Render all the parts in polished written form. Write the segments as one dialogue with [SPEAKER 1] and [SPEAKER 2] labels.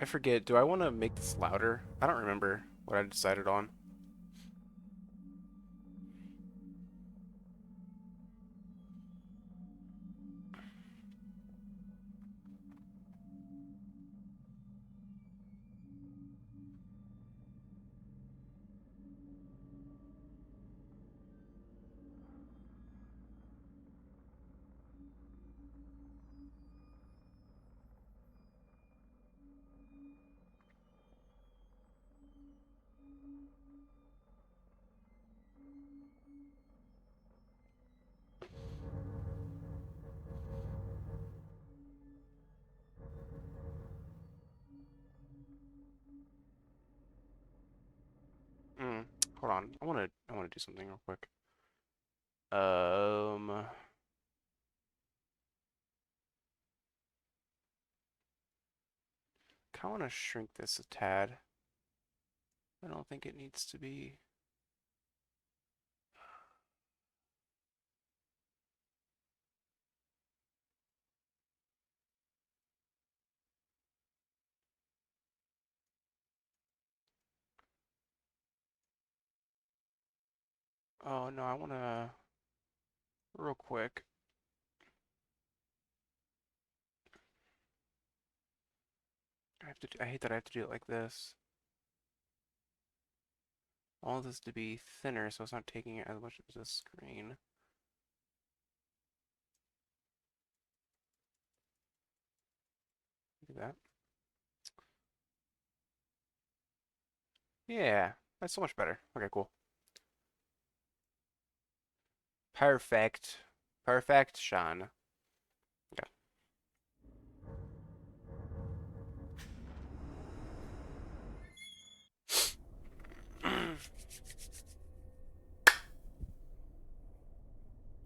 [SPEAKER 1] I forget, do I want to make this louder? I don't remember what I decided on. Mm, hold on. I wanna do something real quick. Um, kinda wanna shrink this a tad. I don't think it needs to be. Oh no, I wanna real quick. I hate that I have to do it like this. I want this to be thinner so it's not taking as much of the screen. Do that. Yeah, that's so much better. Okay, cool. Perfect. Perfect, Sean. Yeah.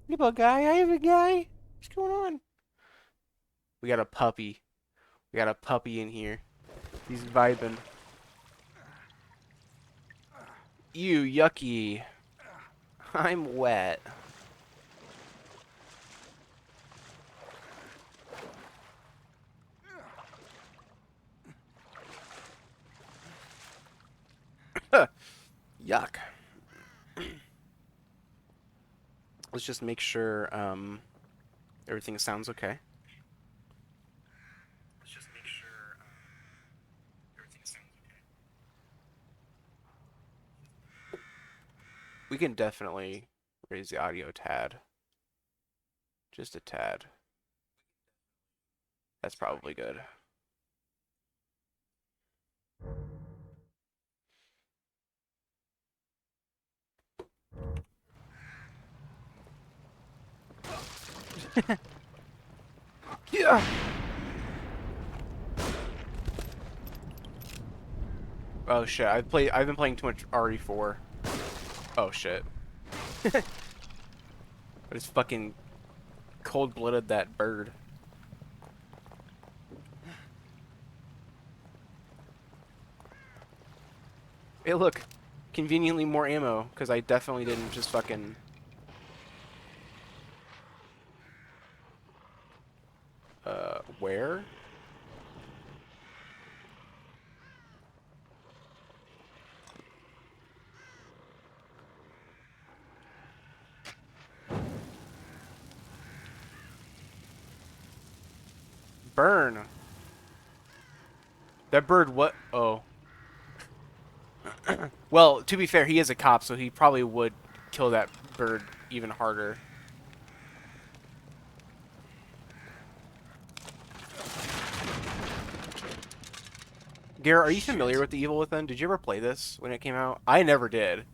[SPEAKER 1] You have a guy? I have a guy. What's going on? We got a puppy. We got a puppy in here. He's vibing. Ew, yucky. I'm wet. Yuck. Let's just make sure everything sounds okay. Let's just make sure everything sounds okay. We can definitely raise the audio a tad. Just a tad. That's probably good. Yeah. Oh shit, I've been playing too much RE4. Oh shit. I just fucking cold-blooded that bird. Hey look, conveniently more ammo, because I definitely didn't just fucking... where? Burn. That bird what? Oh. Well, to be fair, he is a cop, so he probably would kill that bird even harder. Garrett, are you familiar
[SPEAKER 2] Shit.
[SPEAKER 1] with The Evil Within? Did you ever play this when it came out? I never did.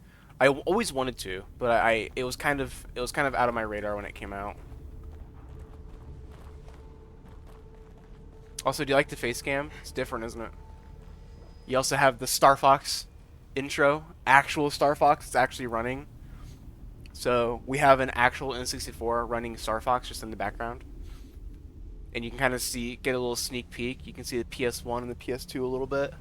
[SPEAKER 1] I always wanted to, but it was kind of out of my radar when it came out. Also, do you like the face cam? It's different, isn't it? You also have the Star Fox intro, actual Star Fox. It's actually running. So we have an actual N64 running Star Fox just in the background, and you can kind of get a little sneak peek. You can see the PS1 and the PS2 a little bit.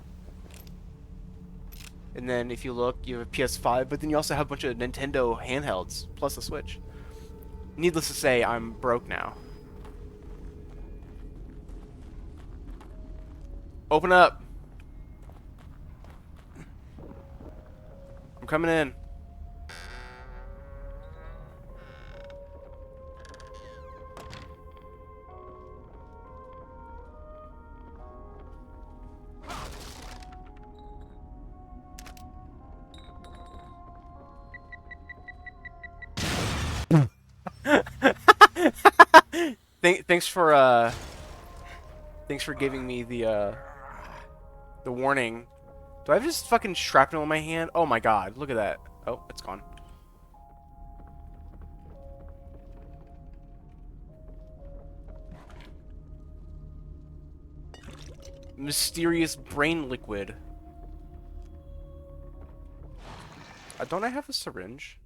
[SPEAKER 1] And then if you look, you have a PS5, but then you also have a bunch of Nintendo handhelds, plus a Switch. Needless to say, I'm broke now. Open up! I'm coming in. Thanks for giving me the warning. Do I have just fucking shrapnel in my hand? Oh my god, look at that. Oh, it's gone. Mysterious brain liquid. Don't I have a syringe?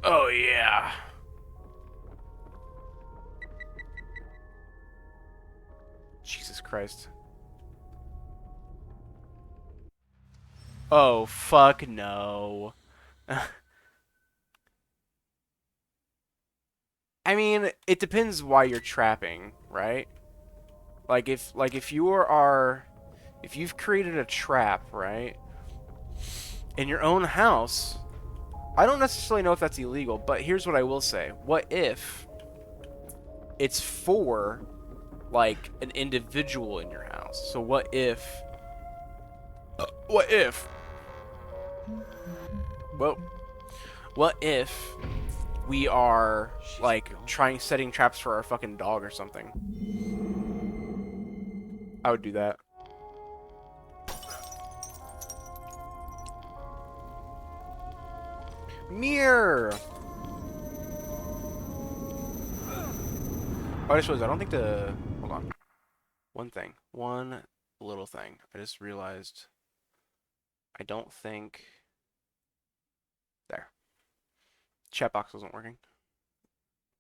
[SPEAKER 1] Oh yeah. Jesus Christ. Oh fuck no. I mean, it depends why you're trapping, right? Like if if you've created a trap, right? In your own house, I don't necessarily know if that's illegal, but here's what I will say. What if it's for like an individual in your house? So what if well, what if we are like setting traps for our fucking dog or something? I would do that. Mirror. Oh, I just realized I don't think the hold on. One little thing. I just realized I don't think there. Chat box wasn't working.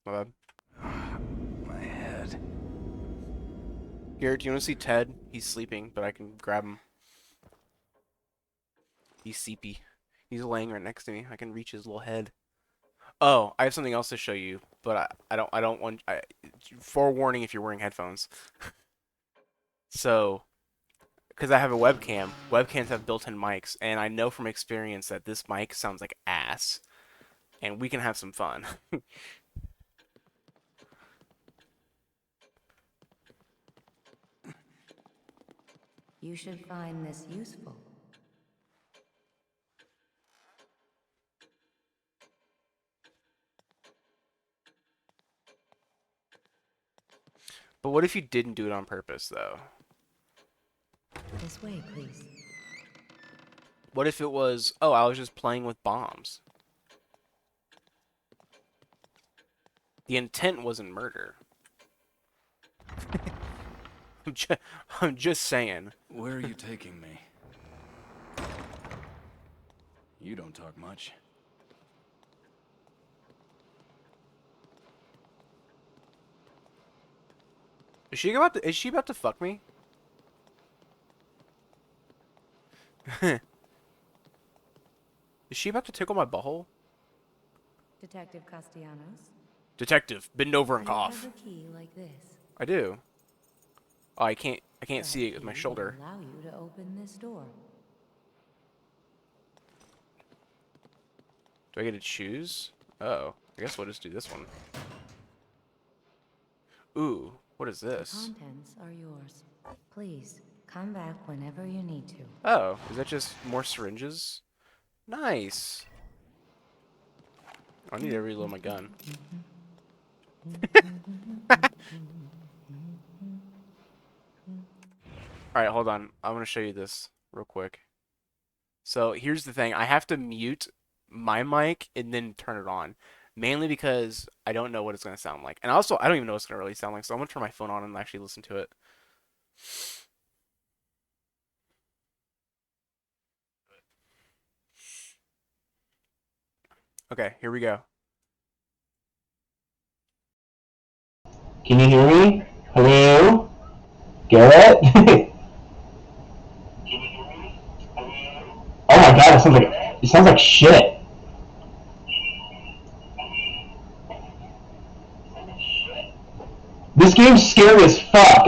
[SPEAKER 1] My bad.
[SPEAKER 2] My head.
[SPEAKER 1] Here, do you want to see Ted? He's sleeping, but I can grab him. He's sleepy. He's laying right next to me. I can reach his little head. Oh, I have something else to show you, but I don't want. Forewarning if you're wearing headphones. So, because I have a webcam, webcams have built-in mics, and I know from experience that this mic sounds like ass, and we can have some fun.
[SPEAKER 3] You should find this useful.
[SPEAKER 1] But what if you didn't do it on purpose, though?
[SPEAKER 3] This way, please.
[SPEAKER 1] What if it was, oh, I was just playing with bombs? The intent wasn't murder. I'm just saying.
[SPEAKER 2] Where are you taking me? You don't talk much.
[SPEAKER 1] Is she about to fuck me? Is she about to tickle my butthole?
[SPEAKER 3] Detective Castellanos?
[SPEAKER 1] Detective, bend over and
[SPEAKER 3] You have
[SPEAKER 1] cough.
[SPEAKER 3] a key like this.
[SPEAKER 1] I do. Oh, I can't see it with my
[SPEAKER 3] That key
[SPEAKER 1] shoulder.
[SPEAKER 3] will allow you to open this door.
[SPEAKER 1] Do I get to choose? Oh, I guess we'll just do this one. Ooh, what is
[SPEAKER 3] The
[SPEAKER 1] this?
[SPEAKER 3] contents are yours. Please, come back whenever you need to.
[SPEAKER 1] Oh, is that just more syringes? Nice. I need to reload my gun. Alright, hold on. I'm going to show you this real quick. So here's the thing. I have to mute my mic and then turn it on. Mainly because I don't know what it's going to sound like. And also, I don't even know what it's going to really sound like. So I'm going to turn my phone on and actually listen to it. Okay, here we go.
[SPEAKER 4] Can you hear me? Hello? Garrett? Oh my god, it sounds like shit. This game's scary as fuck.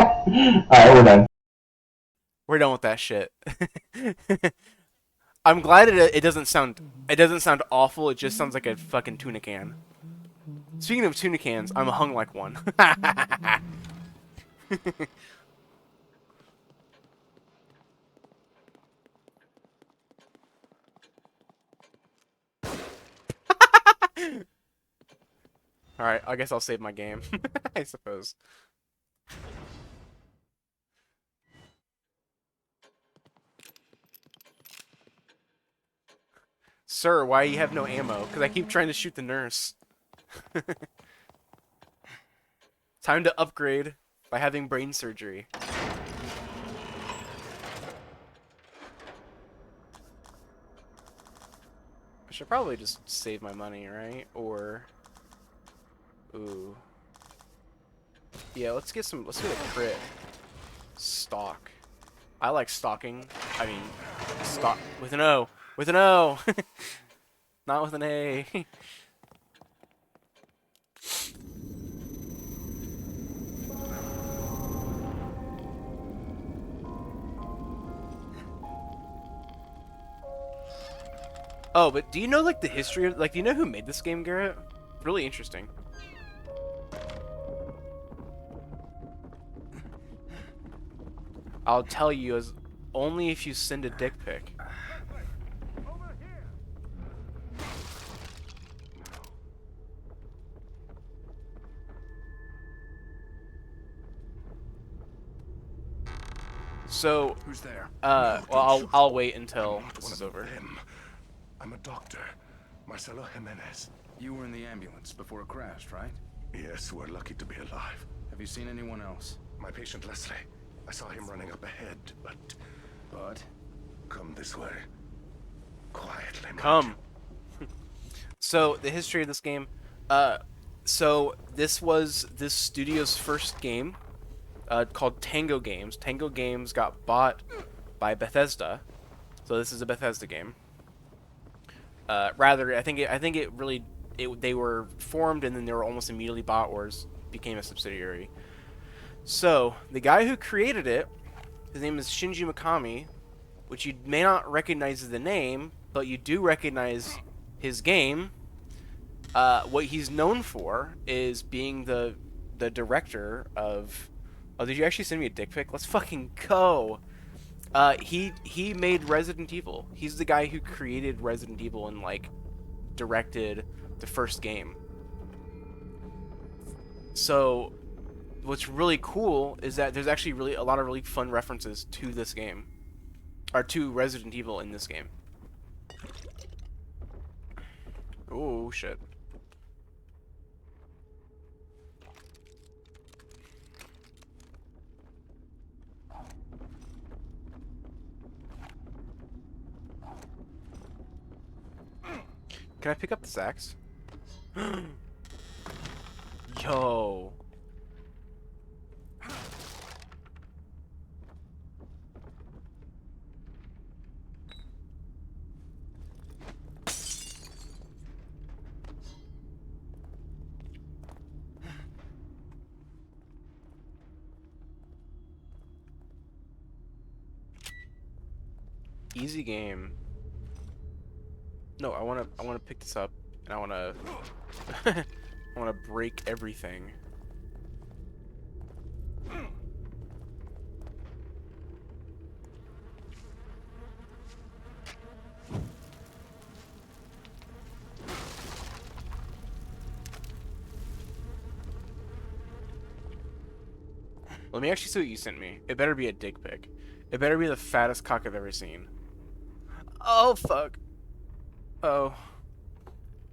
[SPEAKER 4] Alright, we're done.
[SPEAKER 1] We're done with that shit. I'm glad it doesn't sound awful. It just sounds like a fucking tuna can. Speaking of tuna cans, I'm hung like one. Alright, I guess I'll save my game. I suppose. Sir, why you have no ammo? Because I keep trying to shoot the nurse. Time to upgrade by having brain surgery. I should probably just save my money, right? Or... Ooh. Yeah, let's get a crit. Stalk. I like stalking. I mean, stalk with an O. With an O! Not with an A. Oh, but do you know, like, the history of... Like, do you know who made this game, Garrett? Really interesting. I'll tell you as only if you send a dick pic. So,
[SPEAKER 2] Who's there?
[SPEAKER 1] well, I'll wait until this is over.
[SPEAKER 5] I'm a doctor, Marcelo Jimenez.
[SPEAKER 2] You were in the ambulance before it crashed, right?
[SPEAKER 5] Yes, we're lucky to be alive.
[SPEAKER 2] Have you seen anyone else?
[SPEAKER 5] My patient Leslie. I saw him running up ahead, but
[SPEAKER 2] But
[SPEAKER 5] come this way. Quietly, mind
[SPEAKER 1] Come.
[SPEAKER 5] you.
[SPEAKER 1] So, the history of this game. So this was this studio's first game, called Tango Games. Tango Games got bought by Bethesda, so this is a Bethesda game. Rather, I think they were formed and then they were almost immediately bought or became a subsidiary. So the guy who created it, his name is Shinji Mikami, which you may not recognize the name, but you do recognize his game. What he's known for is being the director of... Oh, did you actually send me a dick pic? Let's fucking go! He made Resident Evil. He's the guy who created Resident Evil and, like, directed the first game. So, what's really cool is that there's actually a lot of really fun references to this game. Or to Resident Evil in this game. Oh, shit. Can I pick up the sacks? Yo. Easy game. No, I wanna pick this up, and I wanna I wanna break everything. Let me actually see what you sent me. It better be a dick pic. It better be the fattest cock I've ever seen. Oh, fuck. Oh.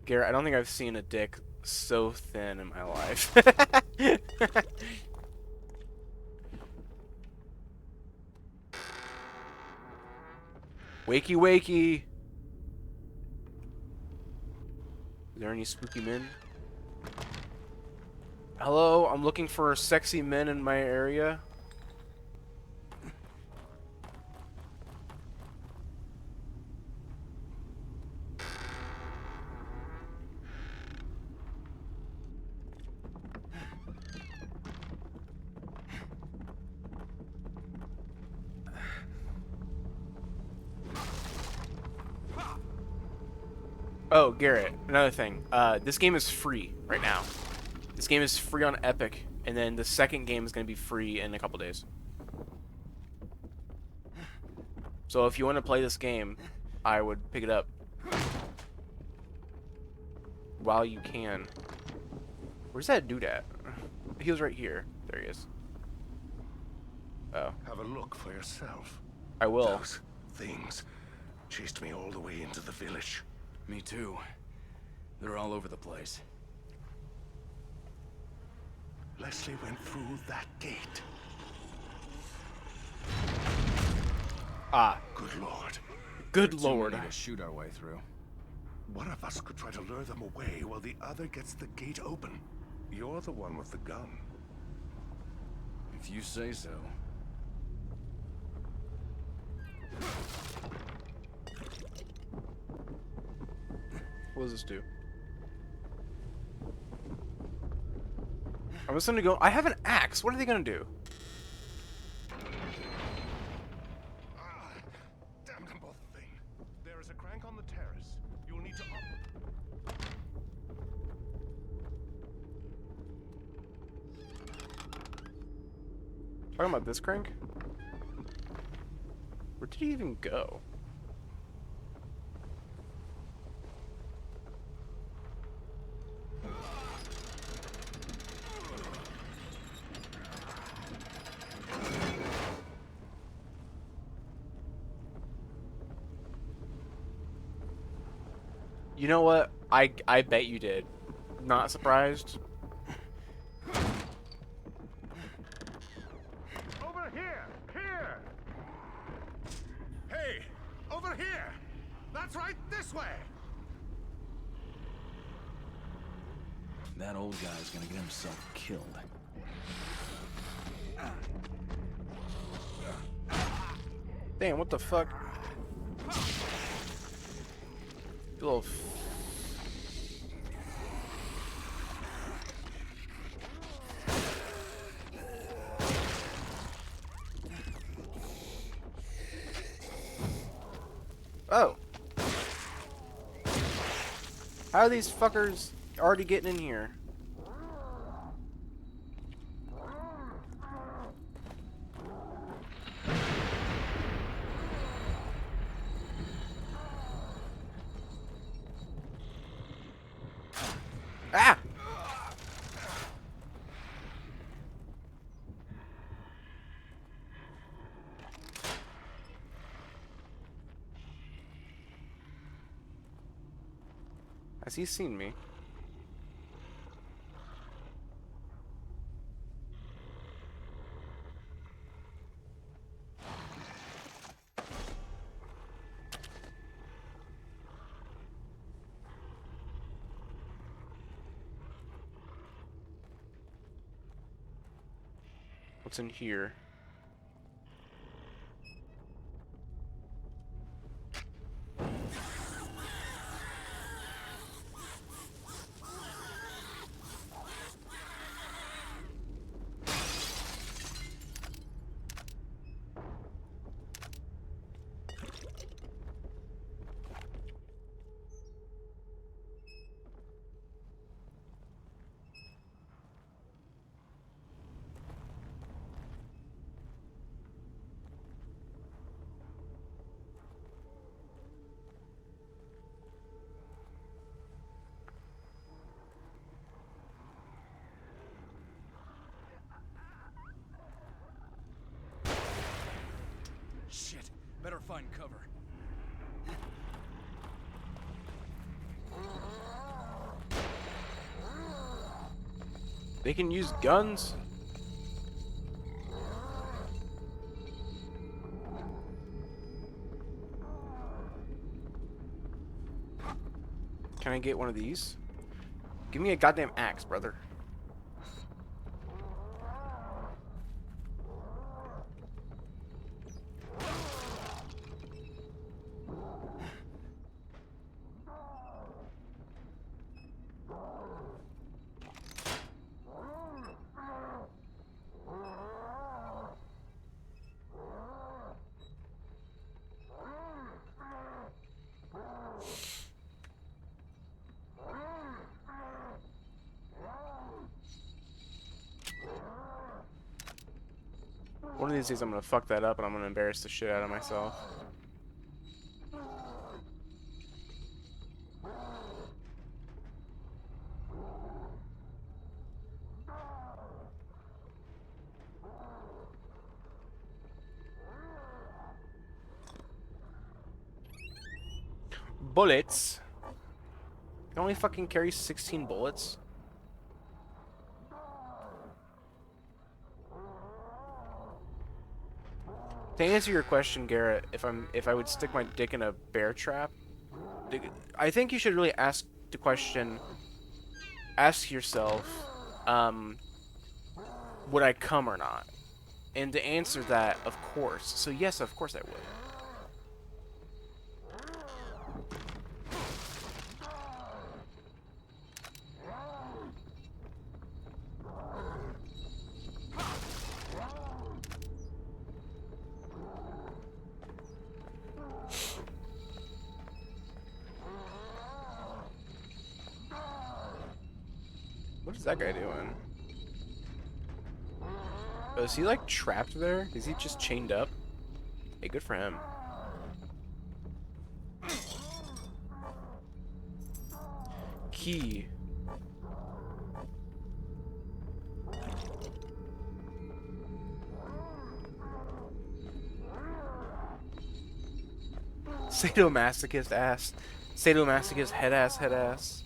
[SPEAKER 1] Garrett, I don't think I've seen a dick so thin in my life. Wakey, wakey. Is there any spooky men? Hello, I'm looking for sexy men in my area. Oh, Garrett, another thing. This game is free right now. This game is free on Epic, and then the second game is going to be free in a couple days. So if you want to play this game, I would pick it up while you can. Where's that dude at? He was right here. There he is. Oh,
[SPEAKER 5] Have a look for yourself.
[SPEAKER 1] I will.
[SPEAKER 5] Those things chased me all the way into the village.
[SPEAKER 2] Me too. They're all over the place.
[SPEAKER 5] Leslie went through that gate.
[SPEAKER 1] Ah,
[SPEAKER 5] Good lord.
[SPEAKER 1] good
[SPEAKER 2] Too
[SPEAKER 1] lord.
[SPEAKER 2] many to shoot our way through.
[SPEAKER 5] One of us could try to lure them away while the other gets the gate open. You're the one with the gun.
[SPEAKER 2] If you say so.
[SPEAKER 1] What does this do? I'm just gonna go. I have an axe. What are they gonna do?
[SPEAKER 5] Damn them both thing. There is a crank on the terrace. You will need to
[SPEAKER 1] Talking about this crank? Where did he even go? You know what? I bet you did. Not surprised.
[SPEAKER 5] Over here! Here! Hey! Over here! That's right, this way!
[SPEAKER 2] That old guy's gonna get himself killed.
[SPEAKER 1] Damn, what the fuck? You little Oh. How are these fuckers already getting in here? Ah! Has he seen me? What's in here?
[SPEAKER 2] Shit, better find cover.
[SPEAKER 1] They can use guns? Can I get one of these? Give me a goddamn axe, brother. of these days I'm gonna fuck that up and I'm gonna embarrass the shit out of myself. Bullets? You can only fucking carry 16 bullets? To answer your question, Garrett, if I would stick my dick in a bear trap, I think you should really ask the question. Ask yourself, would I come or not? And to answer that, of course. So yes, of course I would. What is that guy doing? Oh, is he like trapped there? Is he just chained up? Hey, good for him. Key. Sadomasochist ass. Sadomasochist head ass, head ass.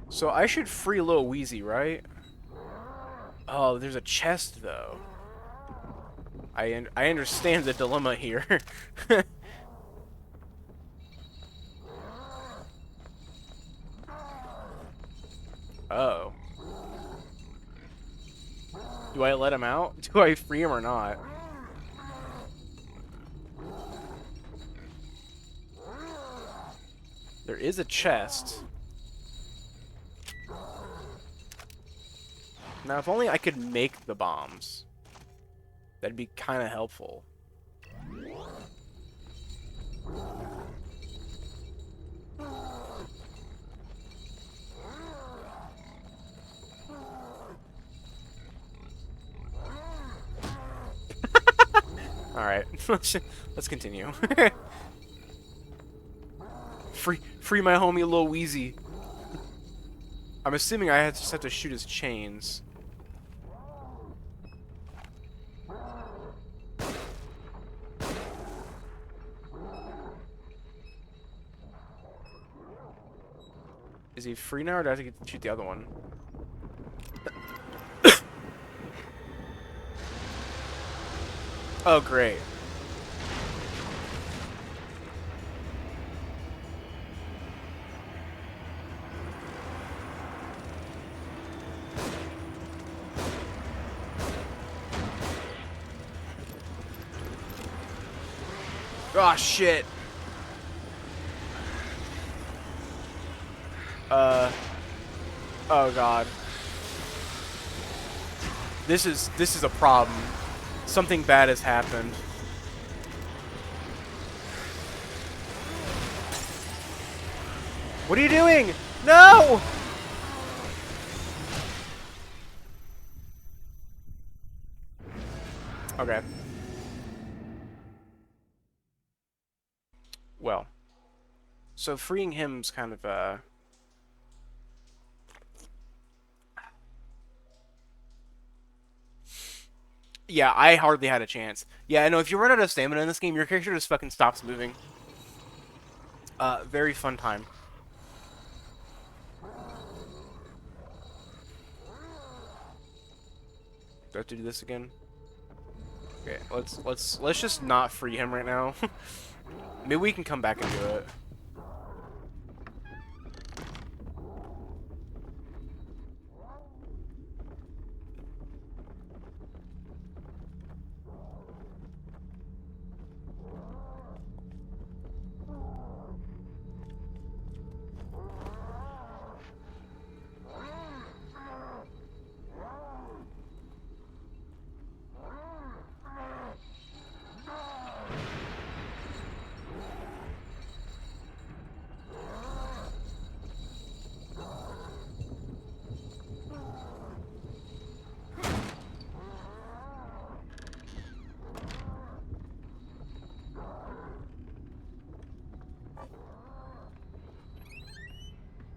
[SPEAKER 1] So I should free Lil Weezy, right? Oh, there's a chest though. I understand the dilemma here. Oh. Do I let him out? Do I free him or not? There is a chest. Now, if only I could make the bombs. That'd be kind of helpful. Alright, let's continue. Free my homie Lil Weezy. I'm assuming I just have to shoot his chains. Is he free now, or do I have to shoot the other one? Oh, great. Oh, shit. Oh god. This is a problem. Something bad has happened. What are you doing? No! Okay. Well. So freeing him's kind of, yeah, I hardly had a chance. Yeah, I know, if you run out of stamina in this game, your character just fucking stops moving. Very fun time. Do I have to do this again? Okay, let's just not free him right now. Maybe we can come back and do it.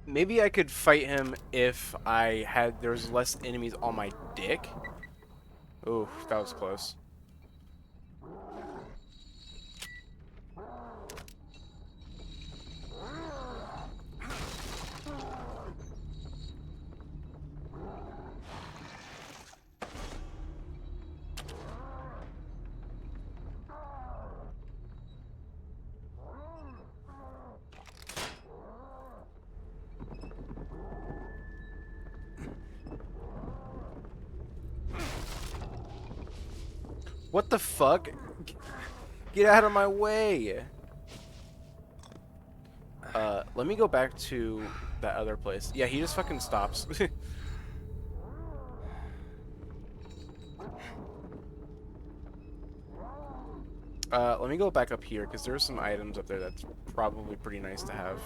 [SPEAKER 1] Maybe I could fight him if there was less enemies on my dick. Ooh, that was close. What the fuck? Get out of my way! Let me go back to that other place. Yeah, he just fucking stops. Let me go back up here, because there's some items up there that's probably pretty nice to have.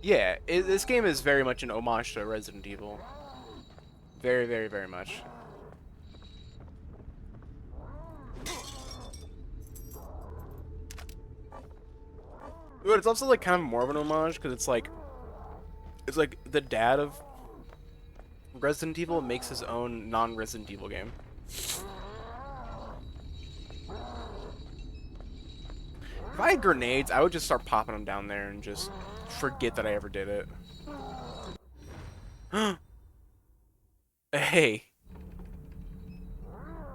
[SPEAKER 1] Yeah, this game is very much an homage to Resident Evil. Very, very, very much. But it's also like kind of more of an homage because it's like the dad of Resident Evil makes his own non-Resident Evil game. If I had grenades, I would just start popping them down there and just forget that I ever did it. Hey.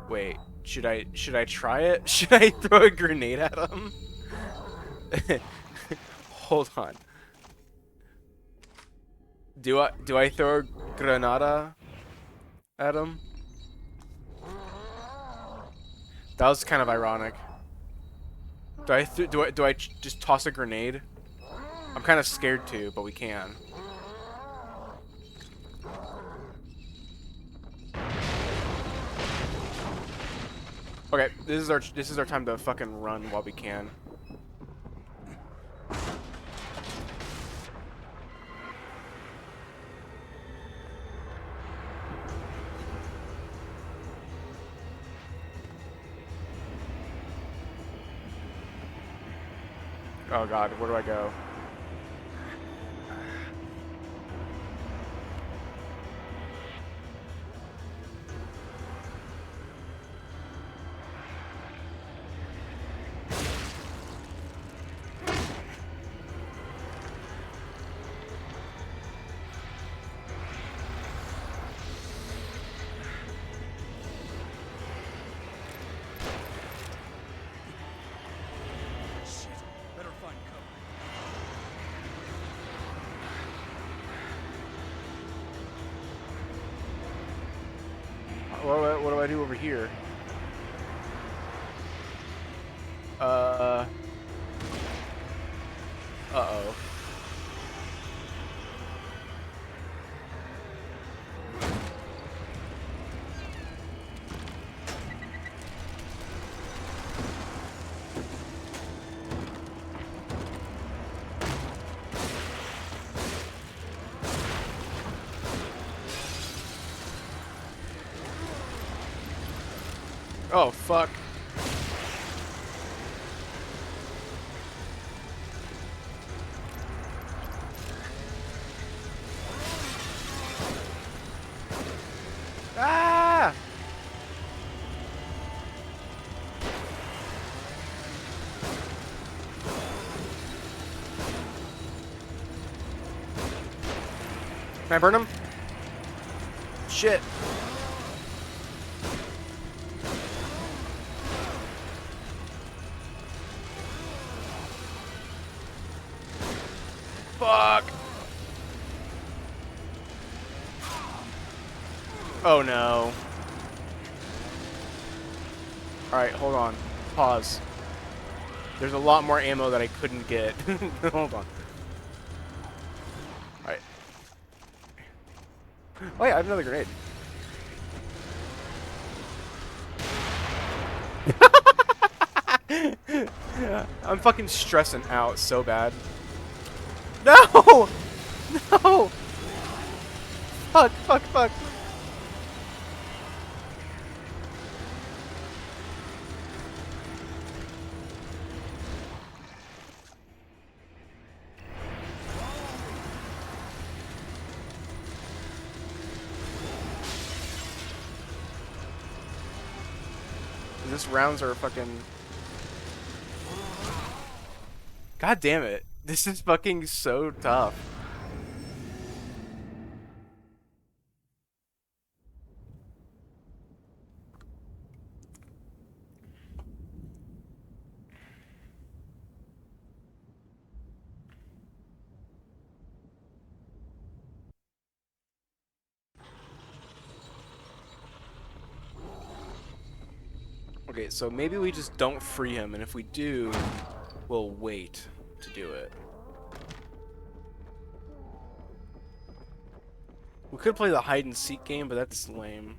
[SPEAKER 1] Wait, should I try it? Should I throw a grenade at him? Hold on. Do I throw a granada at him? That was kind of ironic. Do I just toss a grenade? I'm kind of scared to, but we can. Okay, this is our time to fucking run while we can. Oh god, where do I go? What do I do over here? Uh-oh. Oh, fuck. Ah! Can I burn him? Shit. Fuck! Oh no. Alright, hold on. Pause. There's a lot more ammo that I couldn't get. Hold on. Alright. Oh yeah, I have another grenade. I'm fucking stressing out so bad. No! No! Fuck, fuck, fuck. This rounds are fucking... God damn it. This is fucking so tough. Okay, so maybe we just don't free him, and if we do, we'll wait to do it. We could play the hide and seek game, but that's lame.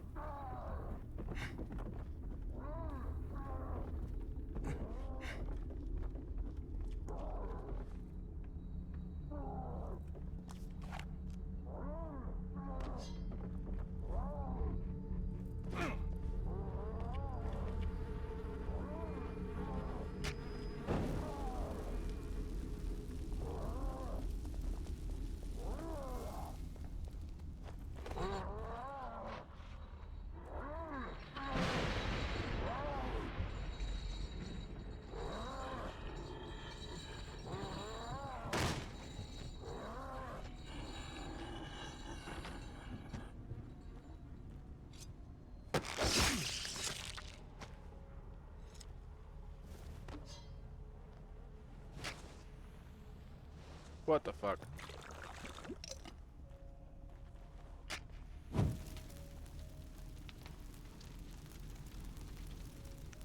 [SPEAKER 1] What the fuck?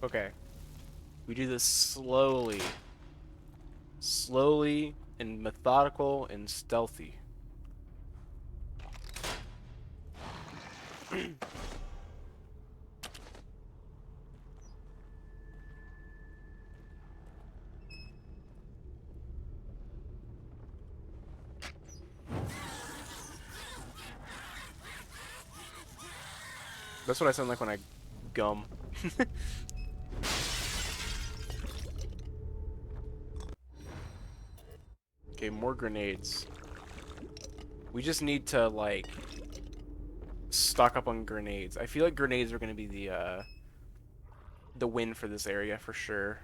[SPEAKER 1] Okay. We do this slowly. Slowly and methodical and stealthy. That's what I sound like when I gum. Okay, more grenades. We just need to, like, stock up on grenades. I feel like grenades are gonna be the win for this area for sure.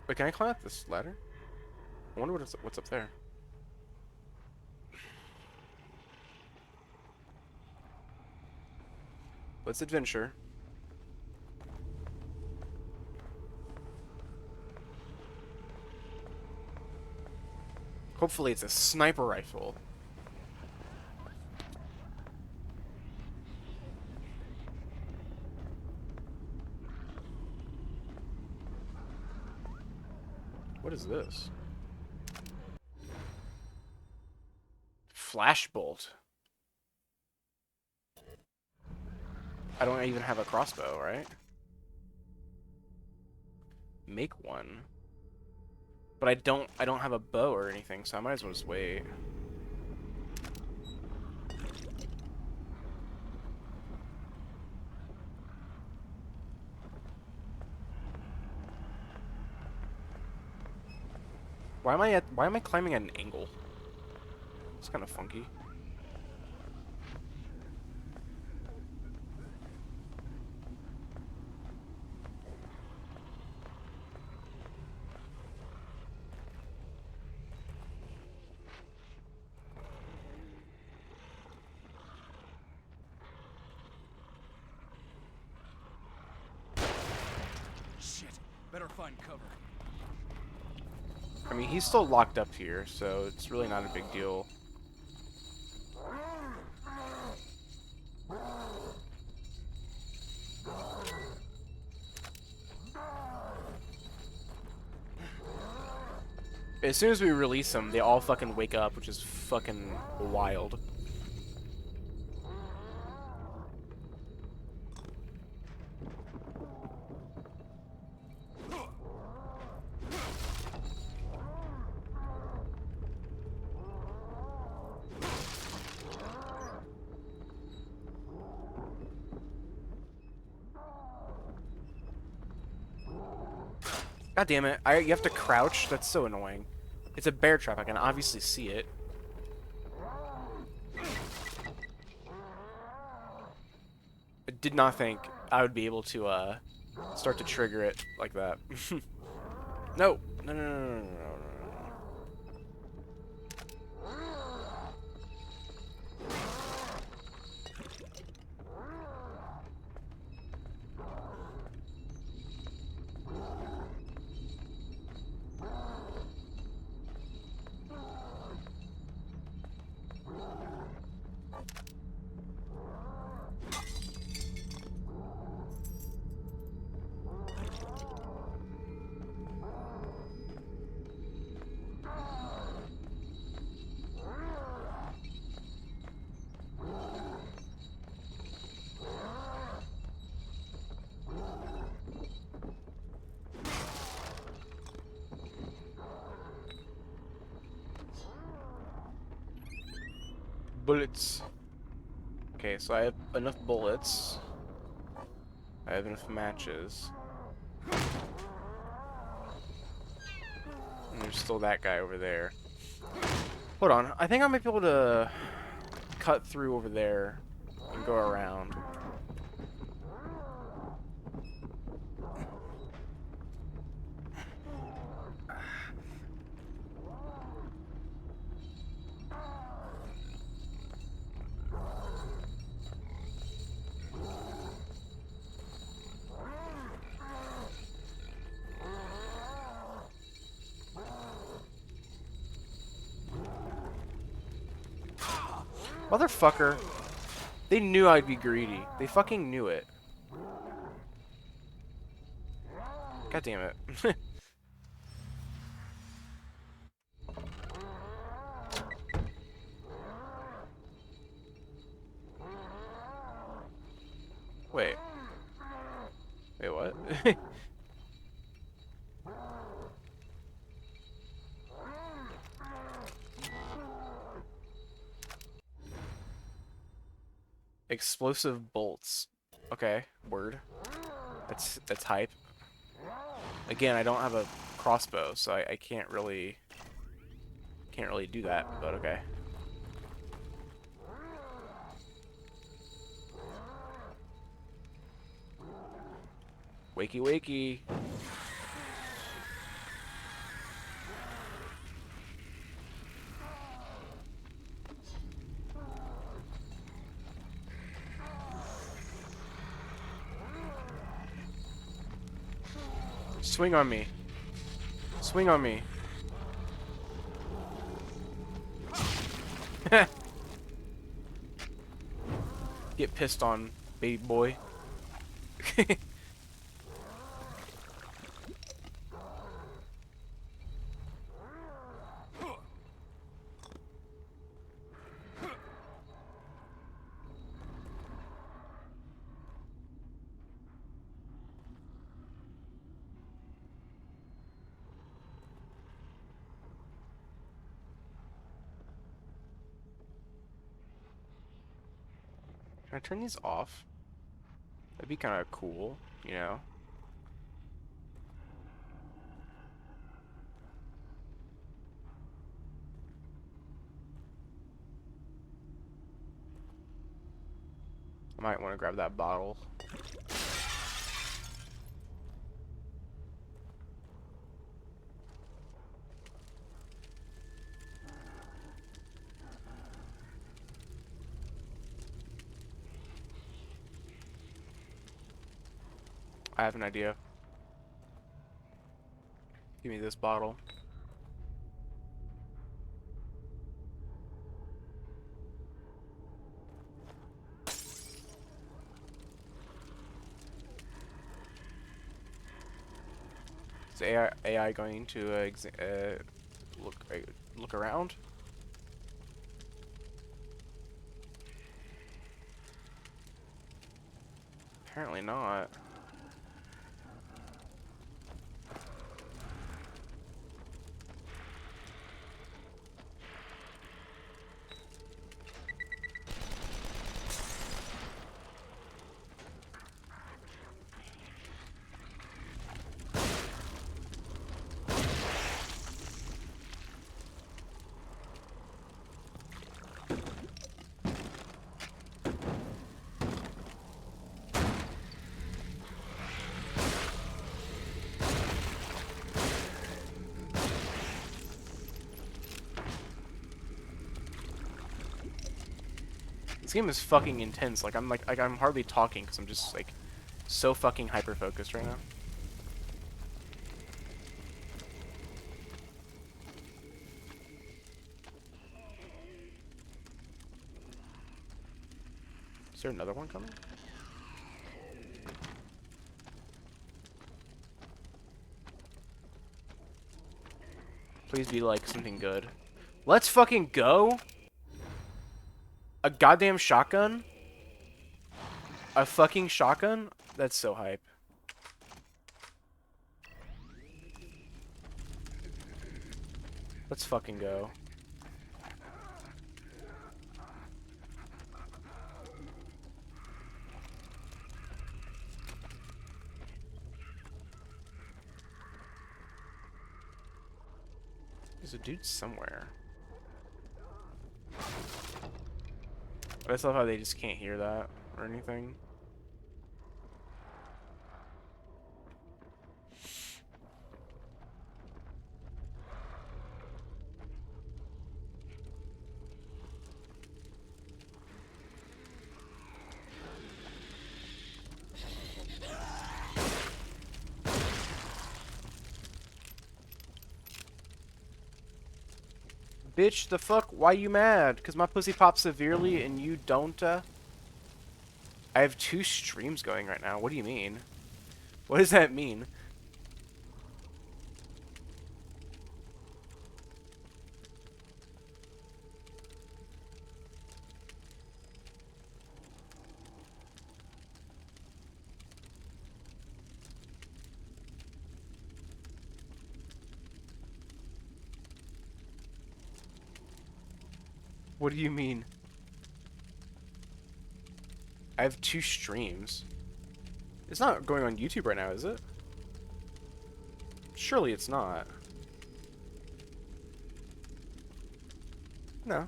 [SPEAKER 1] Wait, can I climb up this ladder? I wonder what's up there. Let's adventure. Hopefully it's a sniper rifle. What is this? Flashbolt. I don't even have a crossbow, right? Make one. But I don't have a bow or anything, so I might as well just wait. Why am I climbing at an angle? It's kind of funky.
[SPEAKER 2] Shit. Better find cover.
[SPEAKER 1] I mean, he's still locked up here, so it's really not a big deal. As soon as we release them, they all fucking wake up, which is fucking wild. God damn it. You have to crouch? That's so annoying. It's a bear trap. I can obviously see it. I did not think I would be able to start to trigger it like that. No, no, no, no, no, no, no, no. Bullets. Okay, so I have enough bullets. I have enough matches. And there's still that guy over there. Hold on, I think I might be able to cut through over there and go around. Motherfucker. They knew I'd be greedy. They fucking knew it. God damn it. Wait. Wait, what? Explosive bolts. Okay, word. That's hype. Again, I don't have a crossbow, so I can't really do that, but okay. Wakey wakey. Swing on me. Swing on me. Get pissed on, baby boy. Can I turn these off? That'd be kind of cool, you know? I might want to grab that bottle. I have an idea. Give me this bottle. Is AI going to look around? Apparently not. game is fucking intense. Like I'm hardly talking because I'm just like so fucking hyper focused right now. Is there another one coming? Please be like something good. Let's fucking go. A goddamn shotgun? A fucking shotgun? That's so hype. Let's fucking go. There's a dude somewhere. I just love how they just can't hear that or anything. Bitch, the fuck? Why you mad? Cause my pussy pops severely and you don't, I have 2 streams going right now. What do you mean? What does that mean? What do you mean? I have 2 streams. It's not going on YouTube right now, is it? Surely it's not. No.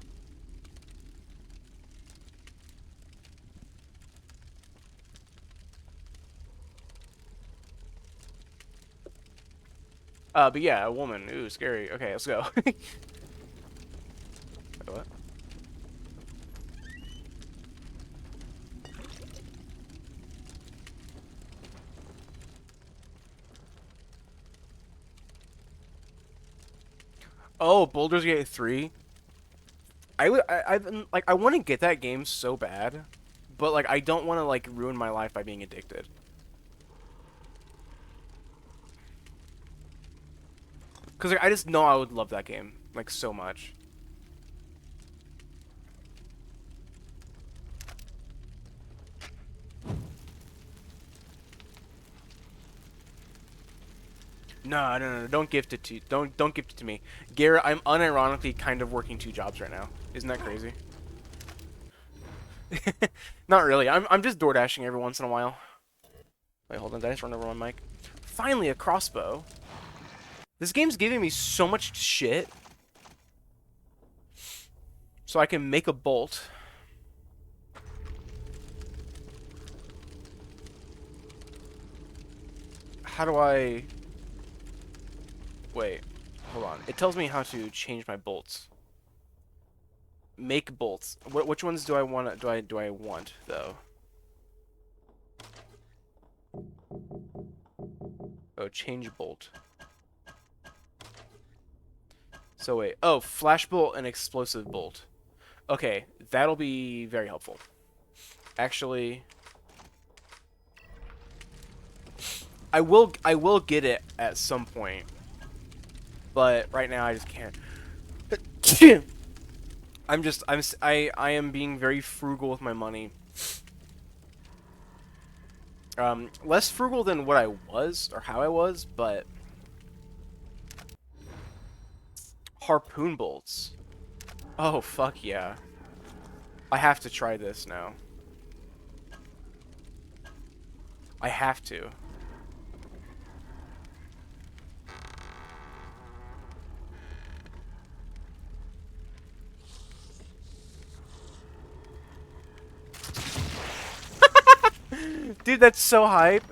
[SPEAKER 1] But yeah, a woman. Ooh, scary. Okay, let's go. Wait, what? Oh, Baldur's Gate 3. I've been, like, I want to get that game so bad, but like I don't want to like ruin my life by being addicted. Cause like I just know I would love that game like so much. No, don't gift it to don't gift it to me. Garrett, I'm unironically kind of working 2 jobs right now. Isn't that crazy? Not really. I'm just door dashing every once in a while. Wait, hold on, did I just run over my mic? Finally a crossbow. This game's giving me so much shit. So I can make a bolt. How do I... Wait, hold on. It tells me how to change my bolts. Make bolts. Which ones do I want? Do I want though? Oh, change bolt. So wait. Oh, flash bolt and explosive bolt. Okay, that'll be very helpful. Actually, I will get it at some point. But right now I just can't. I am being very frugal with my money. Less frugal than what I was or how I was, but harpoon bolts. Oh fuck yeah. I have to try this now. I have to. Dude, that's so hype.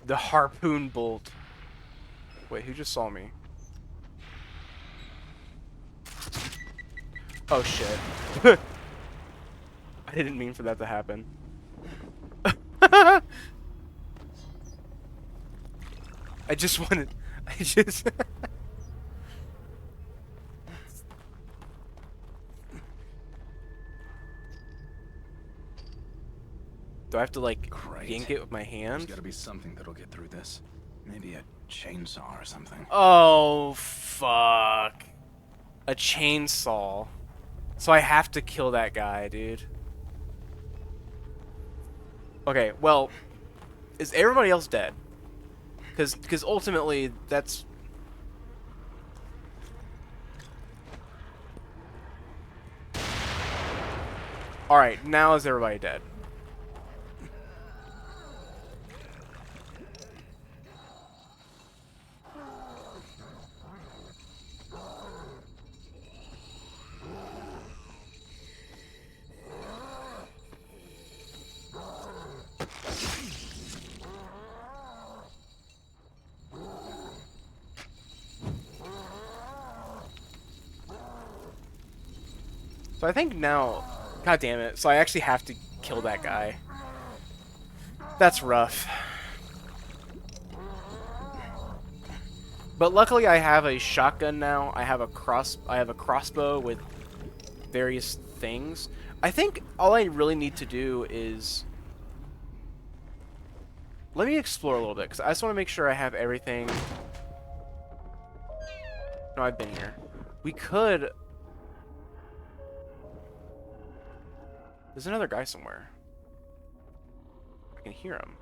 [SPEAKER 1] The harpoon bolt. Wait, who just saw me? Oh shit. I didn't mean for that to happen. I just wanted... I just... Do I have to, like,
[SPEAKER 2] Great.
[SPEAKER 1] yank it with my
[SPEAKER 2] There's
[SPEAKER 1] hand?
[SPEAKER 2] gotta be something that'll get through this. Maybe a chainsaw or something.
[SPEAKER 1] Oh, fuck. A chainsaw. So I have to kill that guy, dude. Okay, well, is everybody else dead? Because ultimately, that's... Alright, now is everybody dead? So I think now... God damn it. So I actually have to kill that guy. That's rough. But luckily I have a shotgun now. I have a crossbow with various things. I think all I really need to do is... Let me explore a little bit, because I just want to make sure I have everything... No, I've been here. We could... There's another guy somewhere. I can hear him.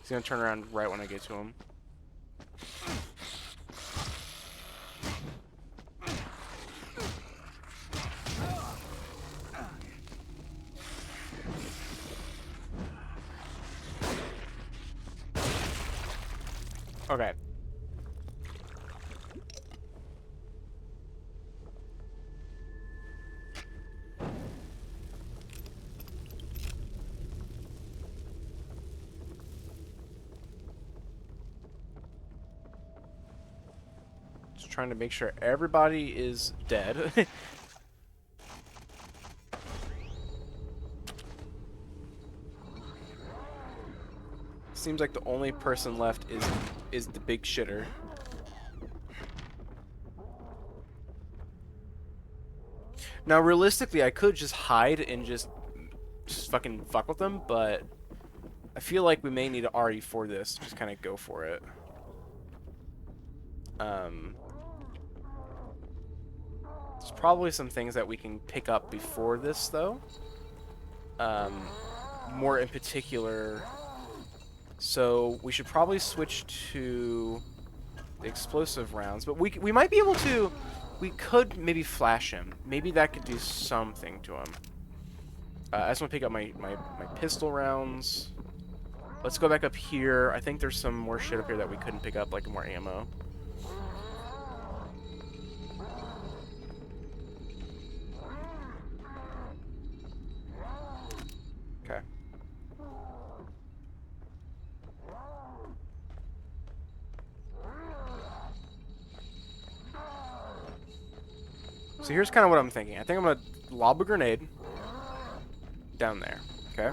[SPEAKER 1] He's gonna turn around right when I get to him. Okay. Just trying to make sure everybody is dead. Seems like the only person left is the big shitter. Now, realistically, I could just hide and just fucking fuck with them, but I feel like we may need an RE for this. Just kind of go for it. There's probably some things that we can pick up before this, though. More in particular... So we should probably switch to the explosive rounds, but we might be able to. We could maybe flash him. Maybe that could do something to him. I just want to pick up my pistol rounds. Let's go back up here. I think there's some more shit up here that we couldn't pick up, like more ammo. Okay. So here's kind of what I'm thinking. I think I'm gonna lob a grenade down there, okay?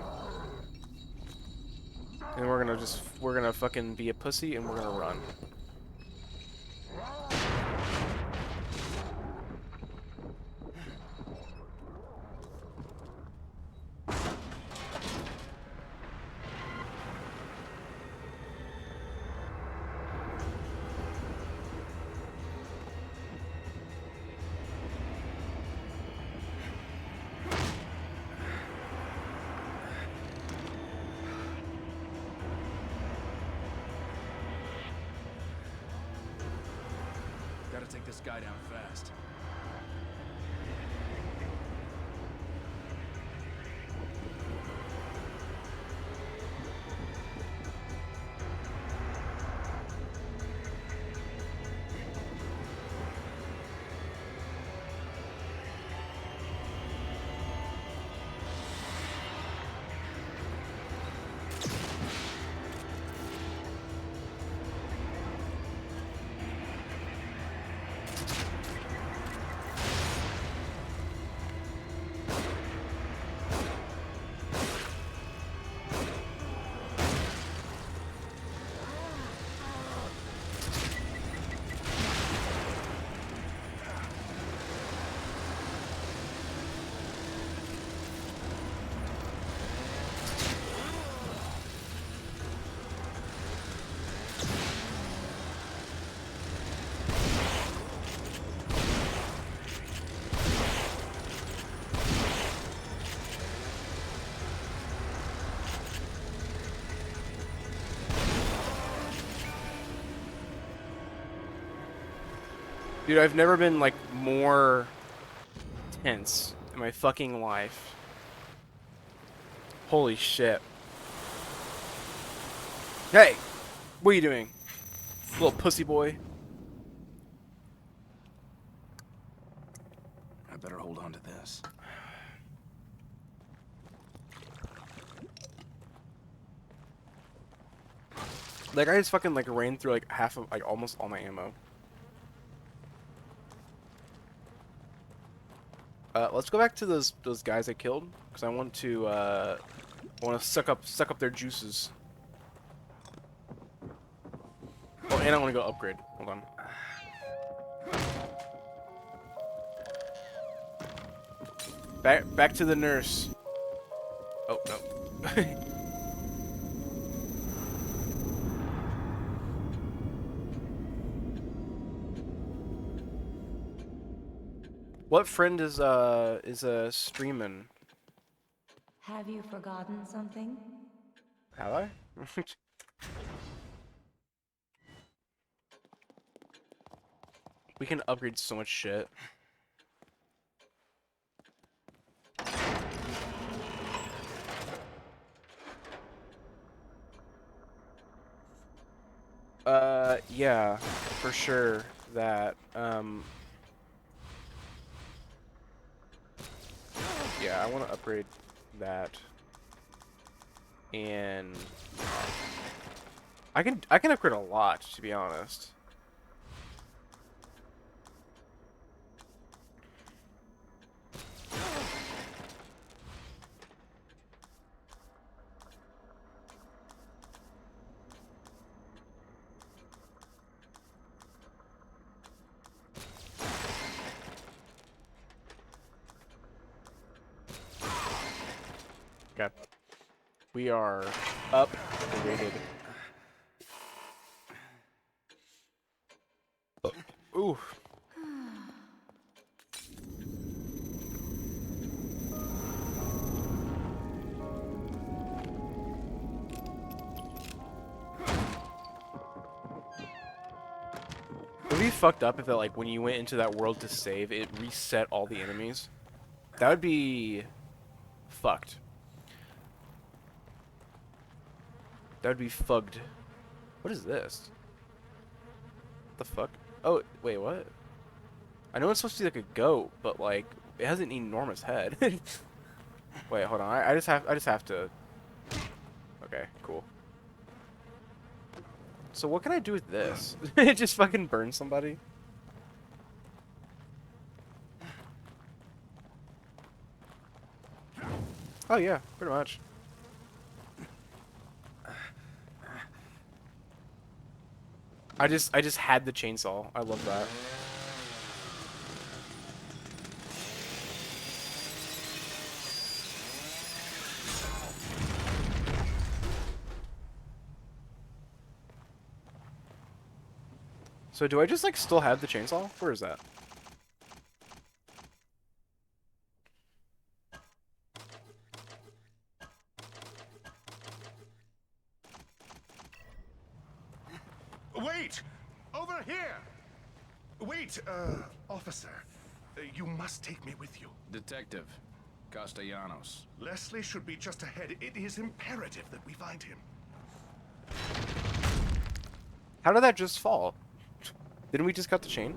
[SPEAKER 1] And we're gonna fucking be a pussy and we're gonna run.
[SPEAKER 2] Gotta take this guy down fast.
[SPEAKER 1] Dude, I've never been like more tense in my fucking life. Holy shit. Hey! What are you doing? Little pussy boy.
[SPEAKER 2] I better hold on to this.
[SPEAKER 1] Like I just fucking like ran through like half of like almost all my ammo. Let's go back to those guys I killed because I want to suck up their juices. Oh, and I want to go upgrade. Hold on. Back to the nurse. Oh no. What friend is streaming?
[SPEAKER 3] Have you forgotten something?
[SPEAKER 1] Have I? We can upgrade so much shit. Yeah, for sure that, yeah, I want to upgrade that. And I can upgrade a lot, to be honest. Okay. We are upgraded. Ooh. It would be fucked up if that, like, when you went into that world to save, it reset all the enemies. That would be fucked. That would be fugged. What is this? What the fuck? Oh, wait, what? I know it's supposed to be like a goat, but like it has an enormous head. Wait, hold on. I just have to. Okay, cool. So what can I do with this? Just fucking burn somebody? Oh yeah, pretty much. I just had the chainsaw. I love that. So do I just like still have the chainsaw? Where is that?
[SPEAKER 5] Wait! Over here! Wait, officer. You must take me with you.
[SPEAKER 2] Detective Castellanos.
[SPEAKER 5] Leslie should be just ahead. It is imperative that we find him.
[SPEAKER 1] How did that just fall? Didn't we just cut the chain?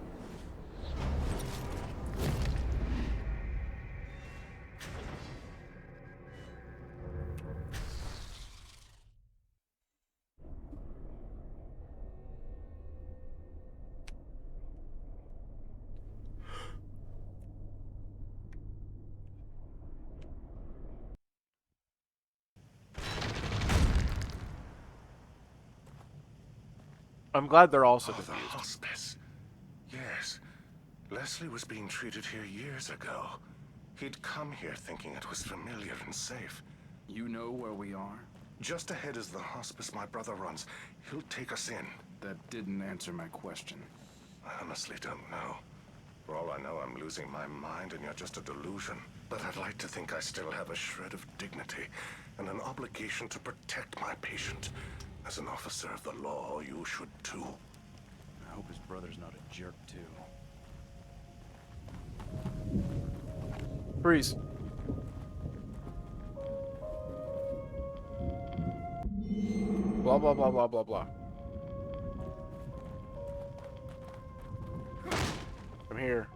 [SPEAKER 1] I'm glad they're also
[SPEAKER 5] Oh, the
[SPEAKER 1] confused.
[SPEAKER 5] hospice. Yes. Leslie was being treated here years ago. He'd come here thinking it was familiar and safe.
[SPEAKER 2] You know where we are?
[SPEAKER 5] Just ahead is the hospice my brother runs. He'll take us in.
[SPEAKER 2] That didn't answer my question.
[SPEAKER 5] I honestly don't know. For all I know, I'm losing my mind and you're just a delusion. But I'd like to think I still have a shred of dignity and an obligation to protect my patient. As an officer of the law, you should too.
[SPEAKER 2] I hope his brother's not a jerk, too.
[SPEAKER 1] Freeze. Blah, blah, blah, blah, blah, blah. I'm here.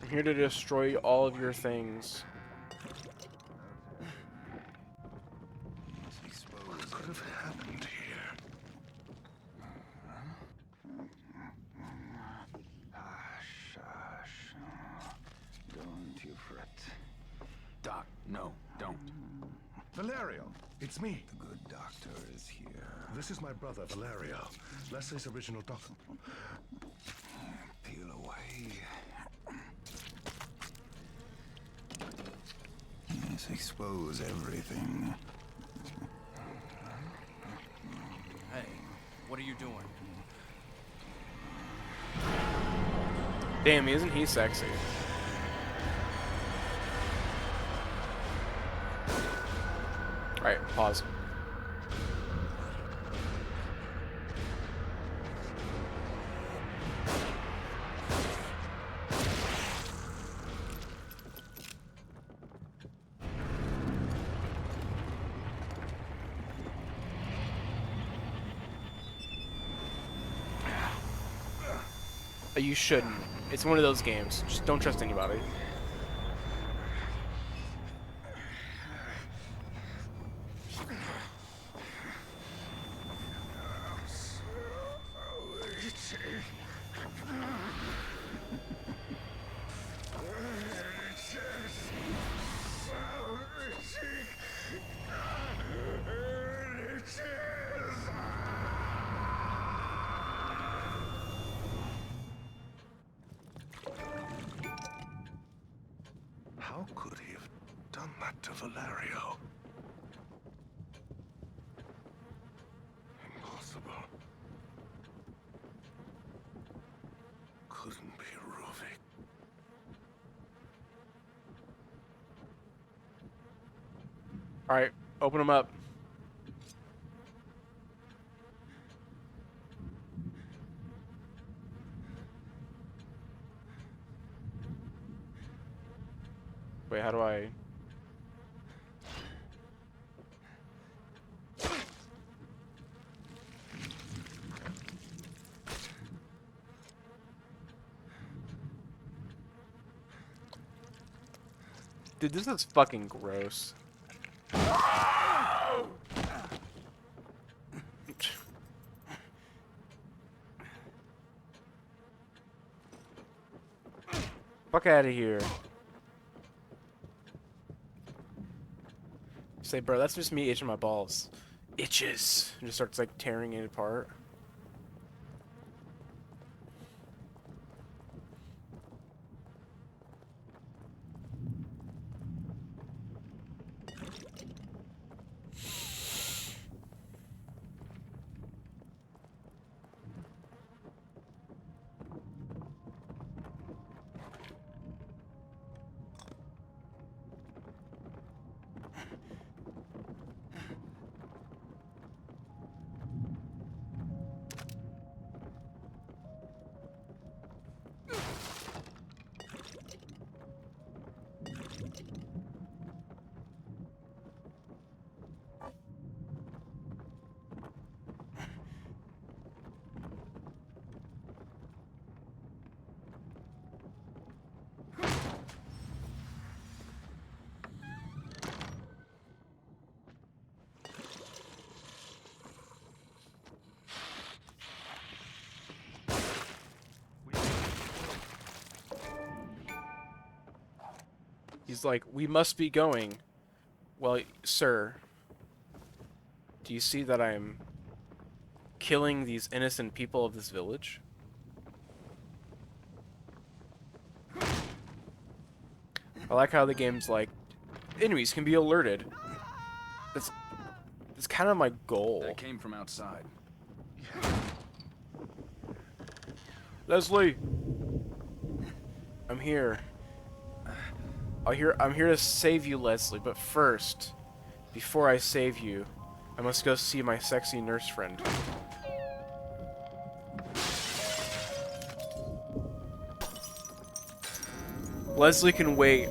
[SPEAKER 1] I'm here to destroy all of your things.
[SPEAKER 5] What could have happened here?
[SPEAKER 2] Hush. Don't you fret. Doc, no, don't.
[SPEAKER 5] Valerio, it's me.
[SPEAKER 2] The good doctor is here.
[SPEAKER 5] This is my brother, Valerio. Leslie's original doctor.
[SPEAKER 2] Peel away. Yes, expose everything.
[SPEAKER 6] Hey, what are you doing?
[SPEAKER 1] Damn, isn't he sexy? Alright, pause. You shouldn't. It's one of those games. Just don't trust anybody.
[SPEAKER 5] How could he have done that to Valerio? Impossible. Couldn't be Ruvik.
[SPEAKER 1] Alright, open them up. Wait, how do I... Dude, this is fucking gross. Fuck out of here. Say, bro, that's just me itching my balls. Itches. And just starts like tearing it apart. He's like, we must be going. Well, sir, do you see that I'm killing these innocent people of this village? I like how the game's like, enemies can be alerted. That's kind of my goal.
[SPEAKER 2] That came from outside.
[SPEAKER 1] Leslie! I'm here. I'm here to save you, Leslie, but first, before I save you, I must go see my sexy nurse friend. Leslie can wait.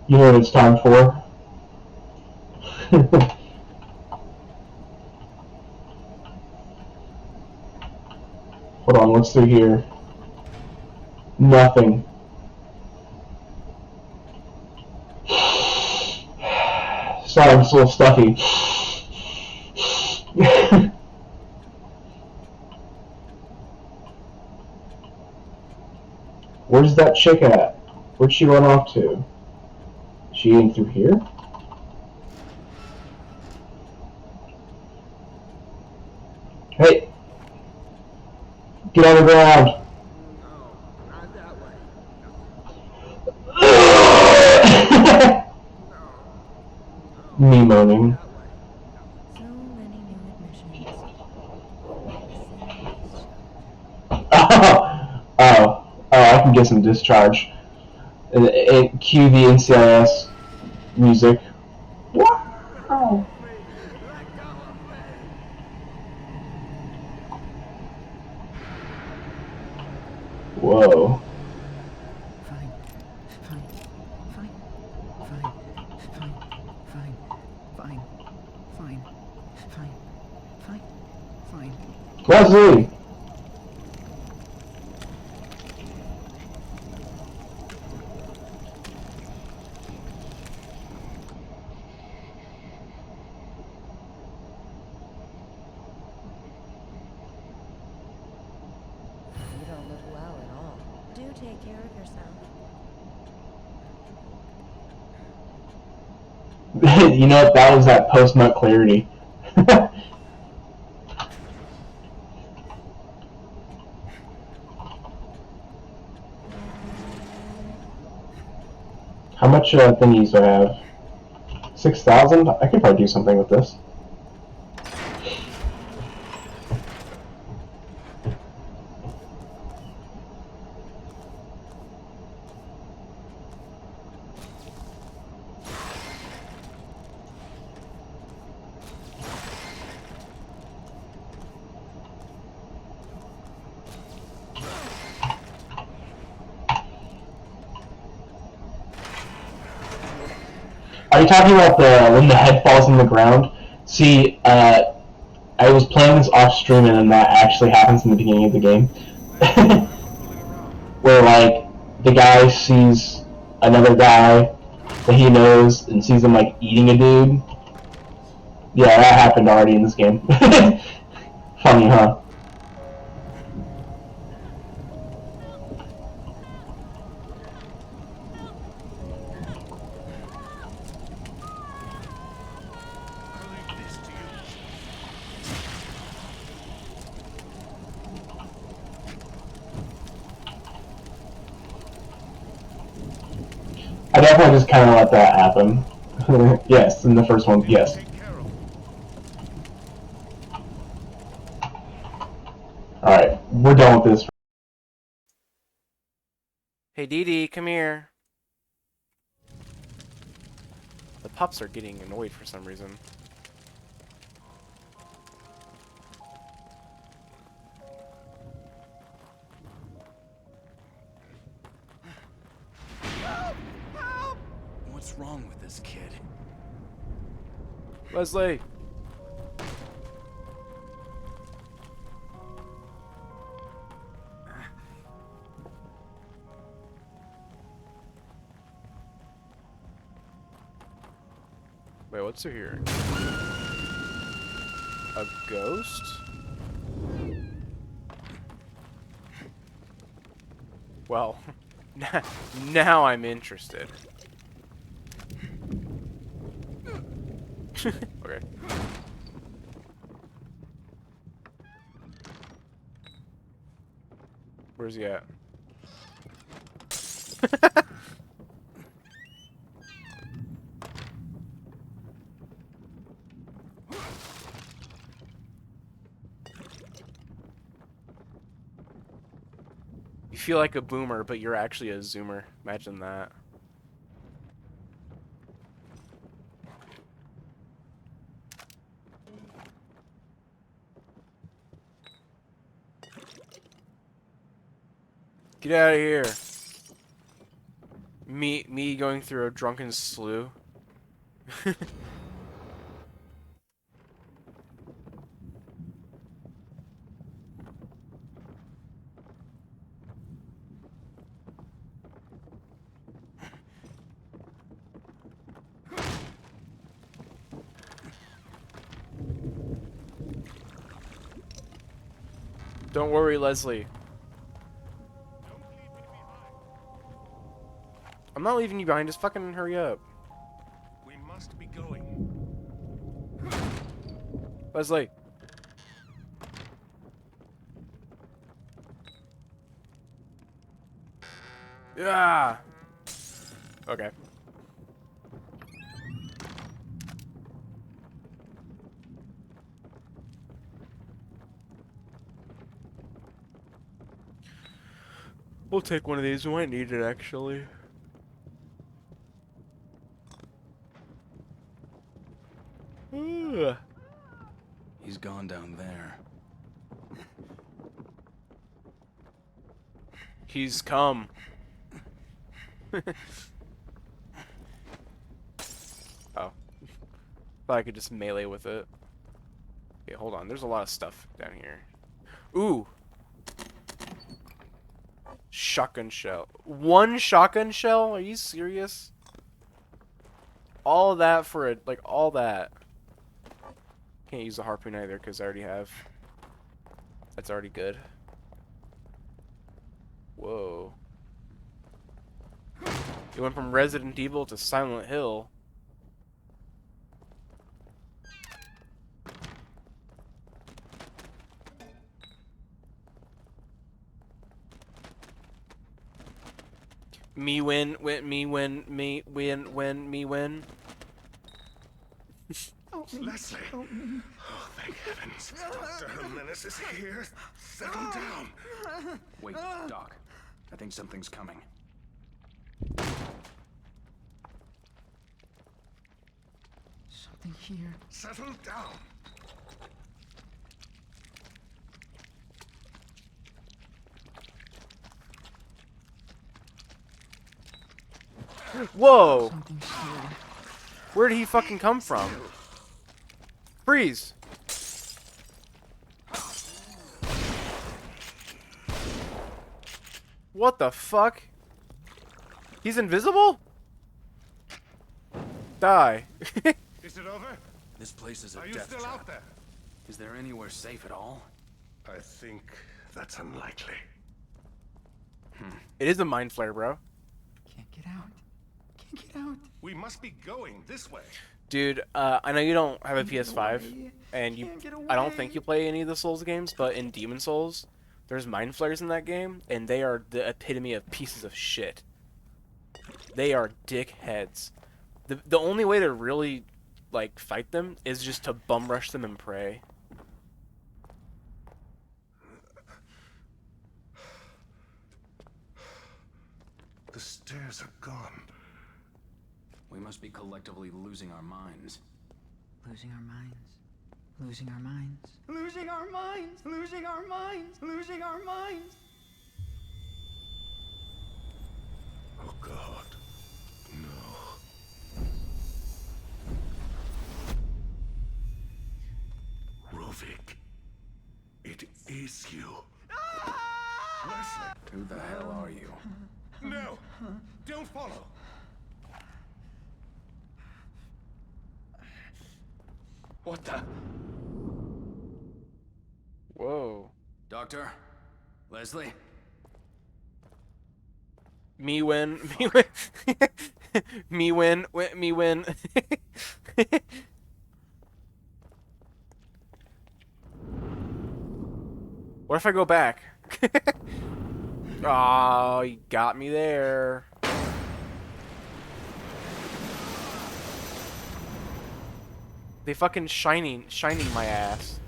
[SPEAKER 4] You know what it's time for? Hold on, what's through here? Nothing. Sorry, I'm just a little stuffy. Where's that chick at? Where'd she run off to? She ain't through here? Hey! Get on the ground! Me moaning.
[SPEAKER 3] So many new admissions.
[SPEAKER 4] I can get some discharge. Cue the NCIS music. Wow! Whoa.
[SPEAKER 2] Fine. Fine. Fine. Fine. Fine. Fine. Fine. Fine. Fine. Fine. Fine.
[SPEAKER 4] Leslie!
[SPEAKER 3] You don't look well at all. Do take care of yourself.
[SPEAKER 4] You know what? That was that post-nut clarity. How much thingies do I have? 6,000? I could probably do something with this. Are you talking about when the head falls on the ground? See, I was playing this off stream and then that actually happens in the beginning of the game. Where, like, the guy sees another guy that he knows and sees him, like, eating a dude. Yeah, that happened already in this game. Funny, huh? I definitely just kind of let that happen. Yes, in the first one, yes. Alright, we're done with this.
[SPEAKER 1] Hey, Dee Dee, come here. The pups are getting annoyed for some reason.
[SPEAKER 6] What's wrong with this kid?
[SPEAKER 1] Leslie! Wait, what's through here? A ghost? Well, now I'm interested. Okay. Where's he at? You feel like a boomer, but you're actually a zoomer. Imagine that. Get out of here. Me going through a drunken slough. Don't worry, Leslie. I'm not leaving you behind. Just fucking hurry up.
[SPEAKER 5] We must be going.
[SPEAKER 1] Leslie. Yeah. Okay. We'll take one of these. We might need it, actually. Ugh.
[SPEAKER 2] He's gone down there.
[SPEAKER 1] He's come. Oh. Thought I could just melee with it. Okay, hold on. There's a lot of stuff down here. Ooh. Shotgun shell. One shotgun shell? Are you serious? All of that for it, like all that. Can't use the harpoon either because I already have. That's already good. Whoa. It went from Resident Evil to Silent Hill. Me win, me win, me win, me win.
[SPEAKER 5] Leslie! Oh, thank heavens. Dr. Jimenez is here. Settle down.
[SPEAKER 2] Wait, Doc. I think something's coming.
[SPEAKER 7] Something here.
[SPEAKER 5] Settle down.
[SPEAKER 1] Whoa!
[SPEAKER 7] Something here.
[SPEAKER 1] Where did he fucking come from? Freeze! What the fuck? He's invisible? Die.
[SPEAKER 5] Is it over?
[SPEAKER 2] This place is a
[SPEAKER 5] Are you
[SPEAKER 2] death
[SPEAKER 5] still
[SPEAKER 2] trap.
[SPEAKER 5] out there?
[SPEAKER 2] Is there anywhere safe at all?
[SPEAKER 5] I think that's unlikely.
[SPEAKER 1] It is a mind flare, bro.
[SPEAKER 7] Can't get out. Can't get out.
[SPEAKER 5] We must be going this way.
[SPEAKER 1] Dude, I know you don't have a
[SPEAKER 7] Can't get
[SPEAKER 1] PS5,
[SPEAKER 7] away.
[SPEAKER 1] and you
[SPEAKER 7] Can't get
[SPEAKER 1] I don't
[SPEAKER 7] away.
[SPEAKER 1] think you play any of the Souls games, but in Demon Souls, there's mind flares in that game, and they are the epitome of pieces of shit. They are dickheads. The only way to really, like, fight them is just to bum rush them and pray.
[SPEAKER 5] The stairs are gone.
[SPEAKER 2] We must be collectively losing our minds.
[SPEAKER 7] Losing our minds. Losing our minds. Losing our minds. Losing our minds. Losing our minds.
[SPEAKER 5] Oh God, no. Rovik, it is you. Leslie,
[SPEAKER 2] Who the hell are you?
[SPEAKER 5] no, don't follow.
[SPEAKER 2] What the?
[SPEAKER 1] Whoa.
[SPEAKER 6] Doctor? Leslie?
[SPEAKER 1] Me win. Me win. Me win. Me win. What if I go back? Oh, you got me there. They fucking shining my ass.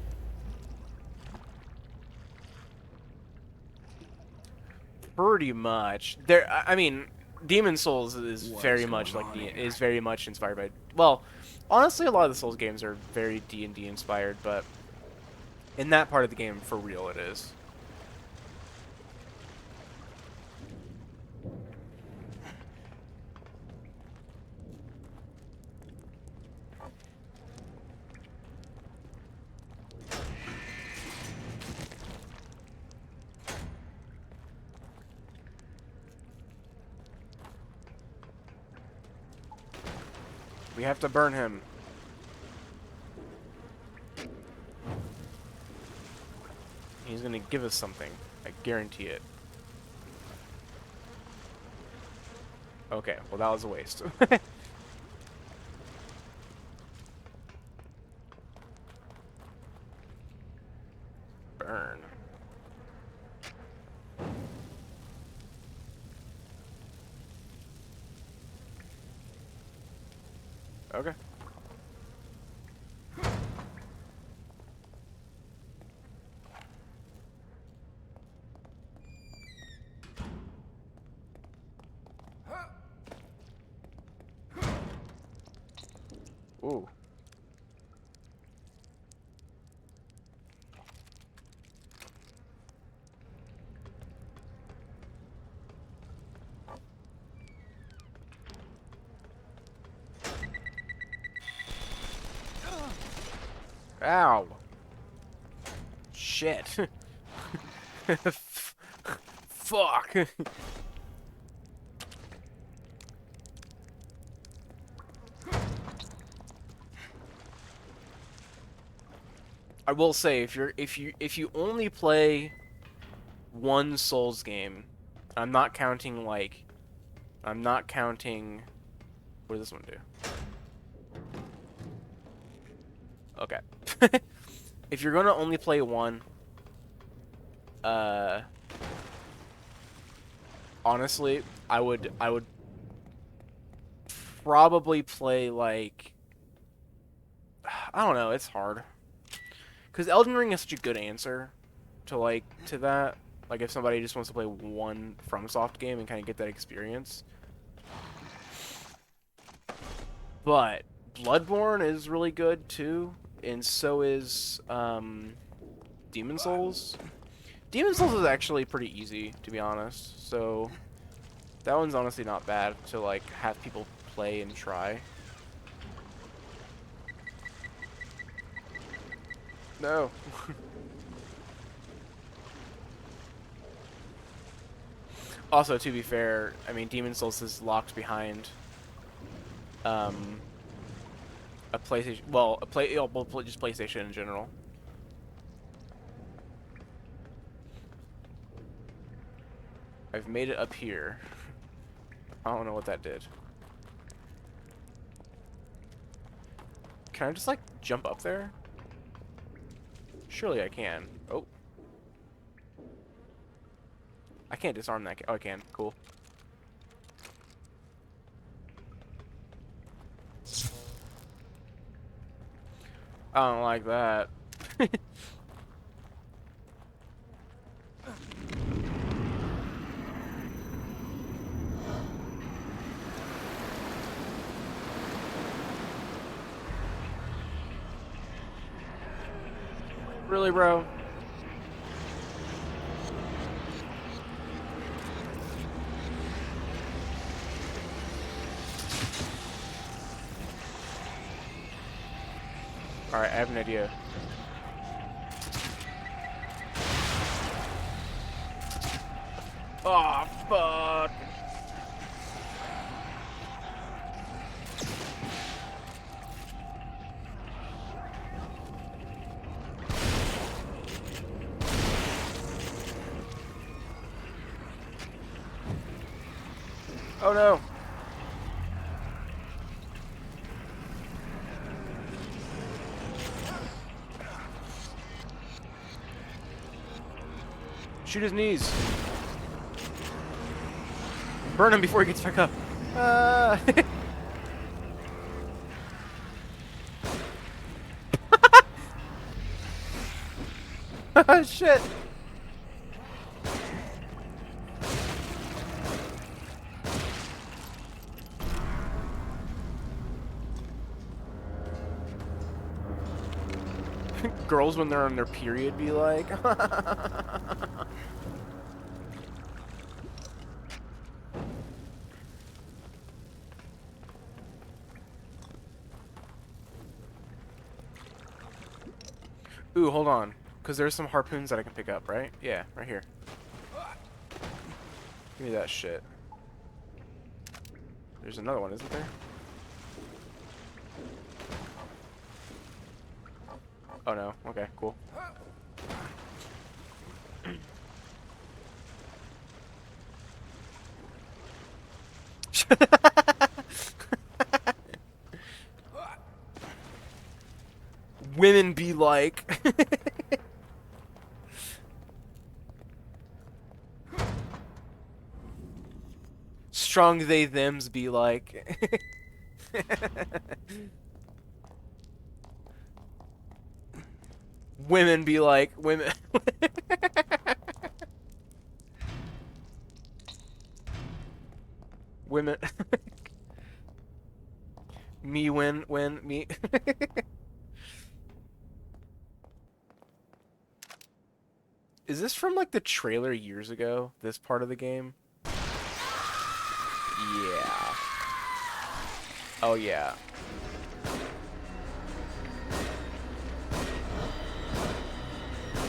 [SPEAKER 1] Pretty much. I mean, Demon Souls is very much like is very much inspired by. Well, honestly, a lot of the Souls games are very D&D inspired, but in that part of the game, for real, it is. We have to burn him. He's gonna give us something. I guarantee it. Okay, well that was a waste. Burn. Okay. Ooh. Ow. Shit. Fuck. I will say, if you only play one Souls game, I'm not counting what does this one do? Okay. If you're gonna only play one, honestly, I would probably play like, I don't know, it's hard. Because Elden Ring is such a good answer to that. Like if somebody just wants to play one FromSoft game and kind of get that experience. But Bloodborne is really good too, and so is Demon Souls. Demon Souls is actually pretty easy, to be honest. So that one's honestly not bad to like have people play and try. No. Also, to be fair, I mean, Demon Souls is locked behind a PlayStation. Well, just PlayStation in general. I've made it up here. I don't know what that did. Can I just like jump up there? Surely I can. Oh. I can't disarm that. Oh, I can. Cool. I don't like that. Really, bro? Alright, I have an idea. Oh, fuck. Oh no. Shoot his knees. Burn him before he gets back up. Shit. Girls when they're on their period be like ooh, hold on, because there's some harpoons that I can pick up, right? Yeah, right here. Give me that shit. There's another one, isn't there? Oh no, okay, cool. Women be like. Strong they thems be like. Women be like women. Women. Me win me. Is this from like the trailer years ago? This part of the game? Yeah. Oh yeah.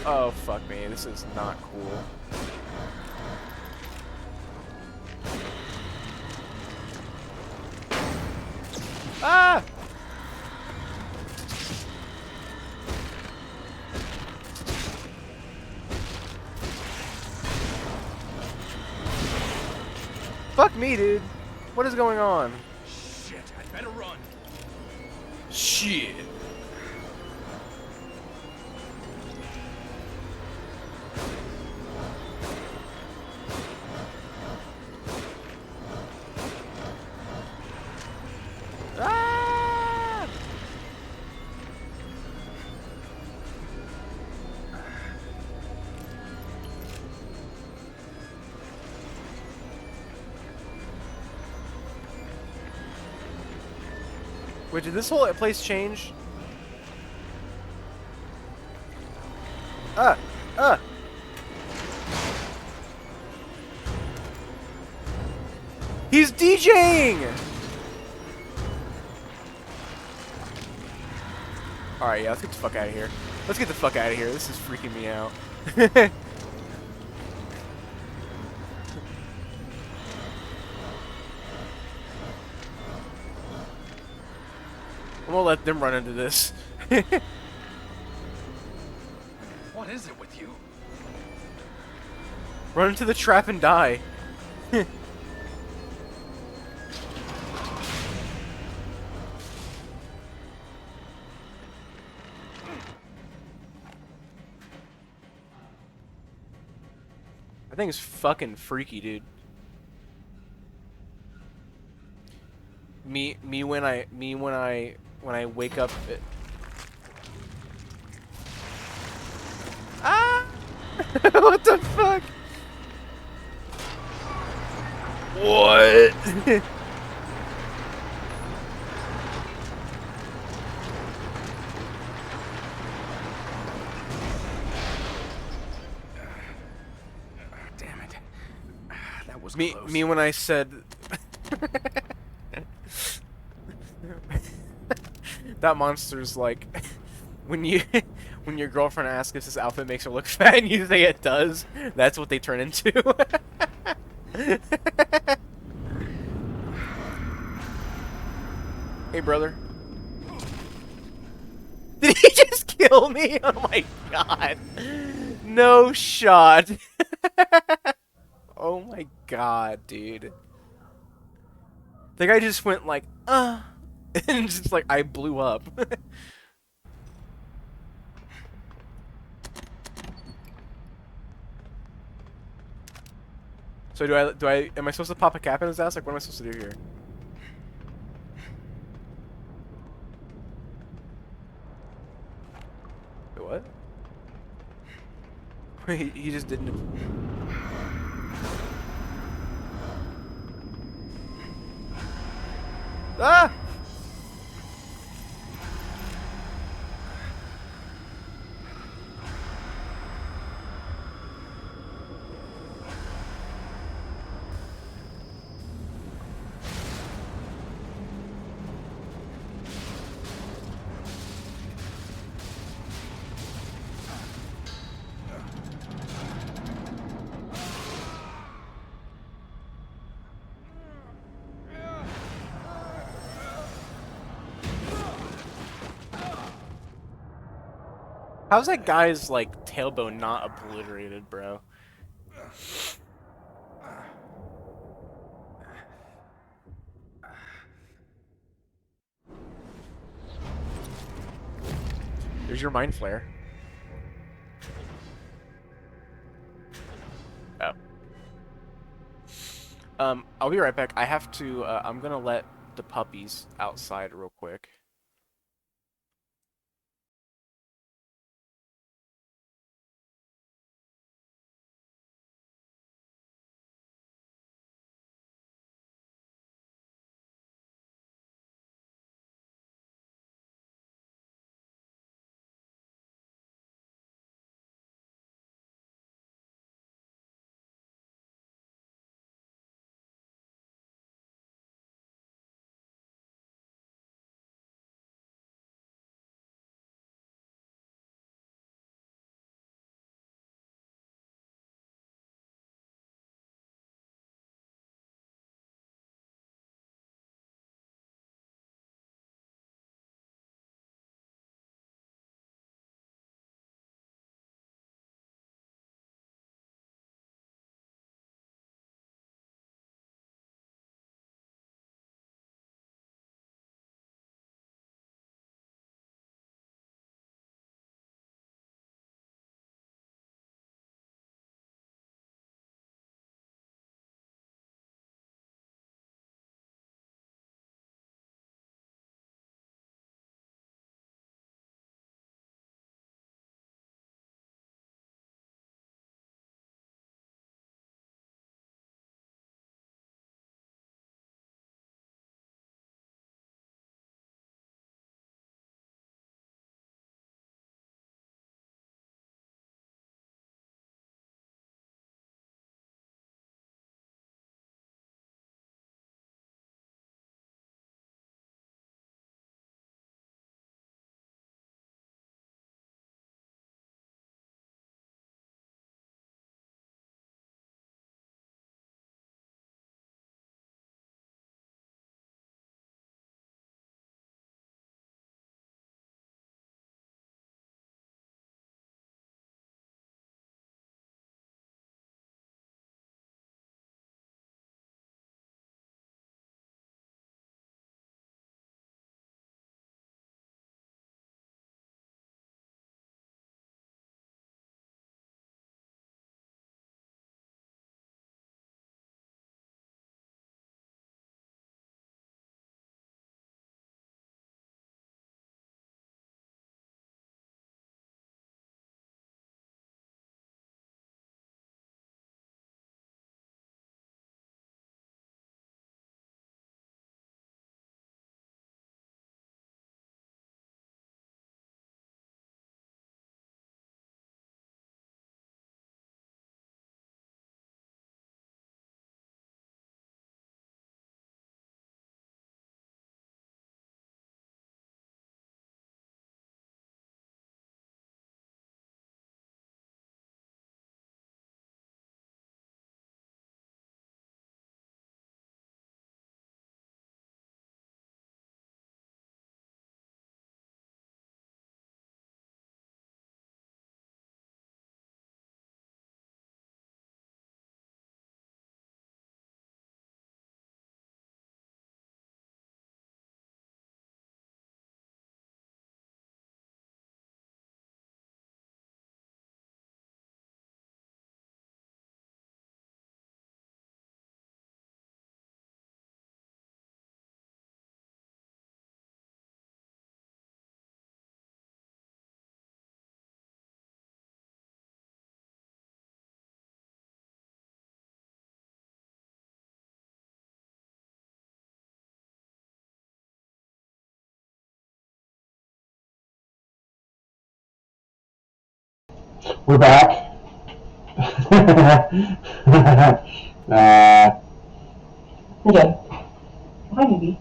[SPEAKER 1] Oh fuck me, this is not cool. Ah! Fuck me, dude. What is going on?
[SPEAKER 6] Shit, I better run.
[SPEAKER 1] Shit. Ah! Wait, did this whole place change? He's DJing! Alright, yeah, let's get the fuck out of here. Let's get the fuck out of here. This is freaking me out. I'm gonna let them run into this.
[SPEAKER 6] What is it with you?
[SPEAKER 1] Run into the trap and die. That thing is fucking freaky, dude. Me when I wake up. Ah! What the fuck? What?
[SPEAKER 6] Damn it. That was
[SPEAKER 1] Me
[SPEAKER 6] close.
[SPEAKER 1] me when I said that monster's like when you when your girlfriend asks if this outfit makes her look fat and you say it does, that's what they turn into. Hey brother. Did he just kill me? Oh my god. No shot. Oh my god, dude. The guy just went like, and just like I blew up. So am I supposed to pop a cap in his ass? Like, what am I supposed to do here? Wait, what? Wait, he just didn't. Ah! How's that guy's like tailbone not obliterated, bro? There's your mind flare. Oh. I'll be right back. I have to. I'm gonna let the puppies outside real quick.
[SPEAKER 4] We're back. We're done. Hi, baby.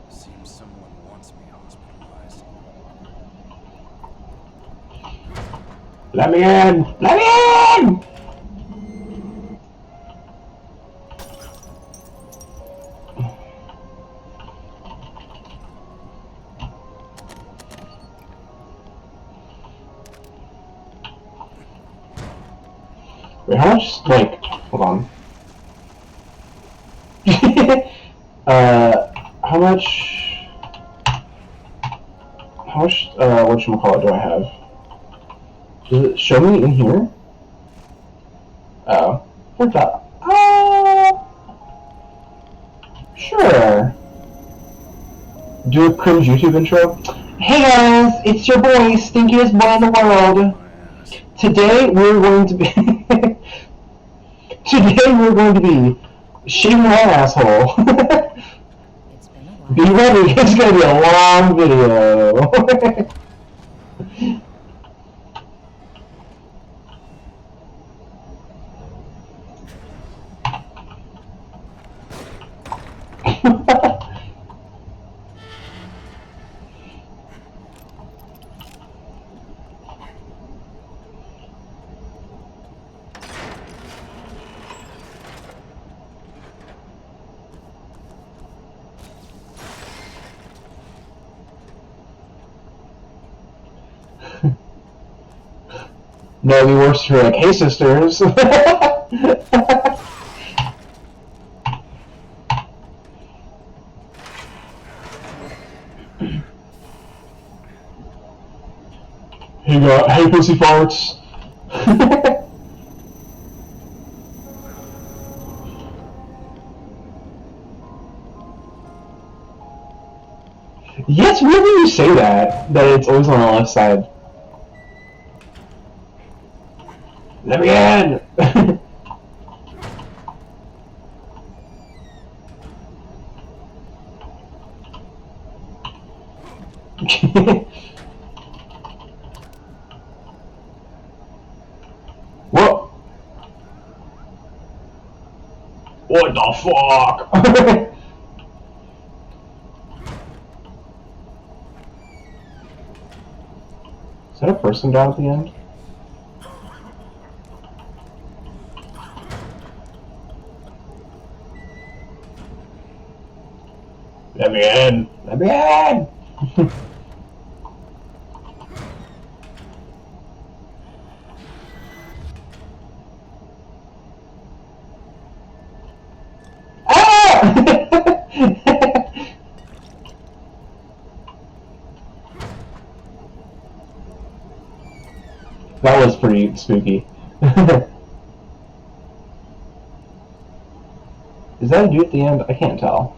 [SPEAKER 6] Seems someone wants me hospitalized.
[SPEAKER 4] Let me in! Let me in! Wait, how much, like, hold on. How much, whatchamacallit do I have? Does it show me in here? Oh. Where's that? Sure. Do a cringe YouTube intro. Hey guys, it's your boy, stinkiest boy in the world. Today we're going to be shaving my asshole.
[SPEAKER 3] It's been a
[SPEAKER 4] Be
[SPEAKER 3] while.
[SPEAKER 4] ready, it's gonna be a long video. No, it'd be worse if you're like, hey sisters. Hey pussy farts. Yes, whenever you say that it's always on the left side. Let me in! Whoa! What the fuck? Is that a person down at the end? Let me in! Let me in! Ah! That was pretty spooky. Is that a dude at the end? I can't tell.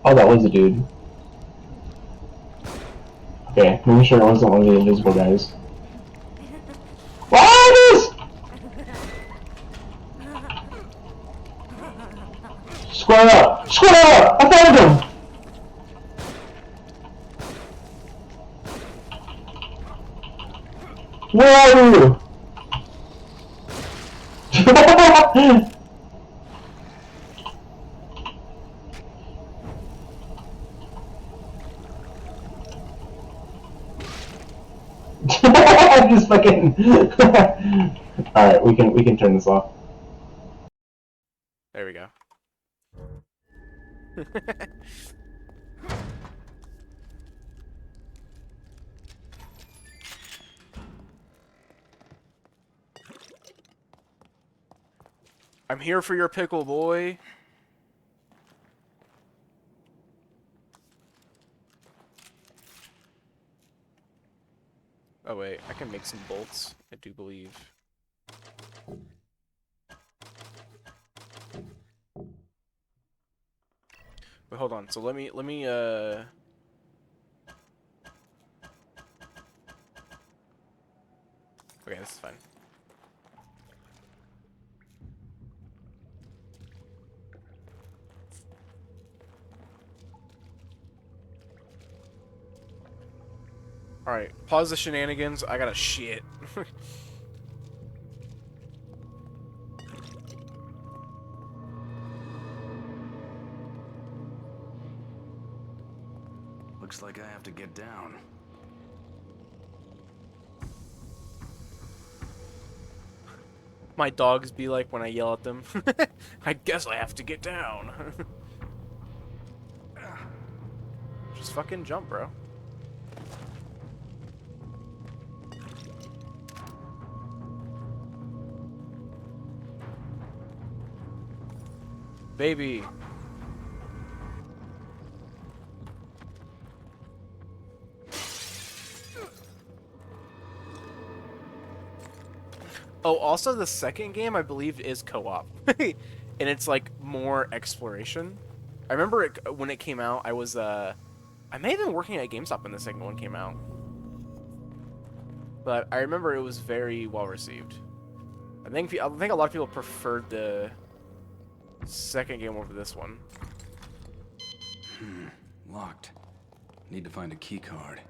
[SPEAKER 4] Oh, that was a dude. Okay, making sure it wasn't one of the invisible guys. Oh, it is! Square up! Square up! I found him! Where are you? Just fucking. All right, we can turn this off.
[SPEAKER 1] There we go. I'm here for your pickle, boy. Oh wait, I can make some bolts, I do believe. But hold on, so let me this is fine. Alright, pause the shenanigans. I gotta shit.
[SPEAKER 6] Looks like I have to get down.
[SPEAKER 1] My dogs be like when I yell at them. I guess I have to get down. Just fucking jump, bro. Baby. Oh, also the second game I believe is co-op, and it's like more exploration. I remember it, when it came out, I was I may have been working at GameStop when the second one came out, but I remember it was very well received. I think a lot of people preferred the second game over this one.
[SPEAKER 6] Locked. Need to find a key card.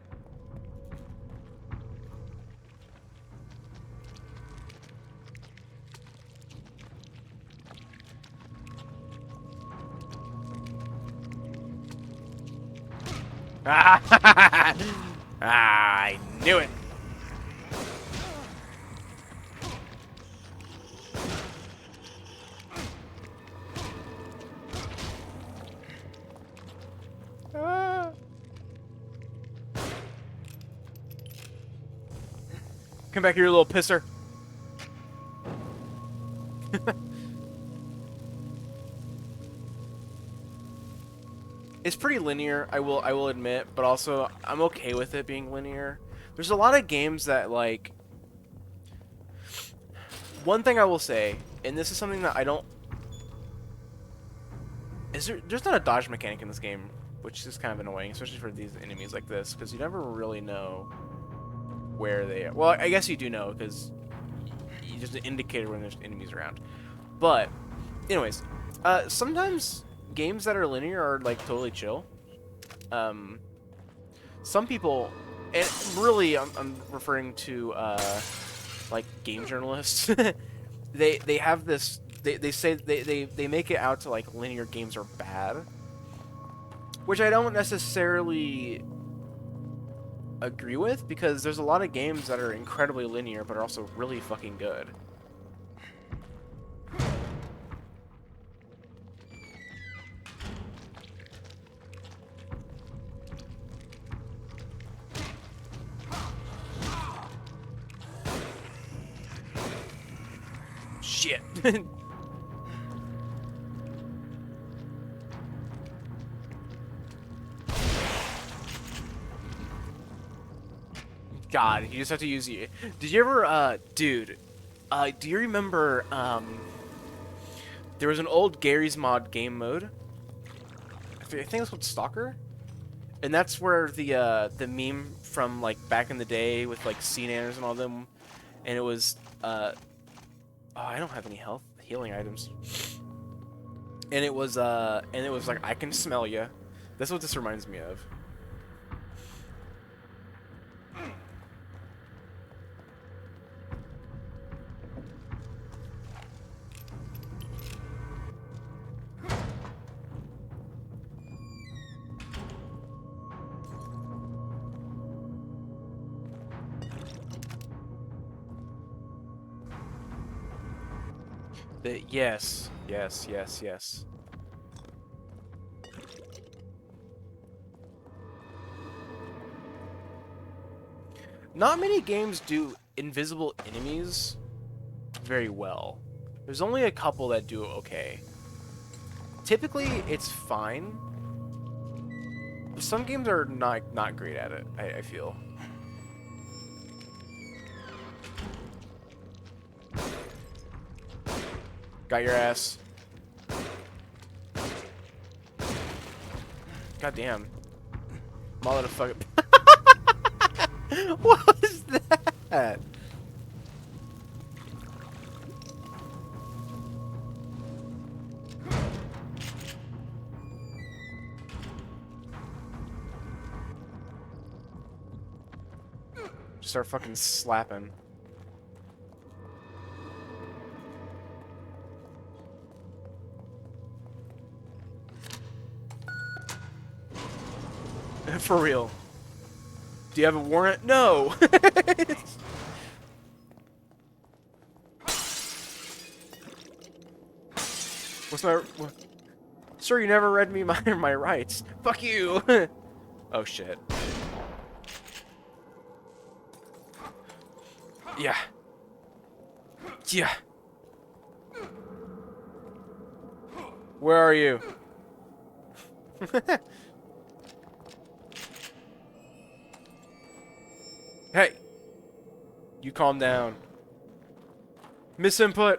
[SPEAKER 1] I knew it. Come back here, you little pisser. It's pretty linear, I will admit, but also I'm okay with it being linear. There's a lot of games that, like, one thing I will say, and this is something that I don't, there's not a dodge mechanic in this game, which is kind of annoying, especially for these enemies like this, because you never really know where they are. Well, I guess you do know, because you just an indicator when there's enemies around. But anyways, sometimes games that are linear are like totally chill. Some people, and really I'm referring to like game journalists. they have this, they say they make it out to like linear games are bad, which I don't necessarily agree with, because there's a lot of games that are incredibly linear but are also really fucking good. Shit. God, you just have to use you. Did you ever, dude, do you remember, there was an old Gary's Mod game mode? I think it's called Stalker? And that's where the meme from, like, back in the day with, like, sea nanners and all them, and it was, oh, I don't have any healing items. And it was like, I can smell ya. That's what this reminds me of. Yes. Not many games do invisible enemies very well. There's only a couple that do okay. Typically, it's fine. But some games are not great at it, I feel. Got your ass. God damn. Motherfucker. What was that? start fucking slapping. For real. Do you have a warrant? No! What's my... What? Sir, you never read me my rights. Fuck you! Oh, shit. Yeah. Yeah. Where are you? Hey! You calm down. Misinput!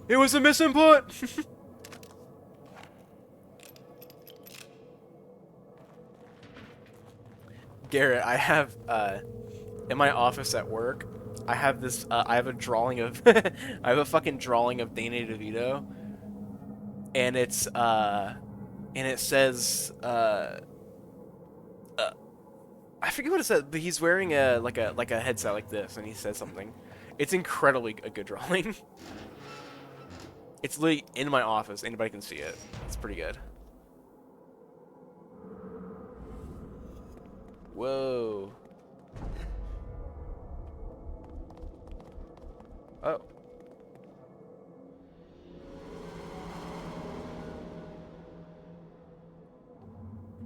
[SPEAKER 1] It was a misinput! Garrett, I have, in my office at work, I have this, I have a drawing of, I have a fucking drawing of Danny DeVito, and it's, and it says, I forget what it says, but he's wearing like a headset like this, and he says something. It's incredibly a good drawing. It's literally in my office. Anybody can see it. It's pretty good. Whoa. Oh.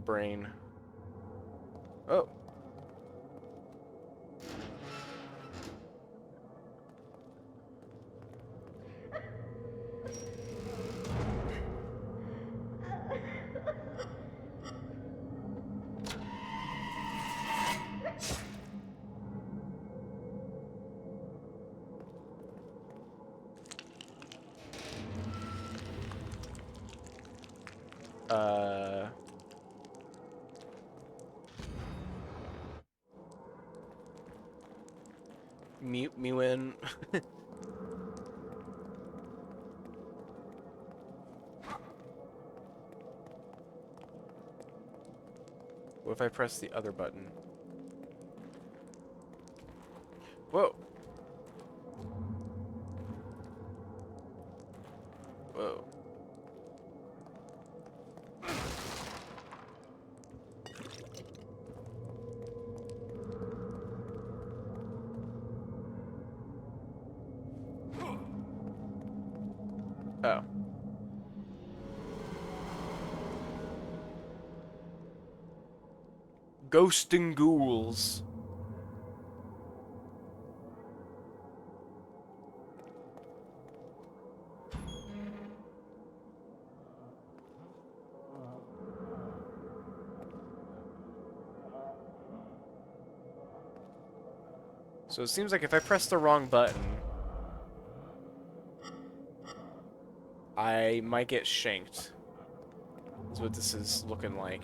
[SPEAKER 1] Brain. Oh. Mute me when. What if I press the other button? Whoa. Whoa. Oh. Ghost and ghouls. So it seems like if I press the wrong button, I might get shanked. That's what this is looking like.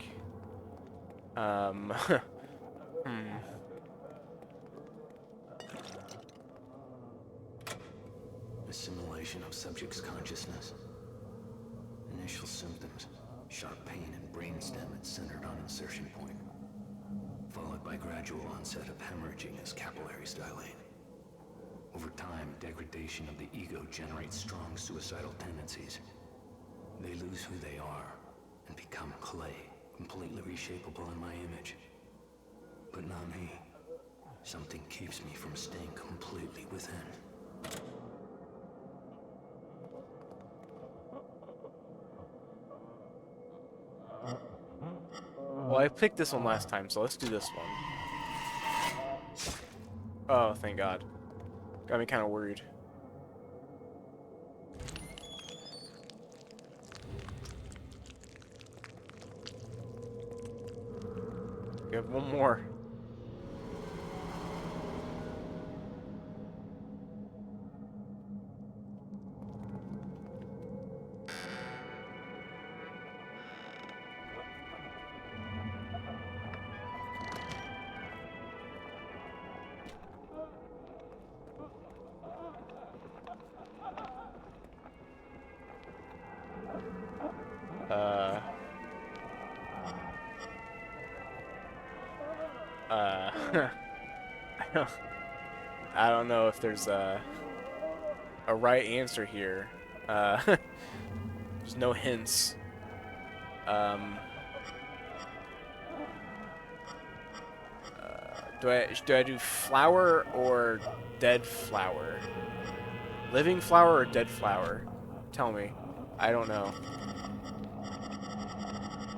[SPEAKER 2] Assimilation of subject's consciousness. Initial symptoms: sharp pain and brainstem centered on insertion point, followed by gradual onset of hemorrhaging as capillaries dilate. Over time, degradation of the ego generates strong suicidal tendencies. They lose who they are and become clay, completely reshapeable in my image. But not me. Something keeps me from staying completely within.
[SPEAKER 1] Well, I picked this one last time, so let's do this one. Oh, thank God. Got me kind of worried. We have one more. I don't know if there's a right answer here. There's no hints. Do I do flower or dead flower? Living flower or dead flower? Tell me. I don't know.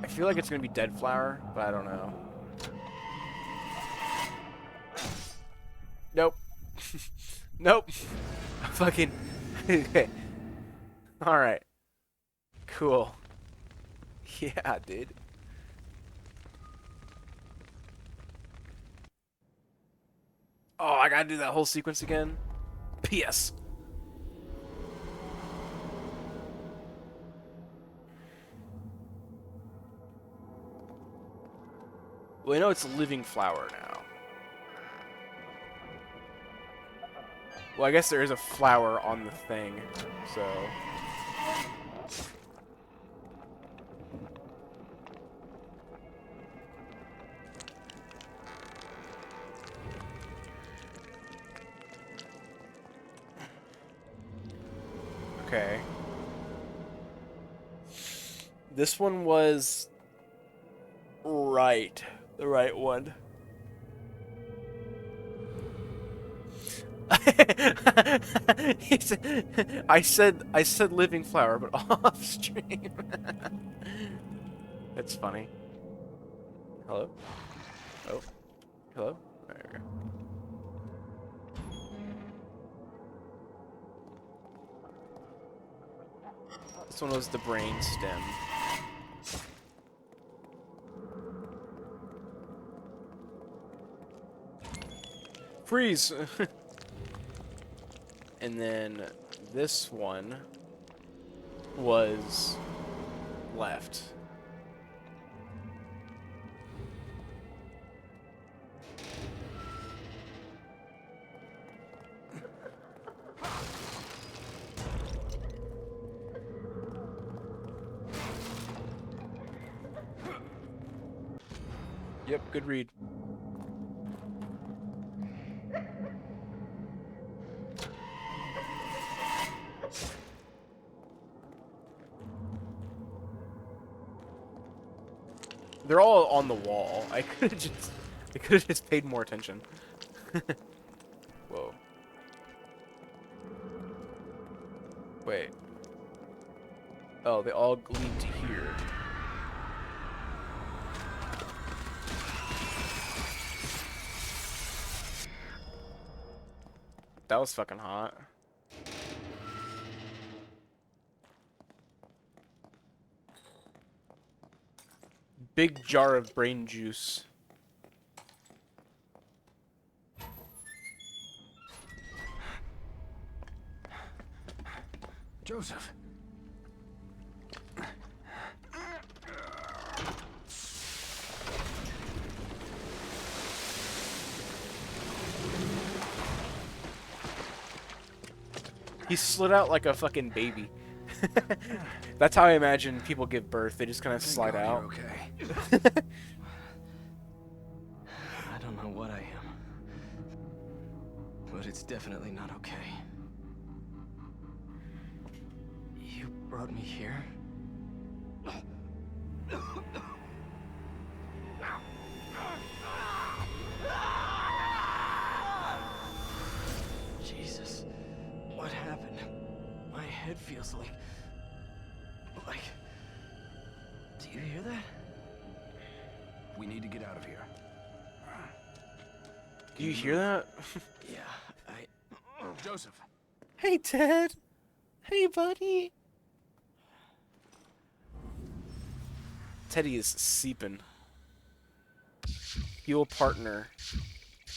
[SPEAKER 1] I feel like it's gonna be dead flower, but I don't know. Nope. Nope. Fucking. Okay. All right. Cool. Yeah, dude. Oh, I gotta do that whole sequence again. P.S. Well, I know it's living flower now. Well, I guess there is a flower on the thing, so... Okay. This one was... right. The right one. I said living flower, but off stream. That's funny. Hello? Oh. Hello? There we go. This one was the brain stem. Freeze! And then this one was left. Yep, good read. They're all on the wall. I could have just paid more attention. Whoa. Wait. Oh, they all lead to here. That was fucking hot. Big jar of brain juice.
[SPEAKER 6] Joseph.
[SPEAKER 1] He slid out like a fucking baby. That's how I imagine people give birth. They just kind of slide
[SPEAKER 6] God
[SPEAKER 1] out.
[SPEAKER 6] you're okay. I don't know what I am, but it's definitely not okay. You brought me here? Jesus, what happened? My head feels like... Do you hear that? We need to get out of here.
[SPEAKER 1] Do you hear that?
[SPEAKER 6] Yeah, Joseph.
[SPEAKER 1] Hey, Ted. Hey, buddy. Teddy is seeping. Heal partner.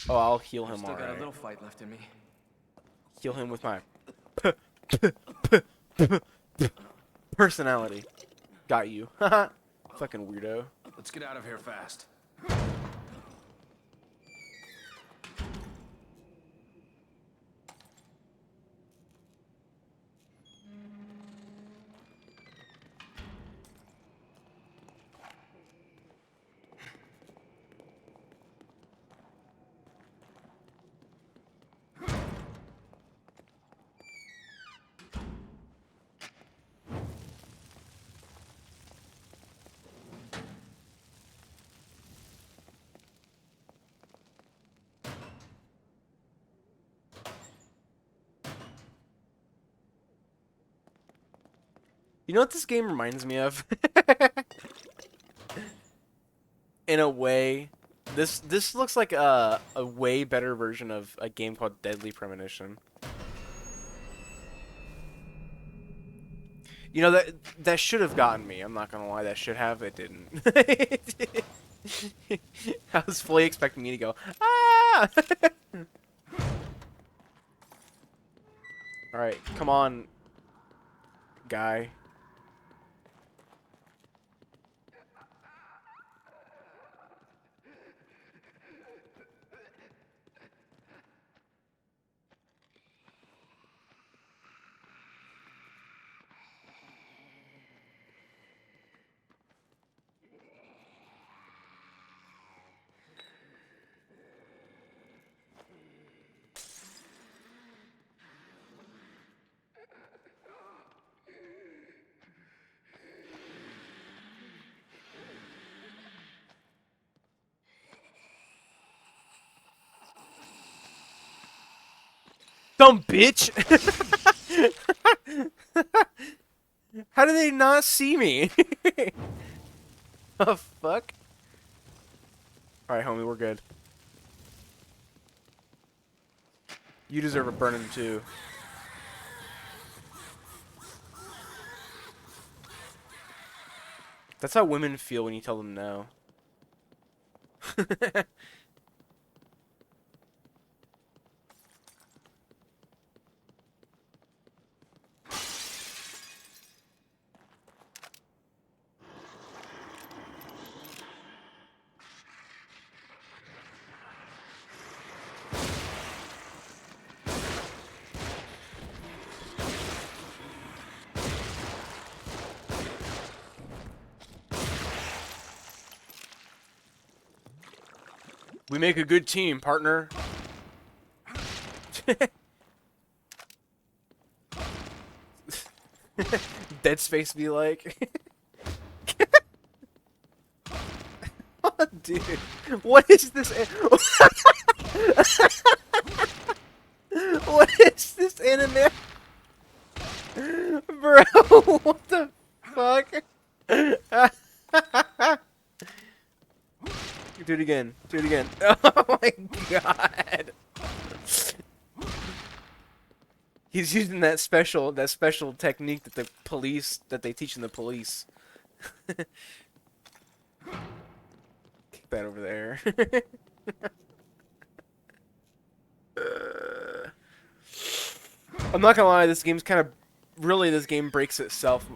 [SPEAKER 1] Oh, I'll heal him
[SPEAKER 6] Still got a
[SPEAKER 1] alright.
[SPEAKER 6] little fight left in me.
[SPEAKER 1] Heal him with my personality. Got you. Haha. Fucking weirdo.
[SPEAKER 6] Let's get out of here fast.
[SPEAKER 1] You know what this game reminds me of? In a way, this looks like a way better version of a game called Deadly Premonition. You know that should have gotten me. I'm not gonna lie, that should have. It didn't. I was fully expecting me to go ah. All right, come on, guy. Dumb bitch! How do they not see me? Oh, fuck? Alright, homie, we're good. You deserve a burning too. That's how women feel when you tell them no. We make a good team, partner. Dead Space be like. Oh, dude. What is this? What is this anime? Bro, what the fuck? Do it again. Do it again. Oh my god. He's using that special technique that they teach in the police. Kick that over there. I'm not gonna lie, this game breaks itself.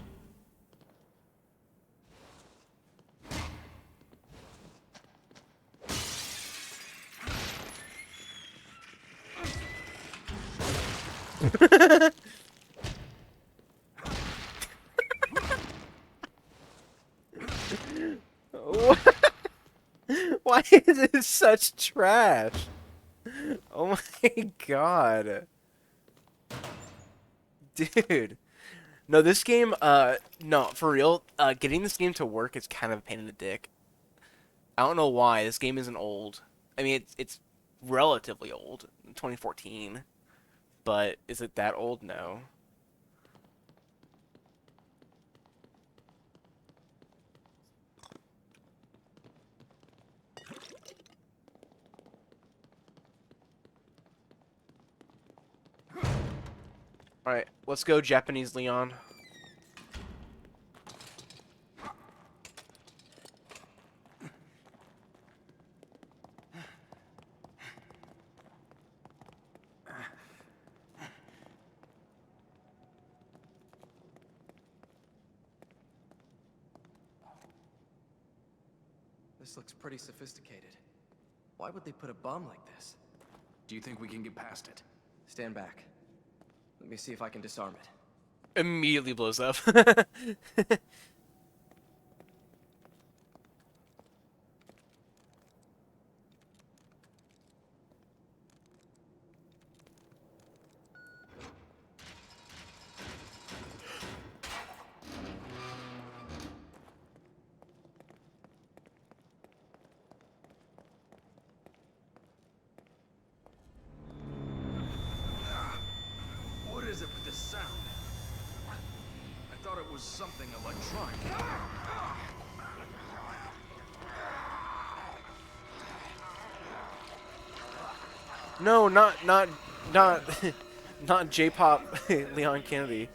[SPEAKER 1] Why is it such trash? Oh my god. Dude. No, this game, no, for real, getting this game to work is kind of a pain in the dick. I don't know why. This game isn't old. I mean, it's relatively old, 2014. But is it that old? No. Alright, let's go Japanese Leon.
[SPEAKER 6] This looks pretty sophisticated. Why would they put a bomb like this? Do you think we can get past it? Stand back. Let me see if I can disarm it.
[SPEAKER 1] Immediately blows up.
[SPEAKER 6] What is it with this sound? I thought
[SPEAKER 8] thought it was something electronic.
[SPEAKER 1] No, not not J-pop Leon Kennedy.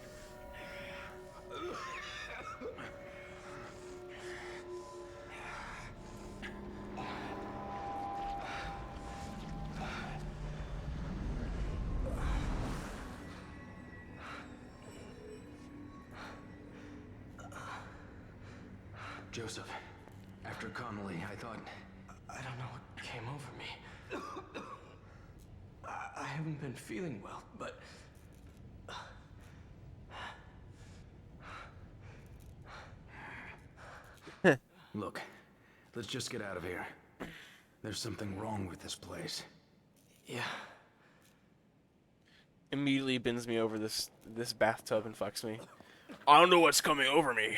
[SPEAKER 6] Joseph, after Connolly, I thought... I don't know what came over me. I haven't been feeling well, but... Look, let's just get out of here. There's something wrong with this place. Yeah.
[SPEAKER 1] Immediately bends me over this bathtub and fucks me. I don't know what's coming over me.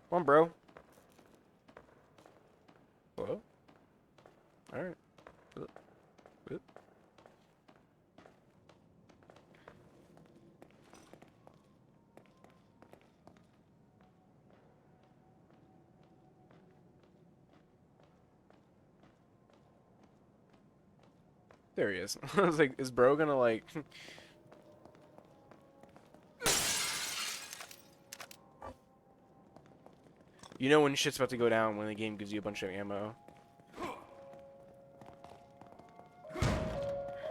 [SPEAKER 1] Come on, bro. Hello? Alright. There he is. I was like, is bro gonna like... You know when shit's about to go down when the game gives you a bunch of ammo.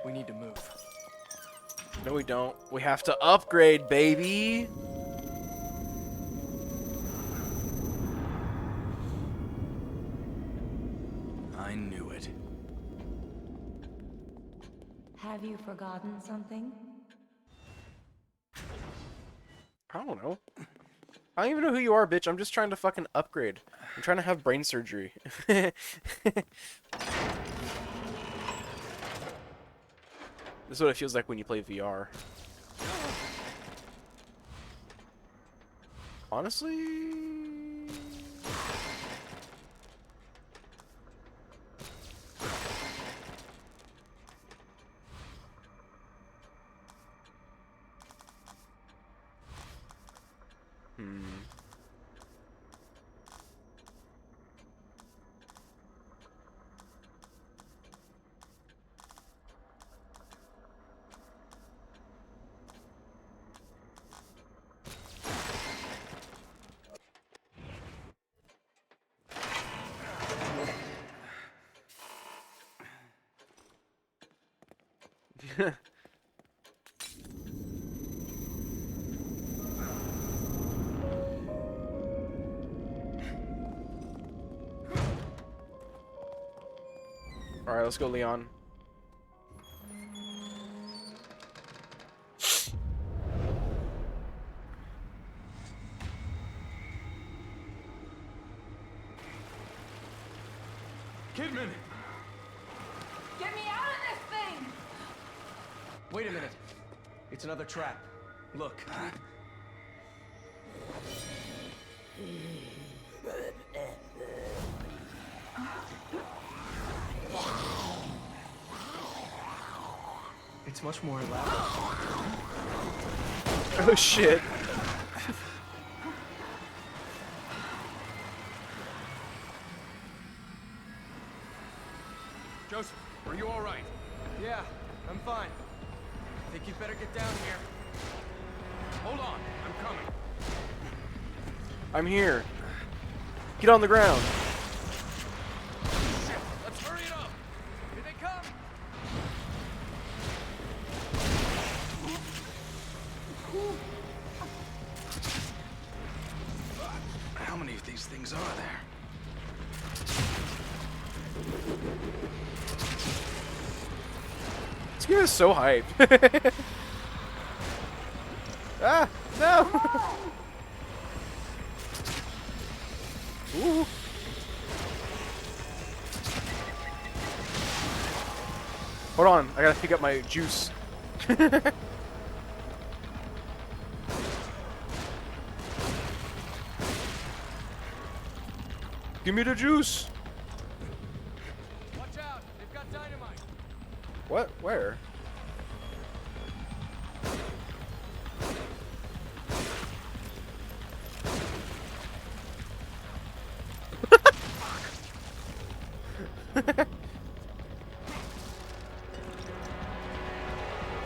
[SPEAKER 6] We need to move.
[SPEAKER 1] No, we don't. We have to upgrade, baby!
[SPEAKER 6] I knew it.
[SPEAKER 3] Have you forgotten something?
[SPEAKER 1] I don't know. I don't even know who you are, bitch. I'm just trying to fucking upgrade. I'm trying to have brain surgery. This is what it feels like when you play VR. Honestly... Alright, let's go, Leon.
[SPEAKER 6] Kidman!
[SPEAKER 9] Get me out of this thing!
[SPEAKER 6] Wait a minute. It's another trap. Look. It's much more elaborate.
[SPEAKER 1] Oh shit.
[SPEAKER 6] Joseph, are you all right? Yeah, I'm fine. I think you'd better get down here. Hold on, I'm coming.
[SPEAKER 1] I'm here. Get on the ground.
[SPEAKER 6] Shit, let's hurry it up. Here they come. How many of these things are there?
[SPEAKER 1] This game is so hyped. Ah, no! Ooh. Hold on, I gotta pick up my juice. Give me the juice!
[SPEAKER 6] Watch out, they've got dynamite.
[SPEAKER 1] What? Where?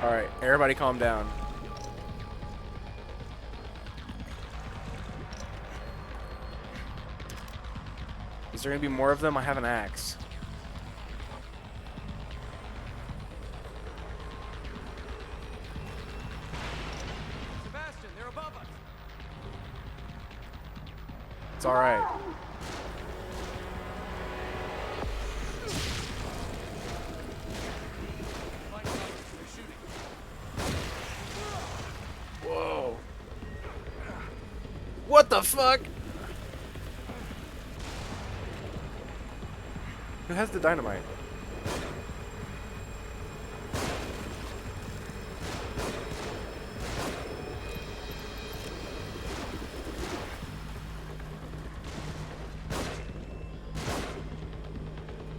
[SPEAKER 1] Alright, everybody calm down. Is there gonna be more of them? I have an axe.
[SPEAKER 6] Sebastian, they're above us.
[SPEAKER 1] It's alright.
[SPEAKER 6] They're shooting.
[SPEAKER 1] Whoa. What the fuck? Who has the dynamite?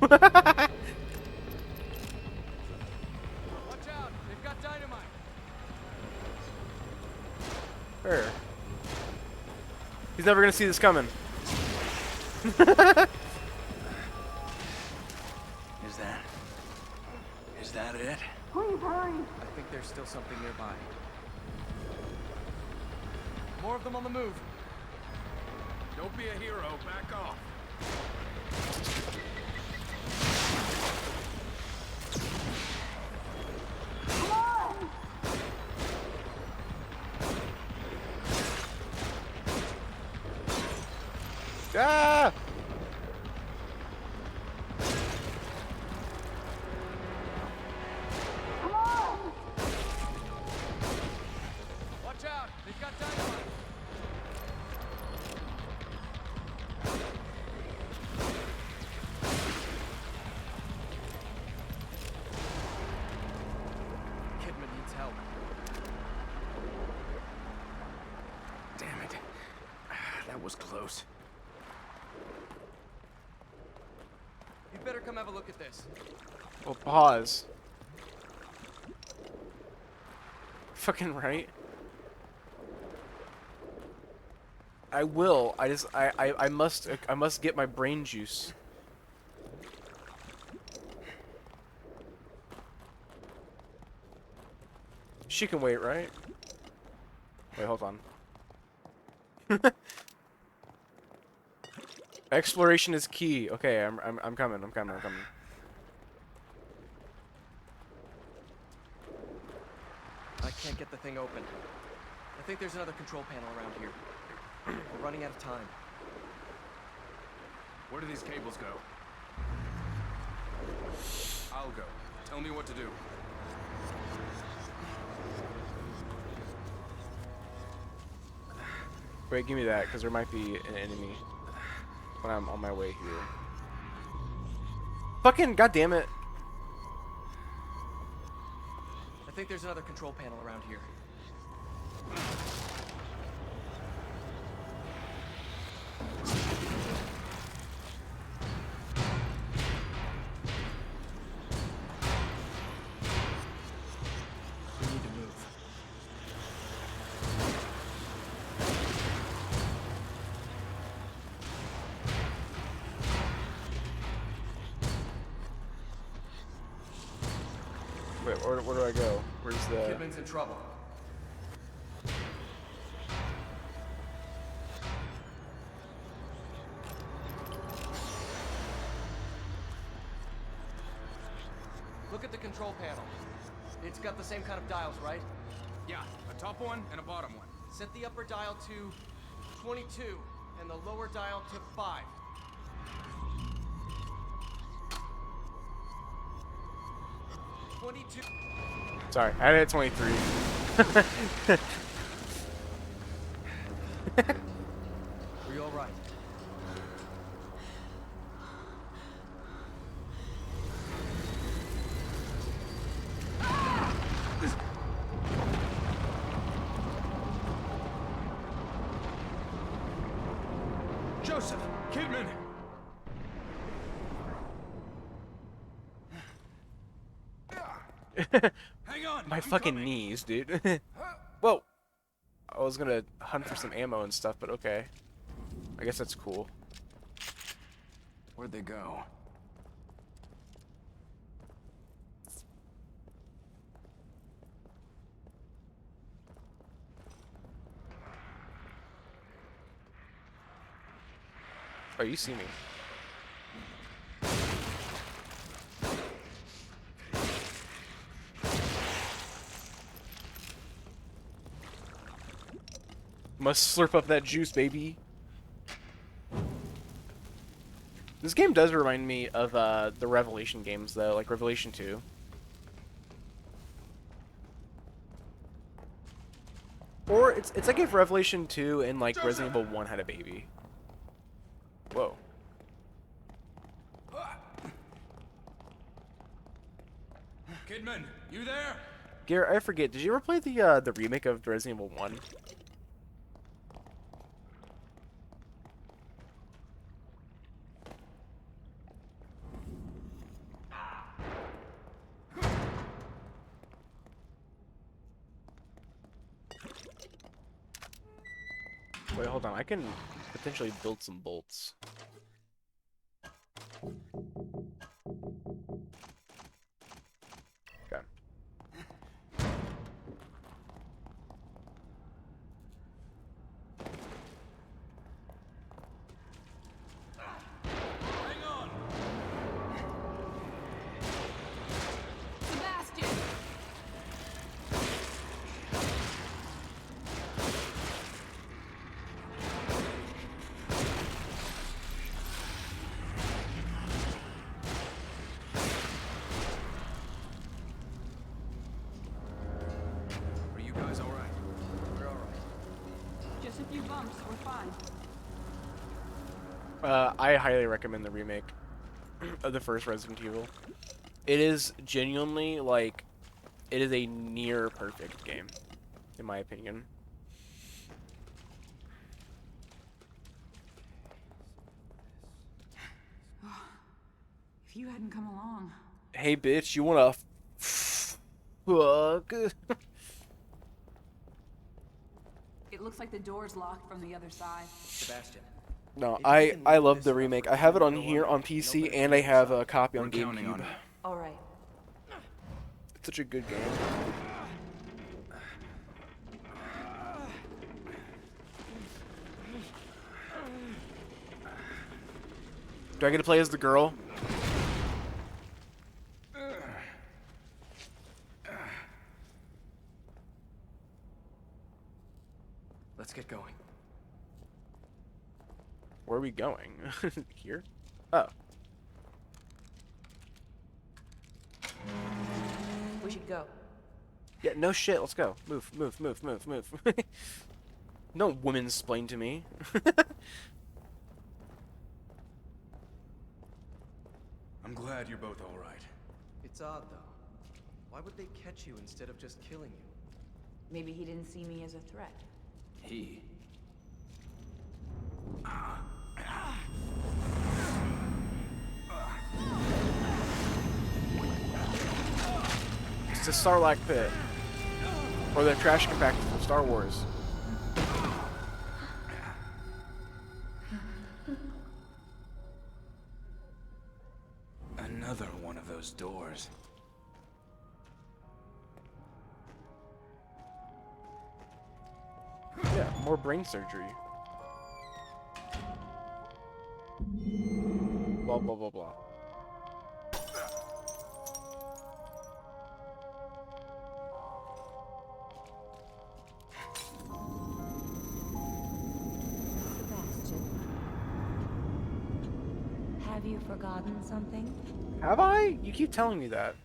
[SPEAKER 6] Watch out! They've got dynamite.
[SPEAKER 1] Where? He's never gonna see this coming.
[SPEAKER 8] Is that it?
[SPEAKER 6] I think there's still something nearby. More of them on the move.
[SPEAKER 8] Don't be a hero, back off.
[SPEAKER 1] Ah!
[SPEAKER 6] Watch out! They've got dynamite. Kidman needs help.
[SPEAKER 8] Damn it. That was close.
[SPEAKER 6] You better come have a look at this.
[SPEAKER 1] Well, pause. Fucking right. I will. I must get my brain juice. She can wait, right? Wait, hold on. Exploration is key. Okay, I'm coming. I'm coming.
[SPEAKER 6] I can't get the thing open. I think there's another control panel around here. We're running out of time.
[SPEAKER 8] Where do these cables go? I'll go. Tell me what to do.
[SPEAKER 1] Wait, give me that, because there might be an enemy when I'm on my way here. Fucking goddamn it!
[SPEAKER 6] I think there's another control panel around here. We need to move.
[SPEAKER 1] Wait, where do I go? Where's the...
[SPEAKER 6] Kidman's in trouble. Look at the control panel. It's got the same kind of dials, right?
[SPEAKER 8] Yeah, a top one and a bottom one.
[SPEAKER 6] Set the upper dial to 22 and the lower dial to 5.
[SPEAKER 1] Sorry, I had it at 23.
[SPEAKER 6] Are you all right?
[SPEAKER 8] Joseph! Kidman! Hang on!
[SPEAKER 1] My
[SPEAKER 8] I'm
[SPEAKER 1] fucking
[SPEAKER 8] coming.
[SPEAKER 1] knees, dude. Whoa! I was gonna hunt for some ammo and stuff, but okay. I guess that's cool.
[SPEAKER 8] Where'd they go?
[SPEAKER 1] Oh, you see me. Must slurp up that juice, baby. This game does remind me of the Revelation games, though, like Revelation 2. Or it's like if Revelation 2 and like Resident Evil 1 had a baby. Whoa.
[SPEAKER 8] Kidman, you there?
[SPEAKER 1] Garrett, I forget. Did you ever play the remake of Resident Evil 1? Wait, hold on. I can potentially build some bolts. Okay.
[SPEAKER 8] Hang on.
[SPEAKER 9] Sebastian!
[SPEAKER 6] Are you guys alright? We're alright.
[SPEAKER 9] Just a few bumps, we're fine.
[SPEAKER 1] I highly recommend the remake of the first Resident Evil. It is genuinely, like, it is a near perfect game, in my opinion.
[SPEAKER 7] If you hadn't come along.
[SPEAKER 1] Hey, bitch, you wanna fuck?
[SPEAKER 9] It looks like the door's locked from the other side.
[SPEAKER 6] Sebastian.
[SPEAKER 1] No,
[SPEAKER 6] If you
[SPEAKER 1] I
[SPEAKER 6] can
[SPEAKER 1] love
[SPEAKER 6] this
[SPEAKER 1] the
[SPEAKER 6] up
[SPEAKER 1] remake.
[SPEAKER 6] for
[SPEAKER 1] I have it
[SPEAKER 6] you,
[SPEAKER 1] on
[SPEAKER 6] go
[SPEAKER 1] here
[SPEAKER 6] on
[SPEAKER 1] on
[SPEAKER 6] it.
[SPEAKER 1] PC,
[SPEAKER 6] Nobody
[SPEAKER 1] and
[SPEAKER 6] can
[SPEAKER 1] I have
[SPEAKER 6] inside.
[SPEAKER 1] a copy on
[SPEAKER 8] We're counting on
[SPEAKER 1] GameCube.
[SPEAKER 8] it.
[SPEAKER 3] All right.
[SPEAKER 1] It's such a good game. Do I get to play as the girl?
[SPEAKER 6] Let's get going.
[SPEAKER 1] Where are we going? Here? Oh.
[SPEAKER 3] We should go.
[SPEAKER 1] Yeah, no shit, let's go. Move, move, move, move, move. No women's splain to me.
[SPEAKER 8] I'm glad you're both all right.
[SPEAKER 6] It's odd, though. Why would they catch you instead of just killing you?
[SPEAKER 3] Maybe he didn't see me as a threat.
[SPEAKER 8] He.
[SPEAKER 1] It's the Sarlacc pit. Or the trash compactor from Star Wars.
[SPEAKER 8] Another one of those doors.
[SPEAKER 1] Yeah, more brain surgery. Blah, blah, blah, blah.
[SPEAKER 3] Sebastian. Have you forgotten something?
[SPEAKER 1] Have I? You keep telling me that.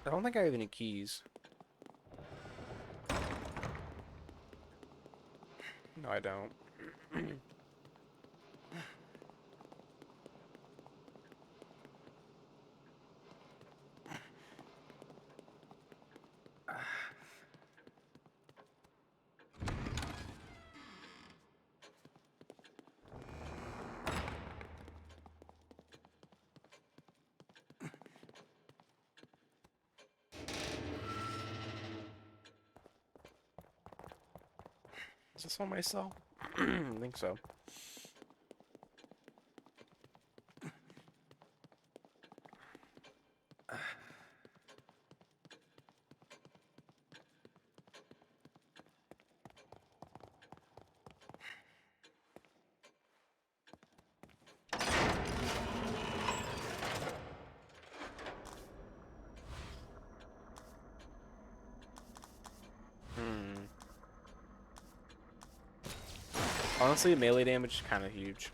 [SPEAKER 1] I don't think I have any keys. No, I don't. Is this on my cell? I think so. Honestly, melee damage is kind of huge.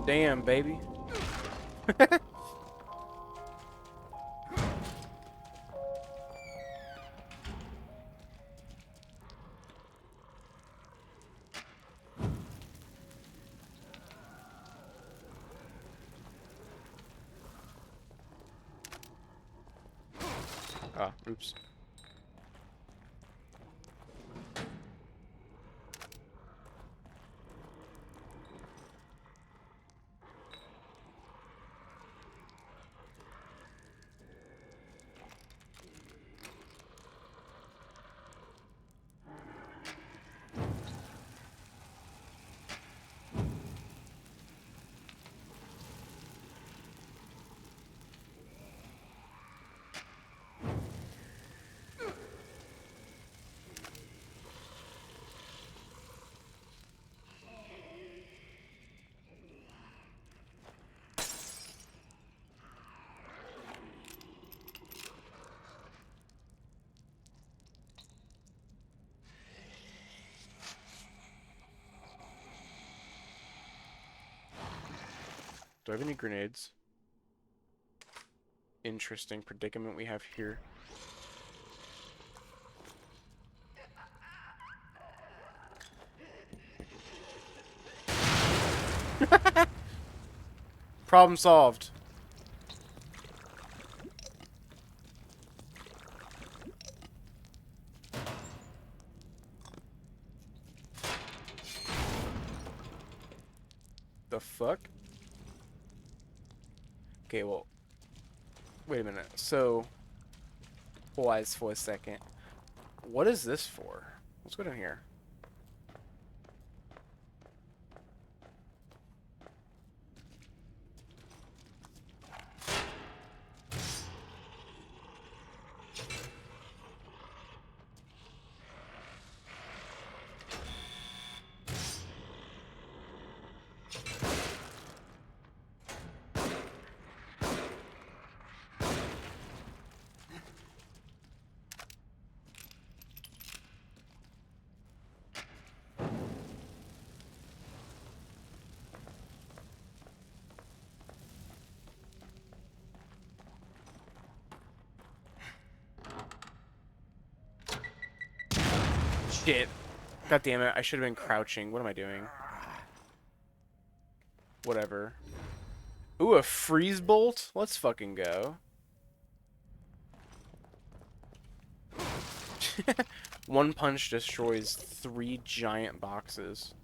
[SPEAKER 1] Damn, baby. Ah, oops. Do I have any grenades? Interesting predicament we have here. Problem solved. The fuck? Okay, well, wait a minute. So, pause for a second. What is this for? Let's go down here. Shit. God damn it. I should have been crouching. What am I doing? Whatever. Ooh, a freeze bolt? Let's fucking go. One punch destroys 3 giant boxes.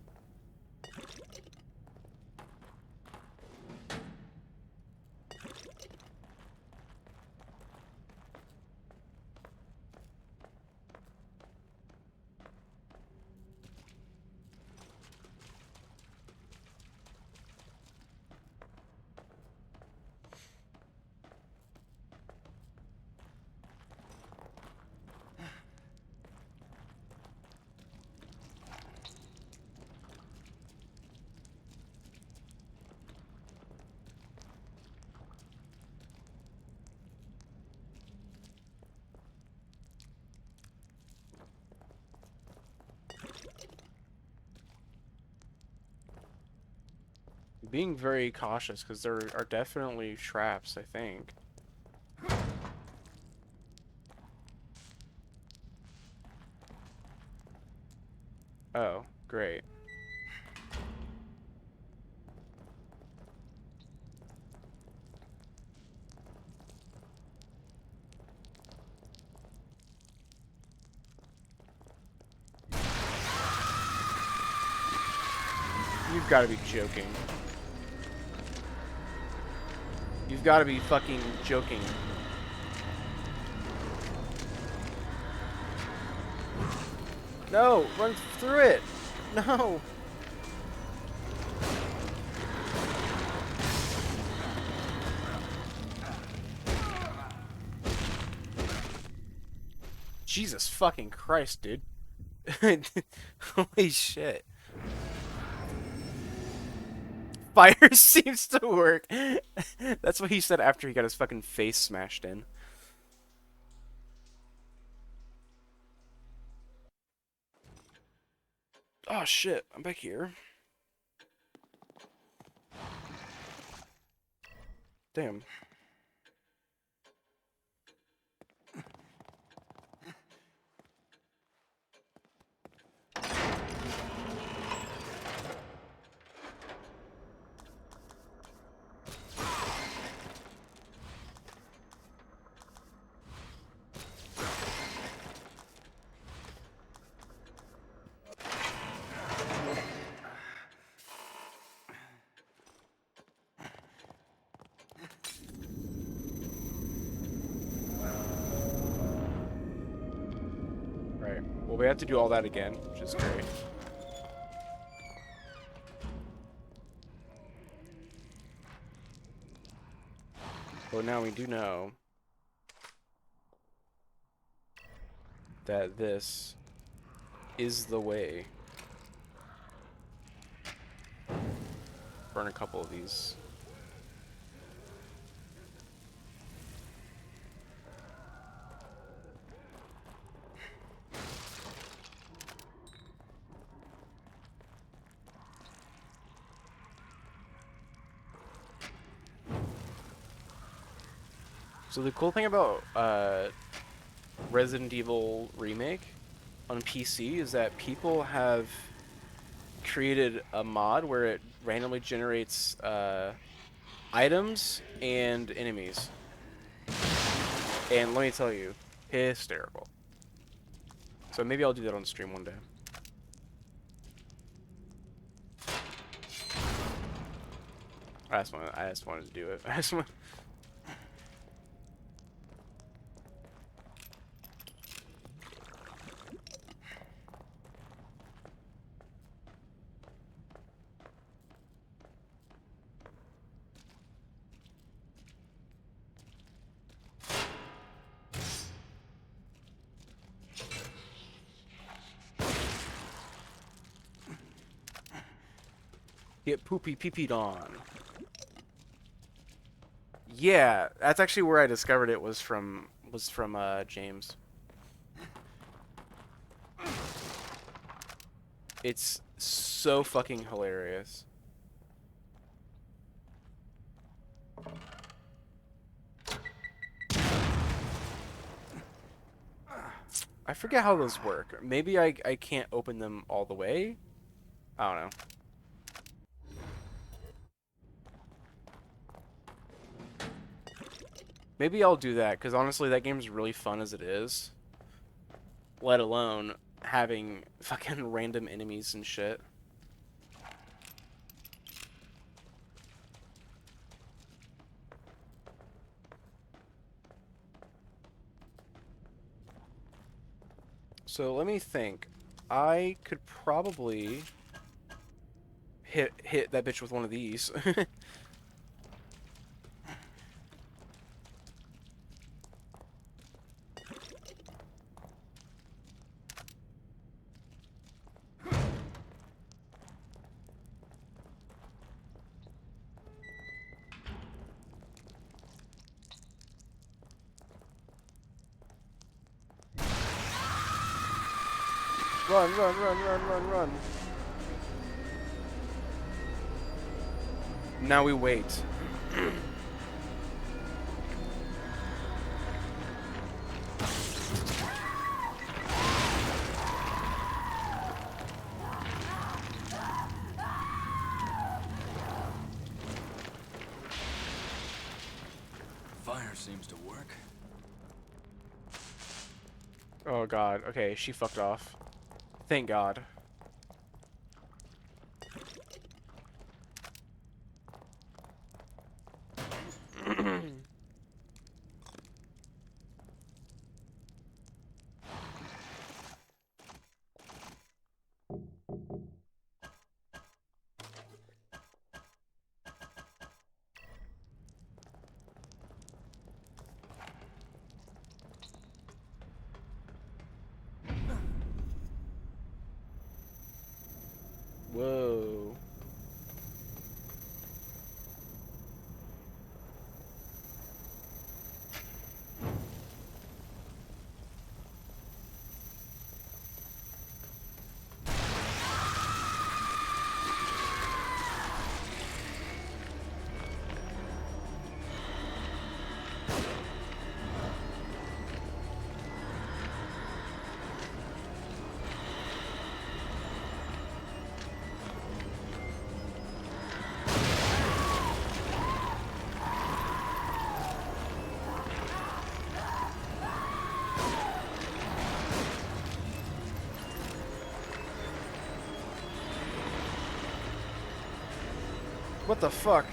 [SPEAKER 1] Being very cautious because there are definitely traps, I think. Oh, great. You've got to be joking. You've got to be fucking joking. No, run through it. No. Jesus fucking Christ, dude. Holy shit. Fire seems to work. That's what he said after he got his fucking face smashed in. Oh shit, I'm back here. Damn. Right. Well, we have to do all that again, which is great. But now we do know that this is the way. Burn a couple of these. So the cool thing about Resident Evil Remake on PC is that people have created a mod where it randomly generates items and enemies. And let me tell you, hysterical. So maybe I'll do that on stream one day. I just wanted to do it. Get poopy pee-peed on. Yeah, that's actually where I discovered it was from James. It's so fucking hilarious. I forget how those work. Maybe I can't open them all the way. I don't know. Maybe I'll do that, because honestly, that game's really fun as it is. Let alone having fucking random enemies and shit. So let me think. I could probably hit that bitch with one of these. Run, run, run, run, run, run. Now we wait.
[SPEAKER 6] Fire seems to work.
[SPEAKER 1] Oh god, okay, she fucked off. Thank god. What the fuck?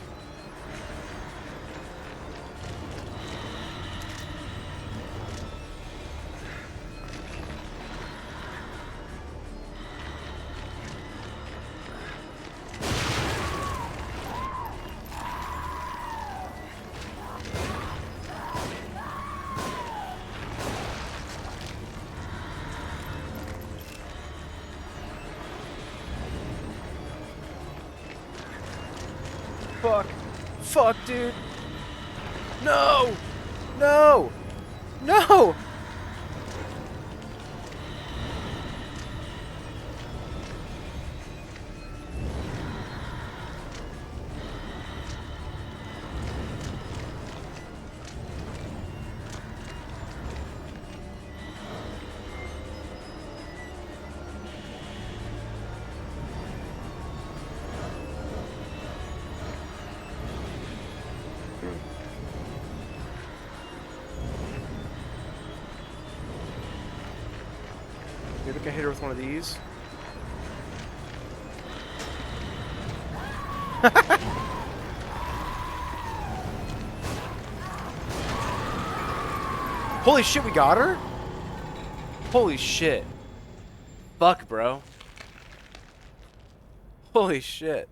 [SPEAKER 1] Fuck. Fuck, dude. No! No! No! Maybe I can hit her with one of these. Holy shit, we got her? Holy shit. Fuck, bro. Holy shit.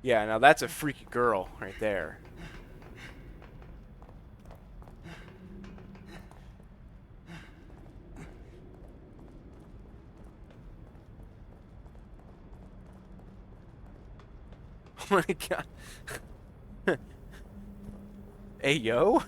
[SPEAKER 1] Yeah, now that's a freaky girl right there. Oh my god. Hey, yo.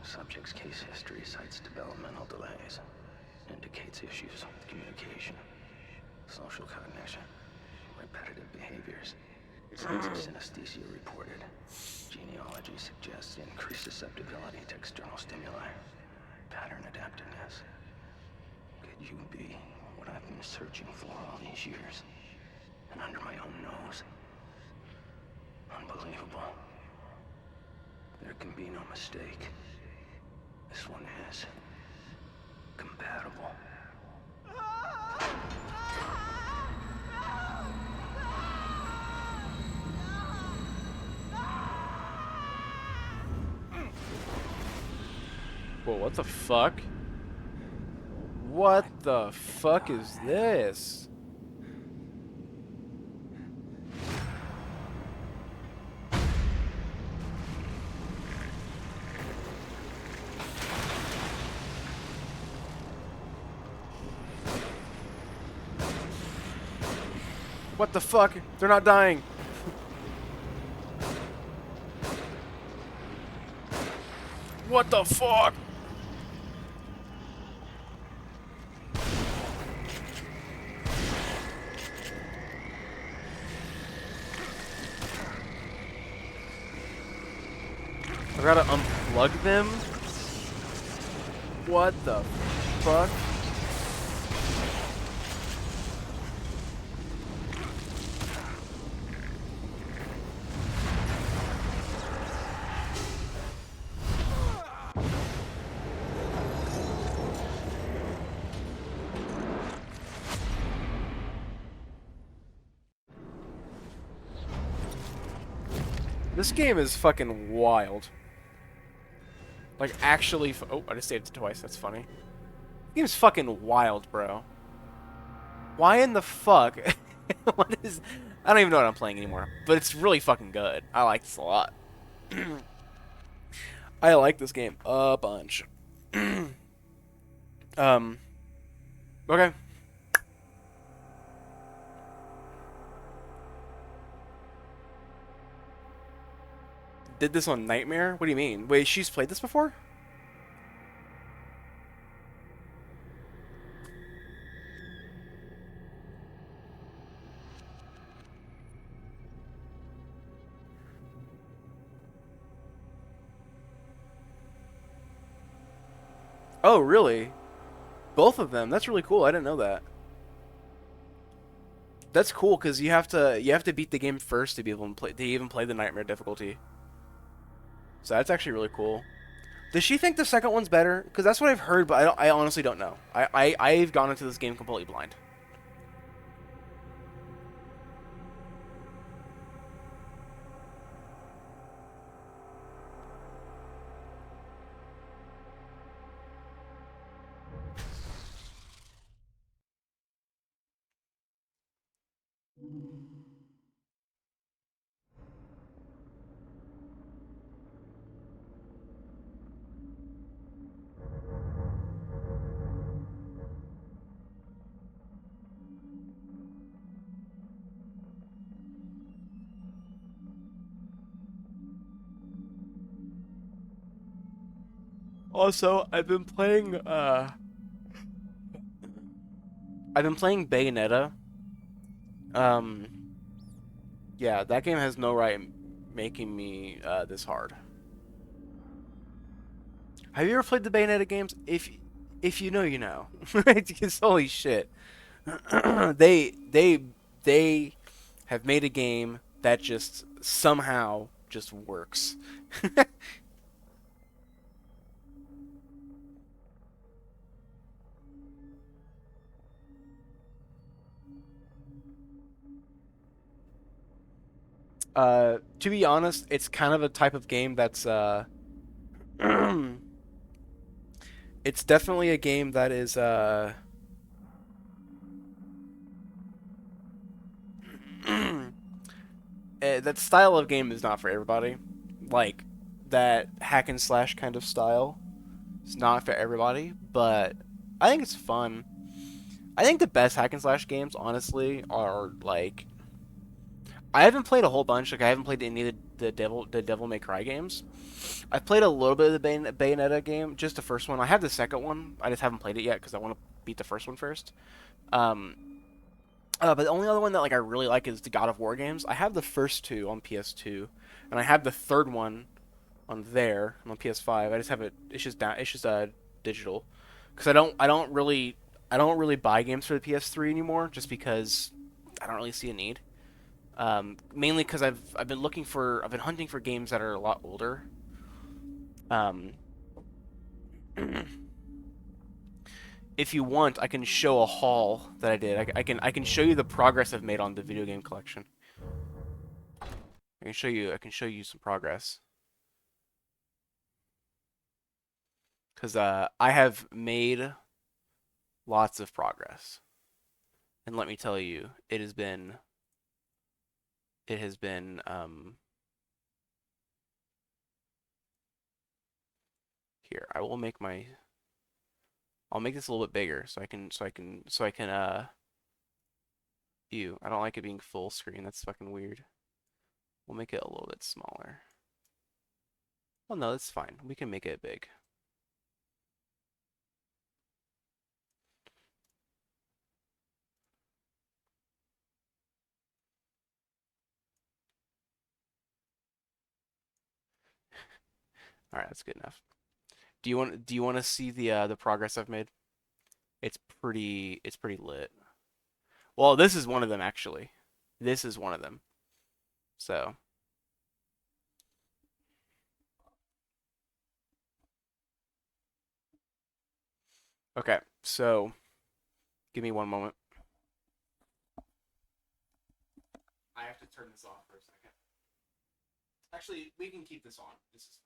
[SPEAKER 2] Subject's case history cites developmental delays. Indicates issues with communication, social cognition, repetitive behaviors. Signs of synesthesia reported. Genealogy suggests increased susceptibility to external stimuli. Pattern adaptiveness. Could you be what I've been searching for all these years? And under my own nose? Unbelievable. There can be no mistake. This one is compatible.
[SPEAKER 1] Whoa, what the fuck? What the fuck is this? What the fuck? They're not dying. What the fuck? I gotta unplug them? What the fuck? This game is fucking wild. Like, actually... Oh, I just saved it twice. That's funny. This game's fucking wild, bro. Why in the fuck? What is... I don't even know what I'm playing anymore. But it's really fucking good. I like this a lot. I like this game a bunch. Okay. Did this on Nightmare? What do you mean? Wait, she's played this before? Oh, really? Both of them? That's really cool. I didn't know that. That's cool because you have to beat the game first to be able to play the nightmare difficulty. So that's actually really cool. Does she think the second one's better? Because that's what I've heard, but I honestly don't know. I've gone into this game completely blind. Also, I've been playing Bayonetta. Um, yeah, that game has no right making me this hard. Have you ever played the Bayonetta games? If you know, you know. Because holy shit, they have made a game that just somehow just works. To be honest, it's kind of a type of game that's it's definitely a game that is that style of game is not for everybody. Like that hack and slash kind of style is not for everybody, but I think it's fun. I think the best hack and slash games, honestly, are like I haven't played a whole bunch. Like I haven't played any of the Devil May Cry games. I've played a little bit of the Bayonetta game, just the first one. I have the second one. I just haven't played it yet because I want to beat the first one first. Um, but the only other one that like I really like is the God of War games. I have the first two on PS2, and I have the third one on there on PS5. I just have it. It's just down. It's just digital, because I don't really buy games for the PS3 anymore, just because I don't really see a need. Mainly because I've been hunting for games that are a lot older. Um, if you want, I can show a haul that I did. I can show you the progress I've made on the video game collection. I can show you some progress because I have made lots of progress, and let me tell you, it has been here. I'll make this a little bit bigger so I can ew, I don't like it being full screen. That's fucking weird. We'll make it a little bit smaller. Well, no, that's fine. We can make it big. All right, that's good enough. Do you want to see the progress I've made? It's pretty lit. Well, this is one of them actually. This is one of them. So, okay. So, give me one moment. I have to turn this off for a second. Actually, we can keep this on. This is fine.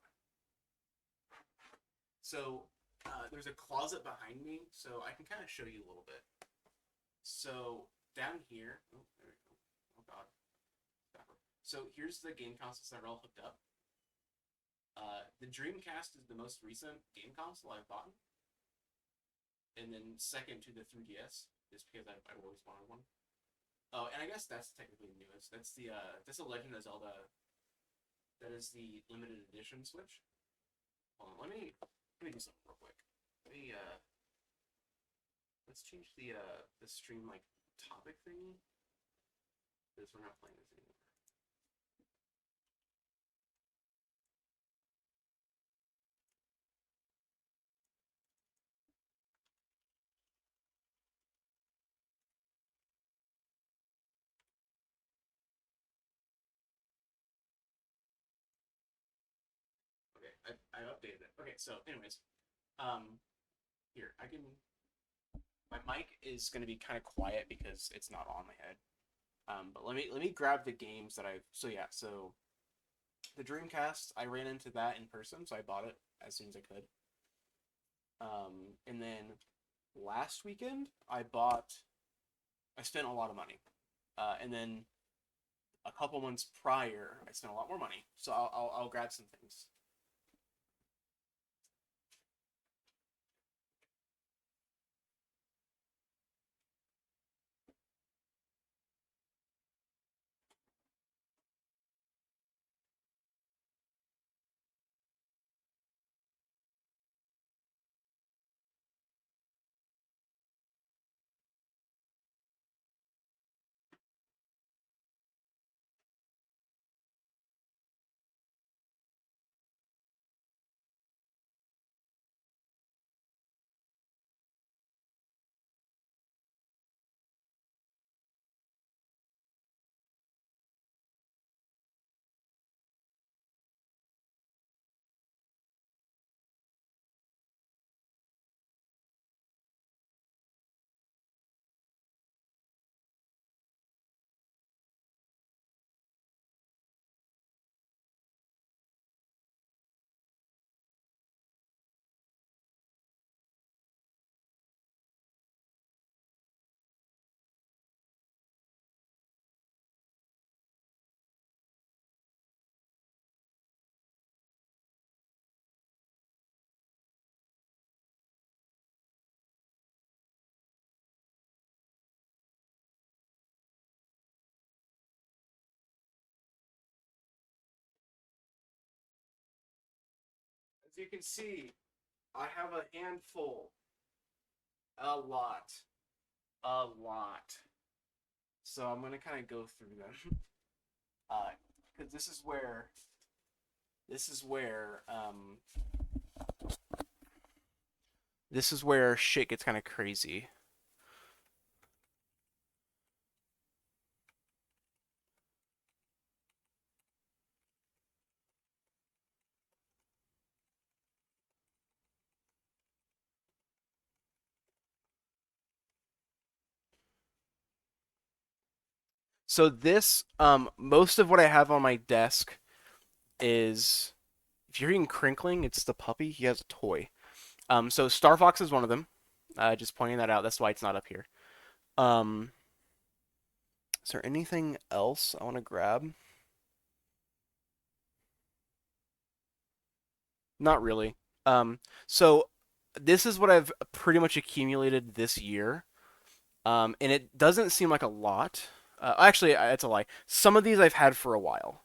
[SPEAKER 1] So, there's a closet behind me, so I can kind of show you a little bit. So, down here, oh, there we go. Oh God. So here's the game consoles that are all hooked up. The Dreamcast is the most recent game console I've bought, and then second to the 3DS, just because I've always wanted one. Oh, and I guess that's technically the newest. That's the Legend of Zelda. That is the limited edition Switch. Hold on, let me do something real quick. Let's change the stream like topic thingy because we're not playing this anymore. updated it. Okay, so anyways, here I can. My mic is gonna be kind of quiet because it's not on my head. But let me grab the games that I've. So yeah, so the Dreamcast, I ran into that in person, so I bought it as soon as I could. And then last weekend I spent a lot of money, and then a couple months prior, I spent a lot more money. So I'll grab some things. As you can see, I have a handful. A lot. A lot. So I'm gonna kind of go through them. Because this is where this is where shit gets kind of crazy. So this most of what I have on my desk is, if you're hearing crinkling, it's the puppy. He has a toy. So Star Fox is one of them. Just pointing that out. That's why it's not up here. Um, is there anything else I want to grab? Not really. So this is what I've pretty much accumulated this year. And it doesn't seem like a lot. Actually, it's a lie. Some of these I've had for a while.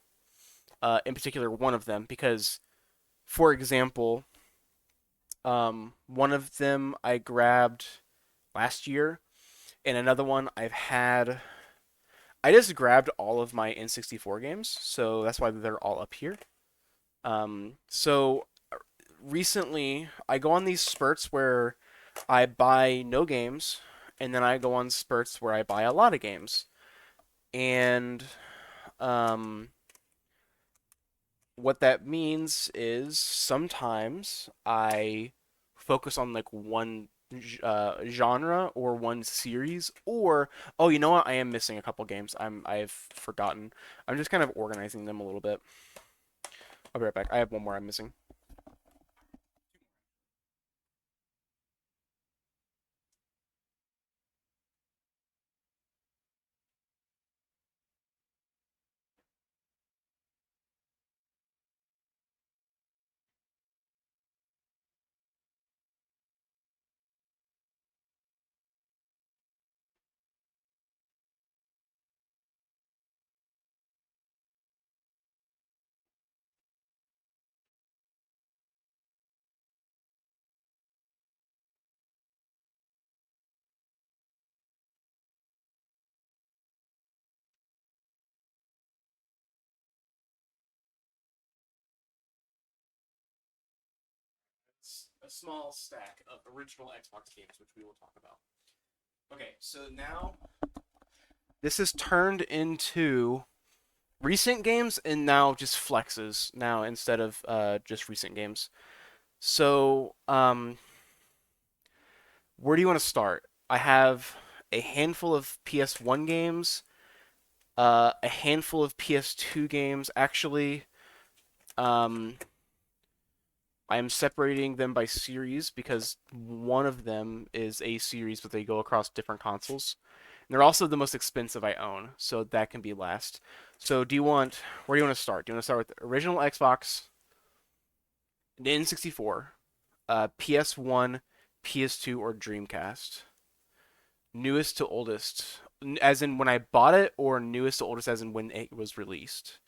[SPEAKER 1] In particular, one of them, because, for example, one of them I grabbed last year, and another one I've had. I just grabbed all of my N64 games, so that's why they're all up here. So recently, I go on these spurts where I buy no games, and then I go on spurts where I buy a lot of games. And um, what that means is sometimes I focus on like one genre or one series, or oh, you know what? I am missing a couple games. I've forgotten. I'm just kind of organizing them a little bit. I'll be right back. I have one more I'm missing. A small stack of original Xbox games, which we will talk about. Okay, so now this is turned into recent games and now just flexes now instead of just recent games. So, where do you want to start? I have a handful of PS1 games, a handful of PS2 games. Actually, um, I am separating them by series because one of them is a series, but they go across different consoles. And they're also the most expensive I own, so that can be last. So, where do you want to start? Do you want to start with the original Xbox, the N64, PS1, PS2, or Dreamcast? Newest to oldest, as in when I bought it, or newest to oldest as in when it was released?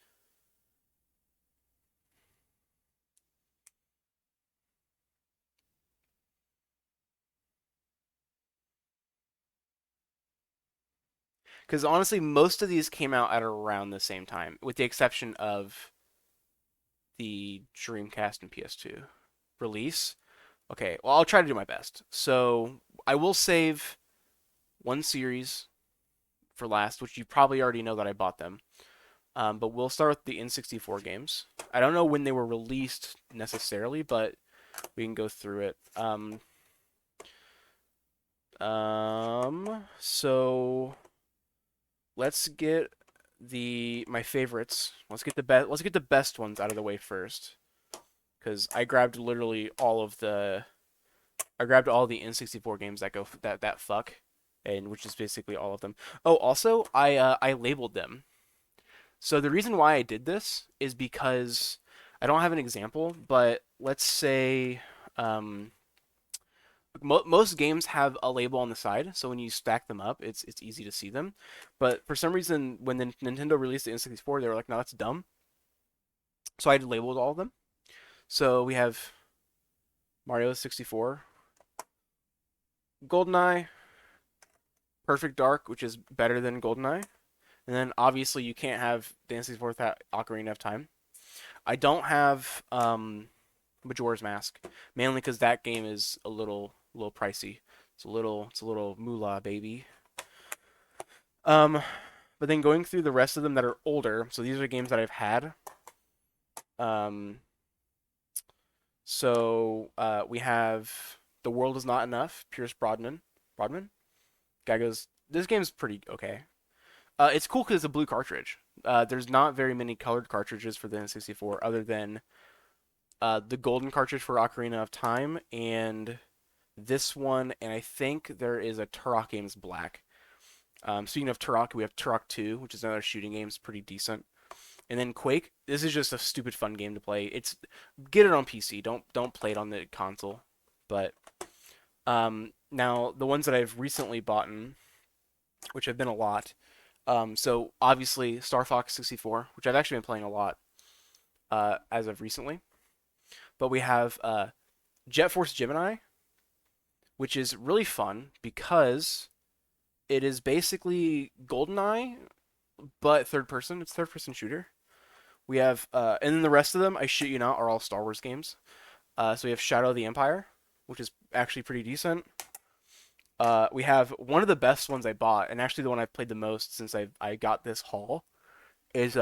[SPEAKER 1] Because honestly, most of these came out at around the same time, with the exception of the Dreamcast and PS2 release. Okay, well, I'll try to do my best. So I will save one series for last, which you probably already know that I bought them. But we'll start with the N64 games. I don't know when they were released necessarily, but we can go through it. So let's get my favorites. Let's get the best ones out of the way first, because I grabbed all the N64 games that go that fuck, and which is basically all of them. Oh, also I labeled them. So the reason why I did this is because I don't have an example, but let's say um, most games have a label on the side, so when you stack them up, it's easy to see them. But for some reason, when Nintendo released the N64, they were like, "No, that's dumb." So I labeled all of them. So we have Mario 64, GoldenEye, Perfect Dark, which is better than GoldenEye, and then obviously you can't have the N64 without Ocarina of Time. I don't have Majora's Mask, mainly because that game is a little pricey. It's a little moolah, baby. Um, but then going through the rest of them that are older, so these are games that I've had. Um, we have The World Is Not Enough, Pierce Brosnan. Broadman. Guy goes, this game's pretty okay. It's cool because it's a blue cartridge. There's not very many colored cartridges for the N64 other than the golden cartridge for Ocarina of Time and this one, and I think there is a Turok Games Black. Speaking of Turok, we have Turok 2, which is another shooting game. It's pretty decent. And then Quake. This is just a stupid fun game to play. Get it on PC. Don't play it on the console. But now the ones that I've recently bought, which have been a lot. So obviously Star Fox 64, which I've actually been playing a lot as of recently. But we have Jet Force Gemini, which is really fun because it is basically GoldenEye, but third person. It's third person shooter. We have, and then the rest of them, I shit you not, are all Star Wars games. So we have Shadow of the Empire, which is actually pretty decent. We have one of the best ones I bought, and actually the one I've played the most since I got this haul, is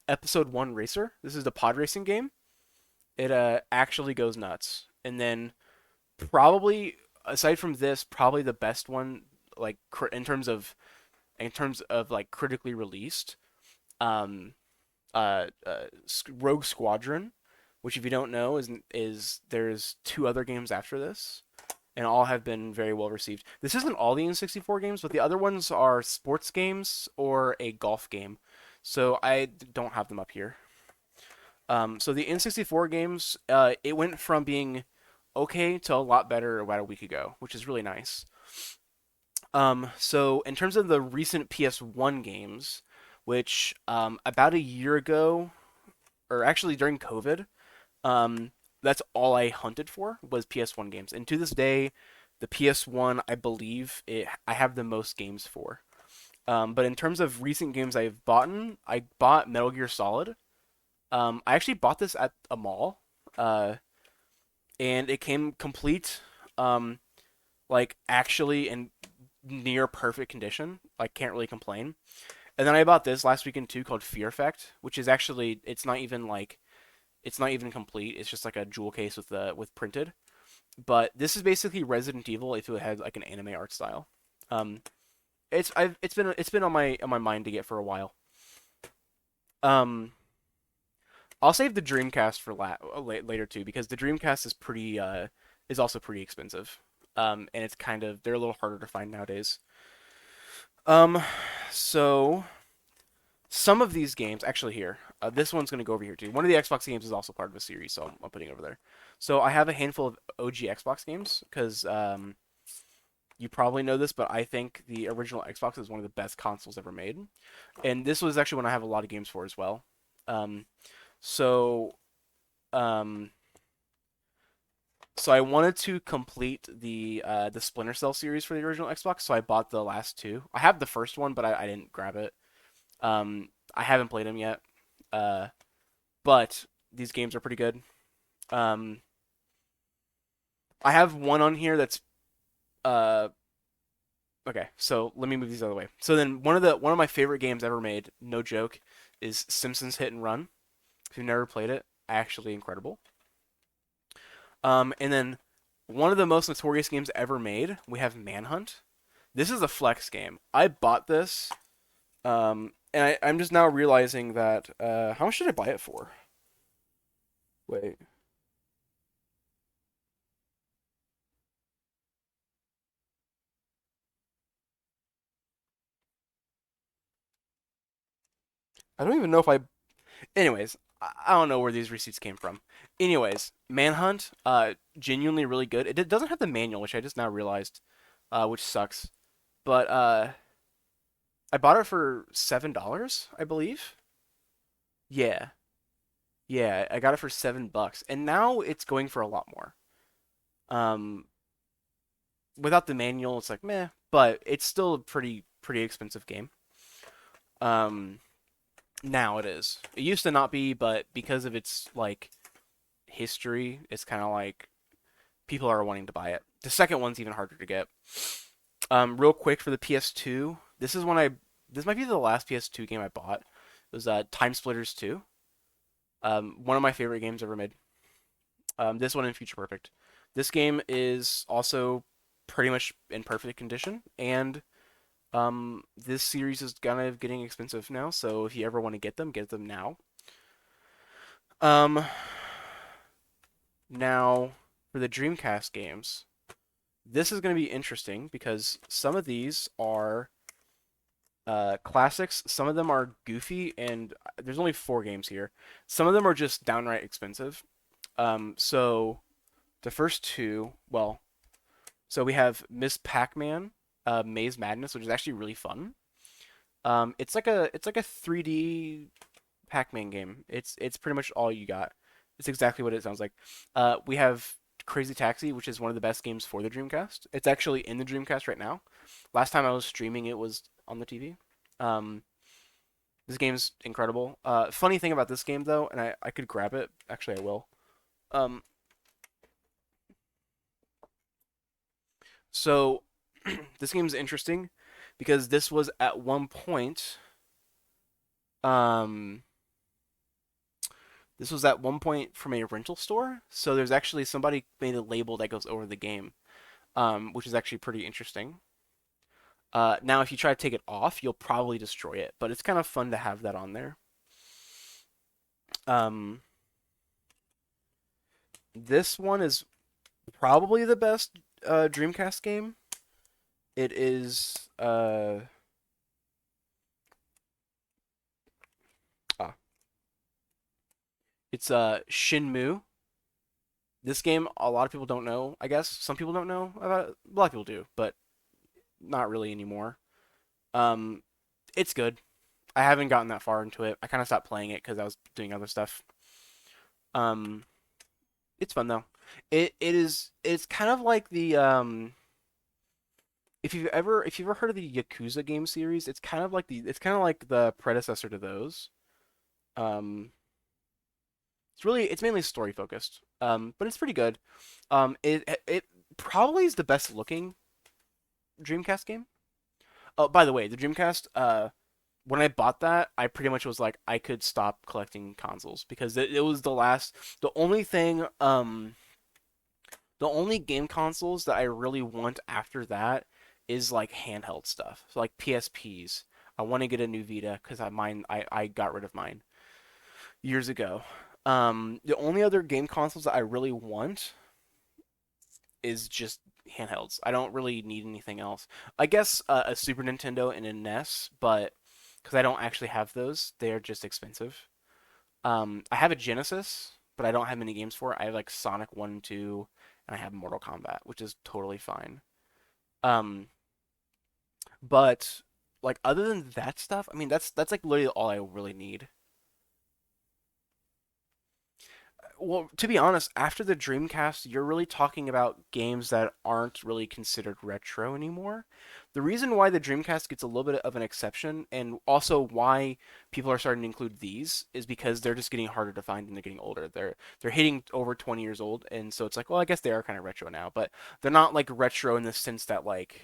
[SPEAKER 1] Episode 1 Racer. This is the pod racing game. It actually goes nuts. And then probably, aside from this, probably the best one, like in terms of like critically released, um, uh, uh, Rogue Squadron, which if you don't know is there's two other games after this, and all have been very well received. This isn't all the N64 games, but the other ones are sports games or a golf game, so I don't have them up here. So the N64 games, it went from being okay to a lot better about a week ago, which is really nice. So in terms of the recent PS1 games, which about a year ago, or actually during COVID, um, that's all I hunted for was PS1 games. And to this day, the PS1, I believe I have the most games for. But in terms of recent games I bought Metal Gear Solid. I actually bought this at a mall, uh, and it came complete, um, like actually in near perfect condition. I can't really complain. And then I bought this last weekend too, called Fear Effect, which is actually it's not even complete. It's just like a jewel case with printed. But this is basically Resident Evil if it had like an anime art style. Um, it's been on my mind to get for a while. Um, I'll save the Dreamcast for later too because the Dreamcast is also pretty expensive. And it's kind of they're a little harder to find nowadays. Um, so some of these games actually here. This one's going to go over here too. One of the Xbox games is also part of a series, so I'm putting it over there. So I have a handful of OG Xbox games because you probably know this, but I think the original Xbox is one of the best consoles ever made, and this was actually one I have a lot of games for as well. Um, so um, so I wanted to complete the Splinter Cell series for the original Xbox, so I bought the last two. I have the first one, but I didn't grab it. I haven't played them yet, uh, but these games are pretty good. Um, I have one on here that's uh, okay. So let me move these out of the way. So then one of my favorite games ever made, no joke, is Simpsons Hit and Run. If you've never played it, actually incredible. And then one of the most notorious games ever made, we have Manhunt. This is a flex game. I bought this, and I'm just now realizing that how much did I buy it for? Wait. I don't even know if I. Anyways, I don't know where these receipts came from. Anyways, Manhunt, genuinely really good. It doesn't have the manual, which I just now realized, which sucks. But I bought it for $7, I believe. Yeah, yeah, I got it for $7, and now it's going for a lot more. Um, without the manual, it's like meh, but it's still a pretty expensive game. Um, now it is. It used to not be, but because of its like history, it's kind of like people are wanting to buy it. The second one's even harder to get. Real quick for the PS2, this might be the last PS2 game I bought. It was Time Splitters 2. One of my favorite games ever made. This one in Future Perfect. This game is also pretty much in perfect condition, and this series is kind of getting expensive now. So if you ever want to get them now. Um, Now for the Dreamcast games, this is going to be interesting because some of these are classics. Some of them are goofy, and there's only 4 games here. Some of them are just downright expensive. So the first two, well, so we have Miss Pac-Man, Maze Madness, which is actually really fun. It's like a 3D Pac-Man game. It's pretty much all you got. It's exactly what it sounds like. We have Crazy Taxi, which is one of the best games for the Dreamcast. It's actually in the Dreamcast right now. Last time I was streaming, it was on the TV. Um, this game's incredible. Funny thing about this game though, and I could grab it. Actually, I will. Um, so this game's interesting because this was at one point. Um, This was at one point from a rental store, so there's actually somebody made a label that goes over the game, which is actually pretty interesting. Now, if you try to take it off, you'll probably destroy it, but it's kind of fun to have that on there. Um, this one is probably the best Dreamcast game. It is ah, it's Shinmu. This game, a lot of people don't know. I guess some people don't know about it. A lot of people do, but not really anymore. Um, it's good. I haven't gotten that far into it. I kind of stopped playing it because I was doing other stuff. Um, it's fun though. It's kind of like the if you've ever heard of the Yakuza game series, it's kind of like the predecessor to those. Um, it's mainly story focused. But it's pretty good. It probably is the best looking Dreamcast game. Oh, by the way, the Dreamcast when I bought that, I pretty much was like I could stop collecting consoles because it was the only thing the only game consoles that I really want after that is like handheld stuff. So like PSPs. I want to get a new Vita because I got rid of mine years ago. The only other game consoles that I really want is just handhelds. I don't really need anything else. I guess a Super Nintendo and a NES, but because I don't actually have those, they're just expensive. I have a Genesis, but I don't have many games for it. I have like Sonic 1 and 2, and I have Mortal Kombat, which is totally fine. Um, but like other than that stuff, I mean that's like literally all I really need. Well, to be honest, after the Dreamcast, you're really talking about games that aren't really considered retro anymore. The reason why the Dreamcast gets a little bit of an exception, and also why people are starting to include these, is because they're just getting harder to find and they're getting older. They're hitting over 20 years old, and so it's like, well, I guess they are kind of retro now, but they're not like retro in the sense that like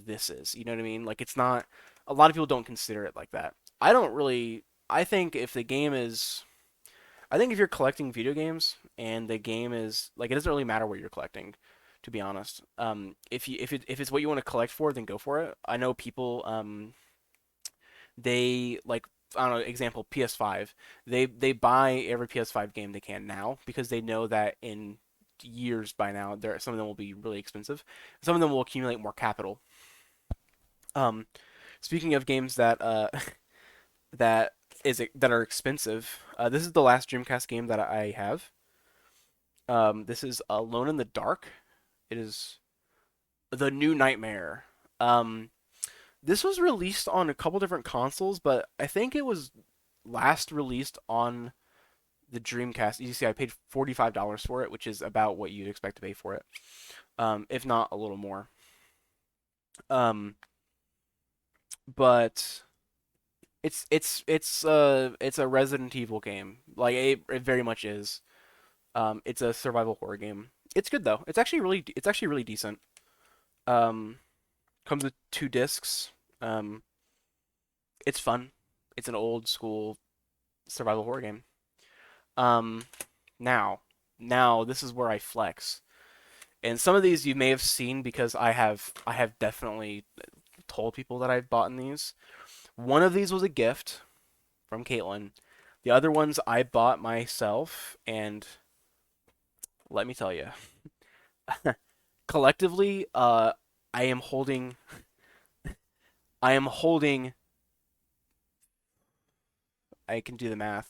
[SPEAKER 1] this is. You know what I mean? Like it's not. A lot of people don't consider it like that. I don't really. I think if the game is I think if you're collecting video games and the game is like it doesn't really matter what you're collecting, to be honest. If it's what you want to collect for, then go for it. I know people they like I don't know example PS5. They buy every PS5 game they can now because they know that in years by now there some of them will be really expensive. Some of them will accumulate more capital. Um, Speaking of games that that that are expensive. This is the last Dreamcast game that I have. This is Alone in the Dark. It is the new Nightmare. Um, this was released on a couple different consoles, but I think it was last released on the Dreamcast. You see, I paid $45 for it, which is about what you'd expect to pay for it, if not a little more. Um, but it's a Resident Evil game. Like it very much is. It's a survival horror game. It's good though. It's actually really decent. Um, Comes with 2 discs. Um, it's fun. It's an old school survival horror game. Um, now, now this is where I flex. And some of these you may have seen because I have definitely told people that I've bought in these. One of these was a gift from Caitlin. The other ones I bought myself, and let me tell you, collectively, I am holding, I am holding, I can do the math,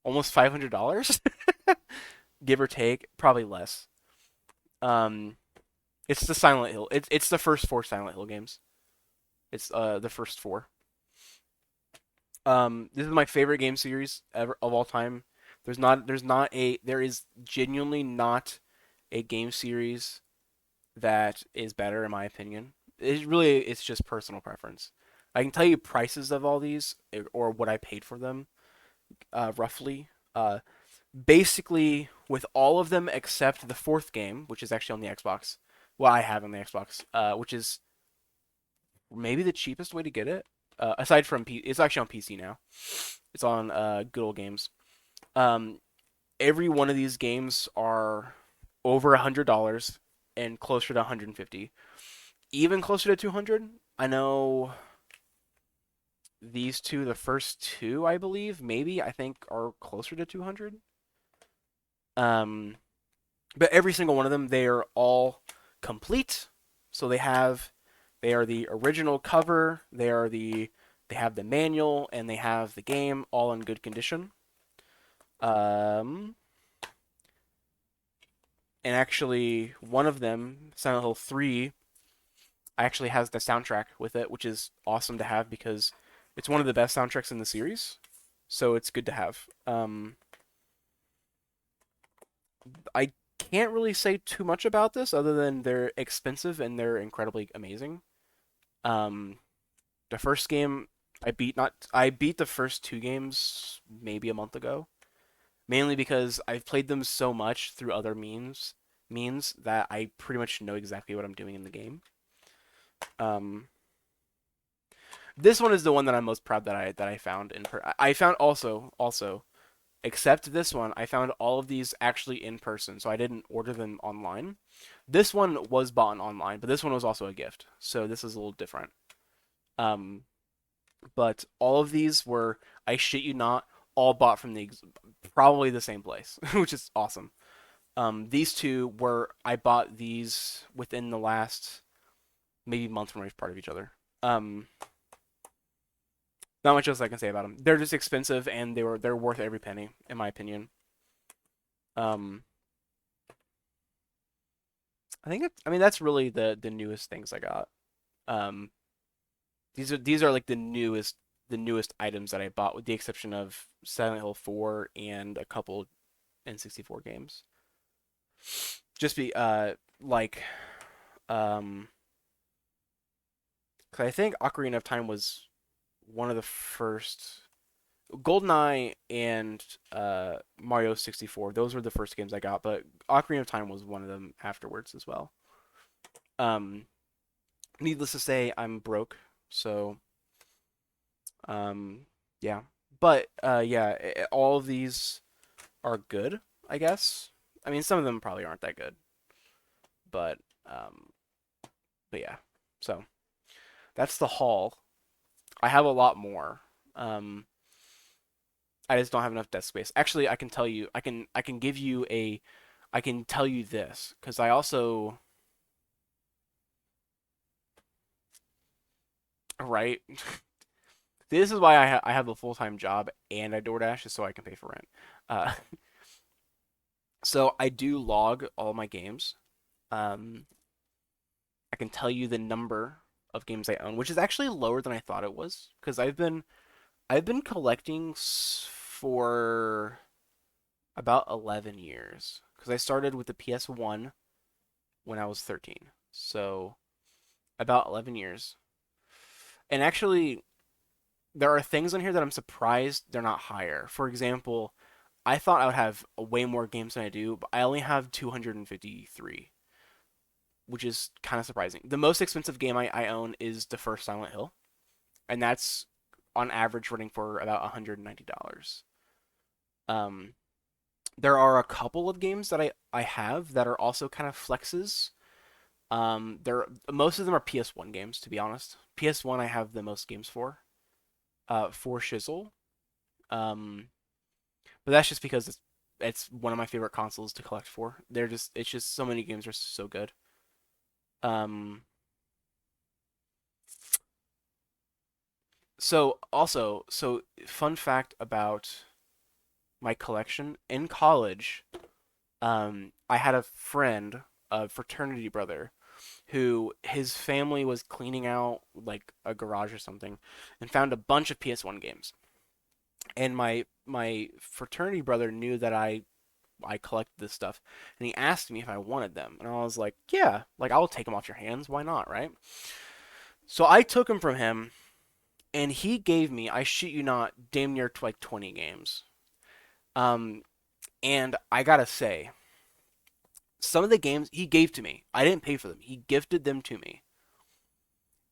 [SPEAKER 1] almost $500, give or take, probably less. Um, it's the Silent Hill. It's the first 4 Silent Hill games. It's the first 4. This is my favorite game series ever of all time. There is genuinely not a game series that is better in my opinion. It's just personal preference. I can tell you prices of all these or what I paid for them roughly. Basically with all of them except the 4th game, which is actually on the Xbox. Well, I have on the Xbox, which is maybe the cheapest way to get it. Aside from it's actually on PC now. It's on Good Old Games. Um, every one of these games are over $100 and closer to 150, even closer to 200. I know these two, the first two, I believe, maybe I think are closer to 200. Um, but every single one of them, they are all complete. So they are the original cover. They have the manual and they have the game all in good condition. Um, and actually, one of them, Silent Hill 3, actually has the soundtrack with it, which is awesome to have because it's one of the best soundtracks in the series. So it's good to have. I can't really say too much about this other than they're expensive and they're incredibly amazing. Um, the first game I beat the first 2 games maybe a month ago, mainly because I've played them so much through other means that I pretty much know exactly what I'm doing in the game. Um, This one is the one that I'm most proud that I found I found also except this one, I found all of these actually in person, so I didn't order them online. This one was bought online, but this one was also a gift, so this is a little different. Um, but all of these were, I shit you not, all bought from probably the same place, which is awesome. These two were, I bought these within the last maybe month from each part of each other. Um, Not much else I can say about them. They're just expensive and they're worth every penny, in my opinion. Um, I mean that's really the newest things I got. Um, these are like the newest items that I bought, with the exception of Silent Hill 4 and a couple N64 games. Just be like um, 'cause I think Ocarina of Time was one of the first. GoldenEye and Mario 64. Those were the first games I got, but Ocarina of Time was one of them afterwards as well. Um, Needless to say, I'm broke, so um, yeah. But yeah, all of these are good, I guess. I mean, some of them probably aren't that good, but um, but yeah. So that's the haul. I have a lot more. Um, I just don't have enough desk space. Actually, I can tell you, I can give you a, I can tell you this because I also, right. This is why I have a full time job and I DoorDash is so I can pay for rent. Uh, so I do log all my games. Um, I can tell you the number of games I own, which is actually lower than I thought it was because I've been collecting for about 11 years because I started with the PS1 when I was 13. So about 11 years. And actually, there are things on here that I'm surprised they're not higher. For example, I thought I would have way more games than I do, but I only have 253, which is kind of surprising. The most expensive game I own is the first Silent Hill, and that's on average running for about $190. Um, there are a couple of games that I have that are also kind of flexes. There Most of them are PS1 games, to be honest. PS1 I have the most games for Shizzle. Um, but that's just because it's one of my favorite consoles to collect for. It's just so many games are so good. Um, so fun fact about my collection in college, I had a friend, a fraternity brother, who his family was cleaning out like a garage or something and found a bunch of PS1 games. And my fraternity brother knew that I collected this stuff, and he asked me if I wanted them, and I was like, yeah, like I'll take them off your hands, why not, right? So I took them from him, and he gave me, I shit you not, damn near like 20 games. Um, and I gotta say, some of the games he gave to me, I didn't pay for them. He gifted them to me.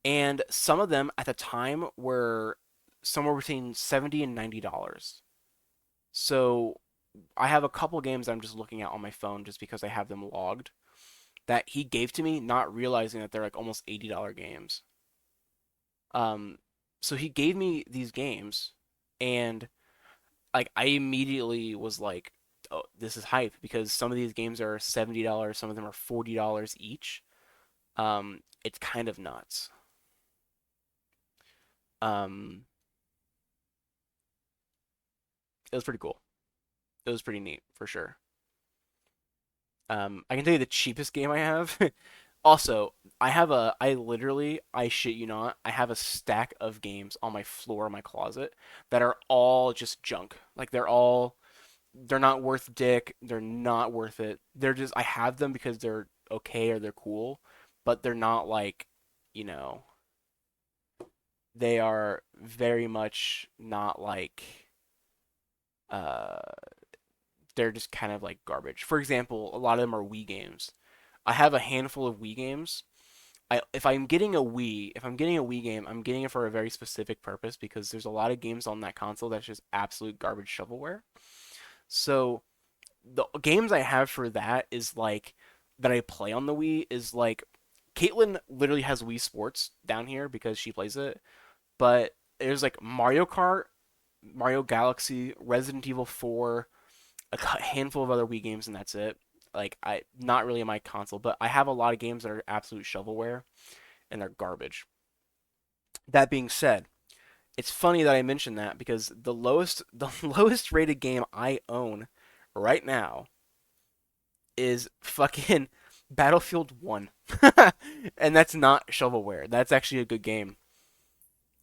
[SPEAKER 1] And some of them at the time were somewhere between $70 and $90. So I have a couple games I'm just looking at on my phone just because I have them logged that he gave to me, not realizing that they're like almost $80 games. Um, so he gave me these games, and like I immediately was like, "Oh, this is hype," because some of these games are $70, some of them are $40 each. It's kind of nuts. Um, it was pretty cool. It was pretty neat for sure. I can tell you the cheapest game I have. Also, I literally, I shit you not, I have a stack of games on my floor in my closet that are all just junk. Like they're not worth dick. They're not worth it. They're just, I have them because they're okay or they're cool, but they're not like, you know, they are very much not like, uh, they're just kind of like garbage. For example, a lot of them are Wii games. I have a handful of Wii games if I'm getting a Wii, if I'm getting a Wii game, I'm getting it for a very specific purpose because there's a lot of games on that console that's just absolute garbage shovelware. So the games I have for that is like that I play on the Wii is like Caitlin literally has Wii Sports down here because she plays it, but there's like Mario Kart, Mario Galaxy, Resident Evil 4, a handful of other Wii games, and that's it. Like I not really my console, but I have a lot of games that are absolute shovelware and they're garbage. That being said, it's funny that I mentioned that because the lowest rated game I own right now is fucking Battlefield 1. And that's not shovelware. That's actually a good game.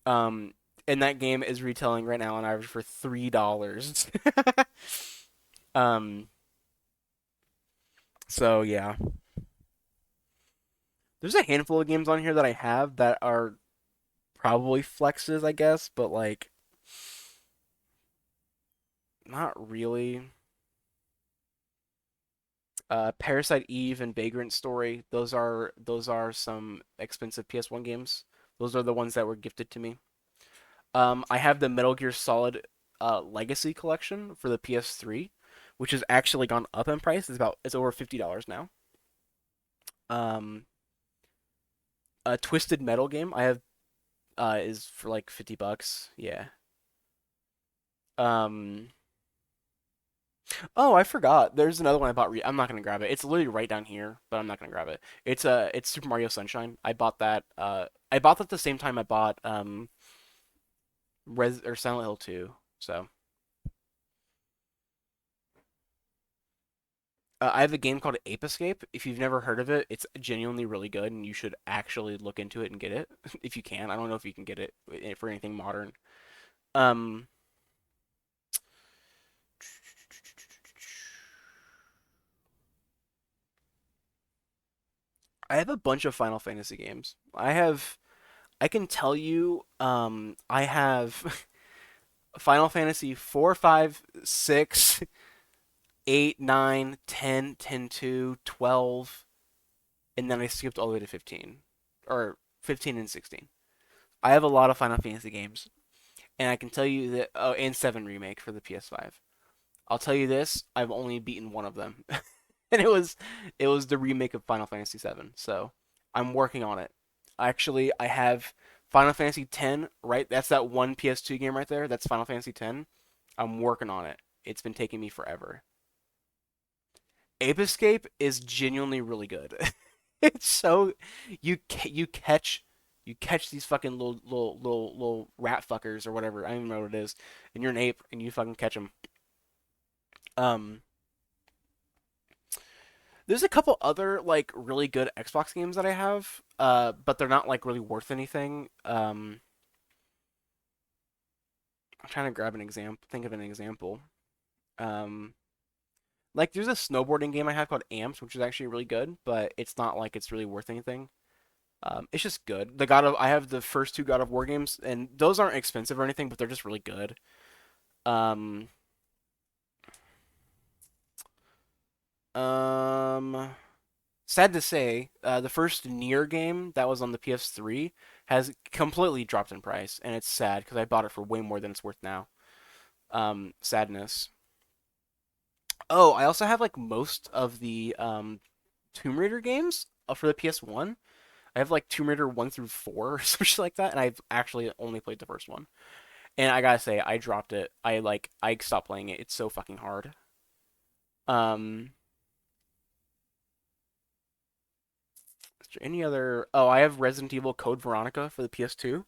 [SPEAKER 1] Um and that game is retailing right now on average for $3. um so yeah. There's a handful of games on here that I have that are probably flexes, I guess, but like not really. Parasite Eve and Vagrant Story. Those are some expensive PS1 games. Those are the ones that were gifted to me. I have the Metal Gear Solid Legacy collection for the PS3, which has actually gone up in price. It's over $50 now. Um, a Twisted Metal game I have is for like $50. Yeah. Um, Oh, I forgot. There's another one I bought. I'm not gonna grab it. It's literally right down here, but I'm not gonna grab it. It's Super Mario Sunshine. I bought that. I bought that the same time I bought Res or Silent Hill 2. So I have a game called Ape Escape. If you've never heard of it, it's genuinely really good, and you should actually look into it and get it if you can. I don't know if you can get it for anything modern. Um, I have a bunch of Final Fantasy games. I can tell you, I have Final Fantasy 4, 5, 6, 8, 9, 10, 10, 2, 12, and then I skipped all the way to 15. Or 15 and 16. I have a lot of Final Fantasy games. And I can tell you that, oh, and 7 Remake for the PS5. I'll tell you this, I've only beaten one of them. And it was the remake of Final Fantasy 7. So I'm working on it. Actually, I have Final Fantasy 10, right? That's that one PS2 game right there. That's Final Fantasy 10. I'm working on it. It's been taking me forever. Ape Escape is genuinely really good. It's so you catch these fucking little rat fuckers or whatever. I don't even know what it is. And you're an ape and you fucking catch them. Um, there's a couple other like really good Xbox games that I have, but they're not like really worth anything. I'm trying to grab an example, think of an example. Um, like there's a snowboarding game I have called Amps, which is actually really good, but it's not like it's really worth anything. It's just good. I have the first two God of War games, and those aren't expensive or anything, but they're just really good. Um, um, Sad to say, the first Nier game that was on the PS3 has completely dropped in price, and it's sad because I bought it for way more than it's worth now. Sadness. Oh, I also have like most of the Tomb Raider games for the PS1. I have like Tomb Raider 1 through 4 or something like that, and I've actually only played the first one. And I gotta say, I dropped it. I stopped playing it. It's so fucking hard. Um, is there any other? Oh, I have Resident Evil Code Veronica for the PS2,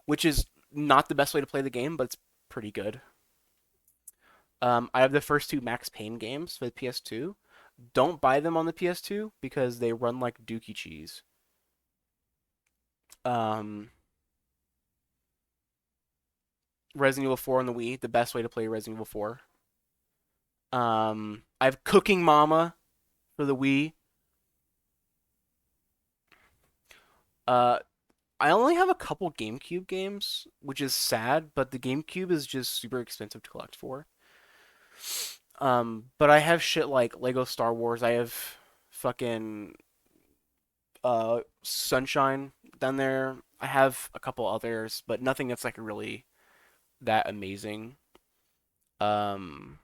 [SPEAKER 1] which is not the best way to play the game, but it's pretty good. I have the first two Max Payne games for the PS2. Don't buy them on the PS2 because they run like Dookie cheese. Um, Resident Evil 4 on the Wii, the best way to play Resident Evil 4. I have Cooking Mama for the Wii. Uh, I only have a couple GameCube games, which is sad, but the GameCube is just super expensive to collect for. But I have shit like Lego Star Wars. I have fucking Sunshine down there. I have a couple others, but nothing that's like really that amazing. Um,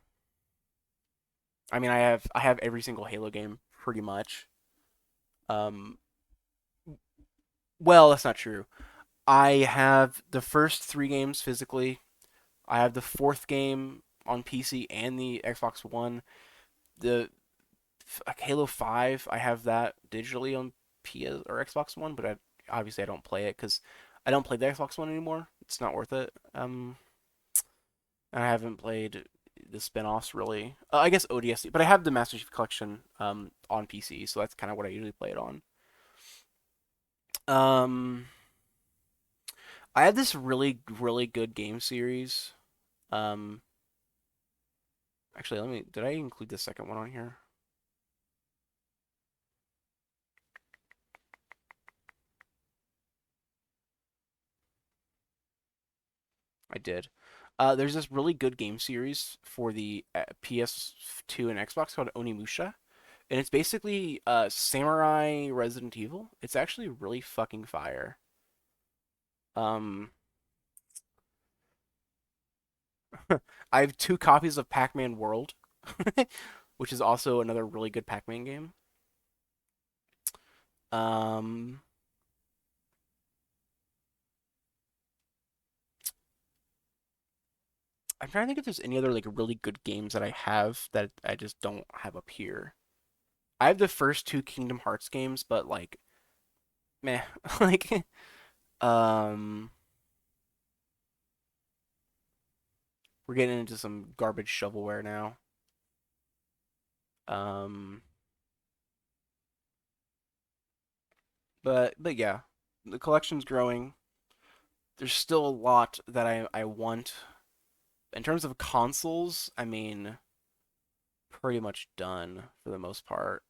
[SPEAKER 1] I mean, I have every single Halo game pretty much. Um, well, that's not true. I have the first three games physically. I have the fourth game on PC and the Xbox One. The like Halo 5, I have that digitally on PS or Xbox One, but obviously I don't play it because I don't play the Xbox One anymore. It's not worth it. I haven't played the spin-offs really. I guess ODST, but I have the Master Chief Collection on PC, so that's kind of what I usually play it on. Um, I have this really really good game series. Um, actually, did I include the second one on here? I did. There's this really good game series for the PS2 and Xbox called Onimusha, and it's basically Samurai Resident Evil. It's actually really fucking fire. Um, I have two copies of Pac-Man World, which is also another really good Pac-Man game. Um, I'm trying to think if there's any other like really good games that I have that I just don't have up here. I have the first two Kingdom Hearts games, but like, meh, like, um, we're getting into some garbage shovelware now. Um, but yeah, the collection's growing. There's still a lot that I want. In terms of consoles, I mean, pretty much done for the most part.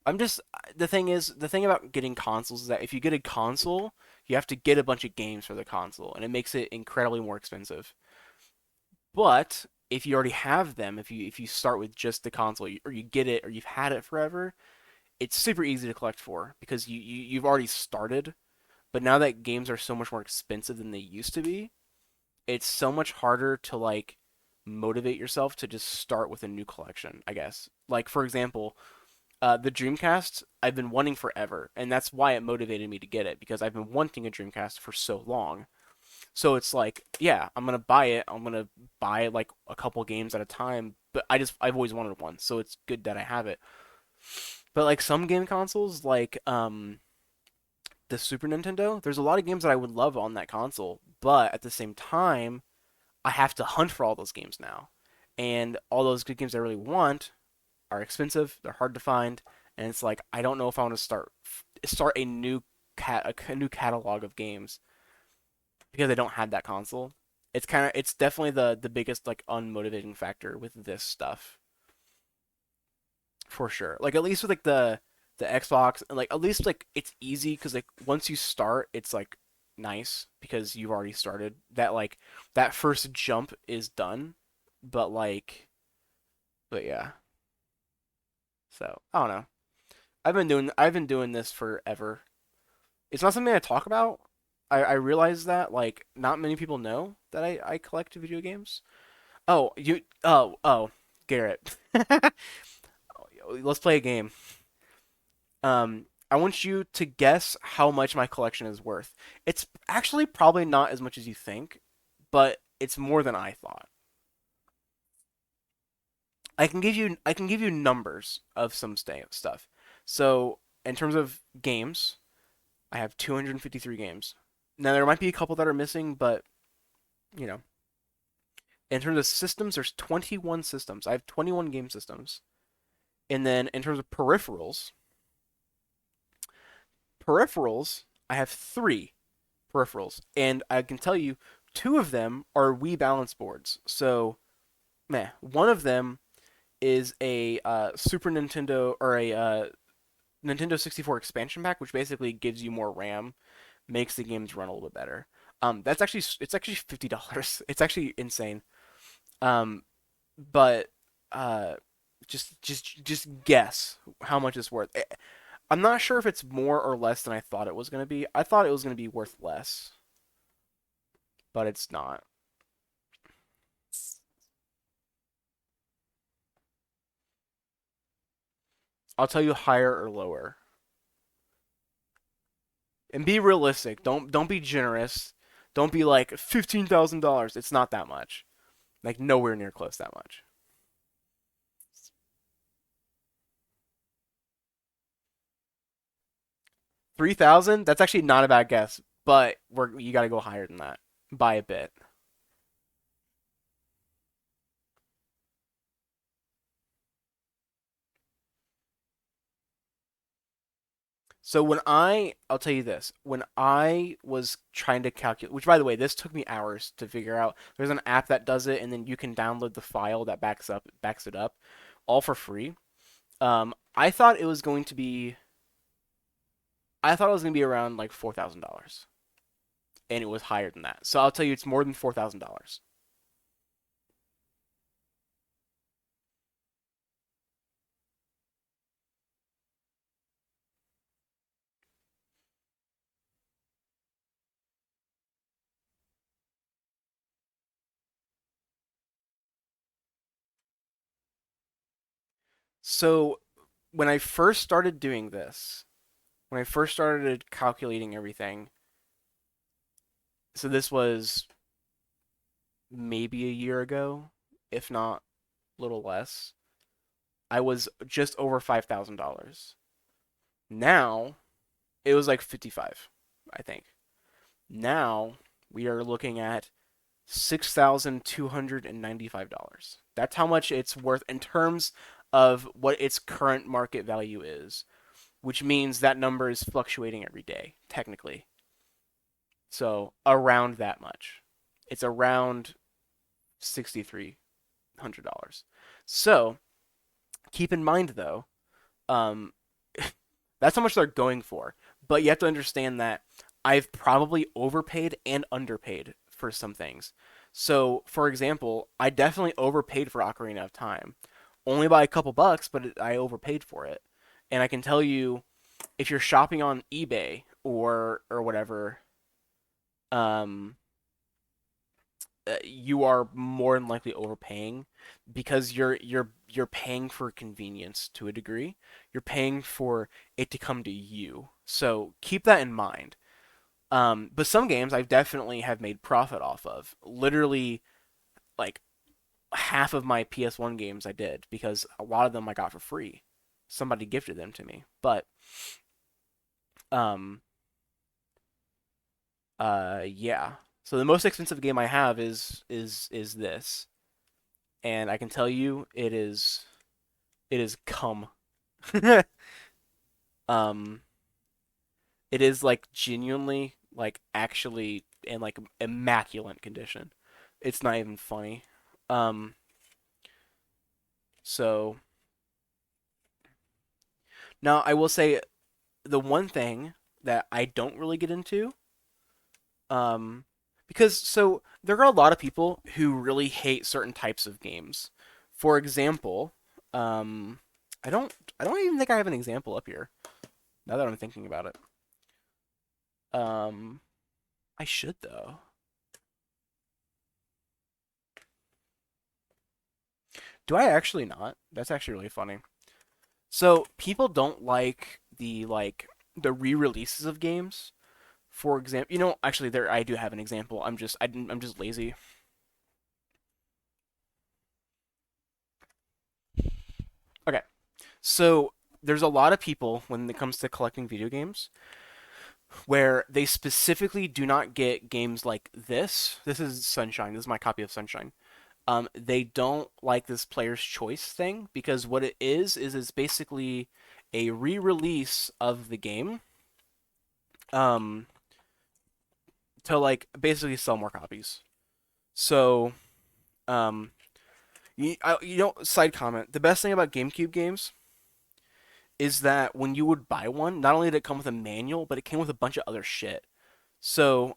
[SPEAKER 1] I'm just the thing about getting consoles is that if you get a console, you have to get a bunch of games for the console, and it makes it incredibly more expensive. But if you already have them, if you start with just the console, or you get it, or you've had it forever, it's super easy to collect for because you've already started. But now that games are so much more expensive than they used to be, it's so much harder to like motivate yourself to just start with a new collection, I guess. Like for example, the Dreamcast I've been wanting forever, and that's why it motivated me to get it because I've been wanting a Dreamcast for so long. So it's like, yeah, I'm gonna buy it. I'm gonna buy like a couple games at a time, but I've always wanted one, so it's good that I have it. But like some game consoles, like the Super Nintendo, there's a lot of games that I would love on that console, but at the same time, I have to hunt for all those games now. And all those good games I really want are expensive, they're hard to find, and it's like I don't know if I want to start a new catalog of games because I don't have that console. It's definitely the biggest like unmotivating factor with this stuff for sure. Like at least with like the Xbox and like at least like it's easy because like once you start it's like nice because you've already started that like that first jump is done. But like but yeah. So I don't know. I've been doing this forever. It's not something I talk about. I realize that like not many people know that I collect video games. Oh, Garrett. Let's play a game. I want you to guess how much my collection is worth. It's actually probably not as much as you think, but it's more than I thought. I can give you numbers of some stuff. So, in terms of games, I have 253 games. Now there might be a couple that are missing, but you know, in terms of systems, there's 21 systems. I have 21 game systems. And then in terms of peripherals, I have three peripherals, and I can tell you two of them are Wii balance boards. So, meh, one of them is a Super Nintendo or a Nintendo 64 expansion pack, which basically gives you more RAM, makes the games run a little bit better. It's actually $50. It's actually insane. Um, but uh, just guess how much it's worth. I'm not sure if it's more or less than I thought it was going to be. I thought it was going to be worth less, but it's not. I'll tell you higher or lower. And be realistic. Don't be generous. Don't be like $15,000. It's not that much. Like nowhere near close that much. 3,000? That's actually not a bad guess, but you got to go higher than that by a bit. So I'll tell you this, when I was trying to calculate, which by the way, this took me hours to figure out. There's an app that does it, and then you can download the file that backs it up, all for free. I thought it was going to be, I thought it was going to be around like $4,000, and it was higher than that. So I'll tell you, it's more than $4,000. So when I first started doing this, when I first started calculating everything, so this was maybe a year ago, if not a little less. I was just over $5,000. Now it was like 55, I think. Now we are looking at $6,295. That's how much it's worth in terms of what its current market value is, which means that number is fluctuating every day, technically. So around that much. It's around $6,300. So keep in mind though, um, that's how much they're going for. But you have to understand that I've probably overpaid and underpaid for some things. So, for example, I definitely overpaid for Ocarina of Time, only by a couple bucks, but I overpaid for it. And I can tell you, if you're shopping on eBay or whatever, um, you are more than likely overpaying because you're paying for convenience to a degree. You're paying for it to come to you. So keep that in mind. But some games I definitely have made profit off of. Literally, like half of my PS1 games I did because a lot of them I got for free. Somebody gifted them to me. But um, yeah. So the most expensive game I have is this, and I can tell you it is cum. um, it is like genuinely like actually in like immaculate condition. It's not even funny. Um, so now I will say the one thing that I don't really get into, um, because so there are a lot of people who really hate certain types of games. For example, um, I don't even think I have an example up here. Now that I'm thinking about it, um, I should though. Do I actually not? That's actually really funny. So people don't like the re-releases of games. For example, actually there I do have an example. I'm just lazy. Okay. So there's a lot of people when it comes to collecting video games where they specifically do not get games like this. This is Sunshine. This is my copy of Sunshine. They don't like this player's choice thing because what it is it's basically a re-release of the game, um, to like basically sell more copies. So, um, side comment: the best thing about GameCube games is that when you would buy one, not only did it come with a manual, but it came with a bunch of other shit. So,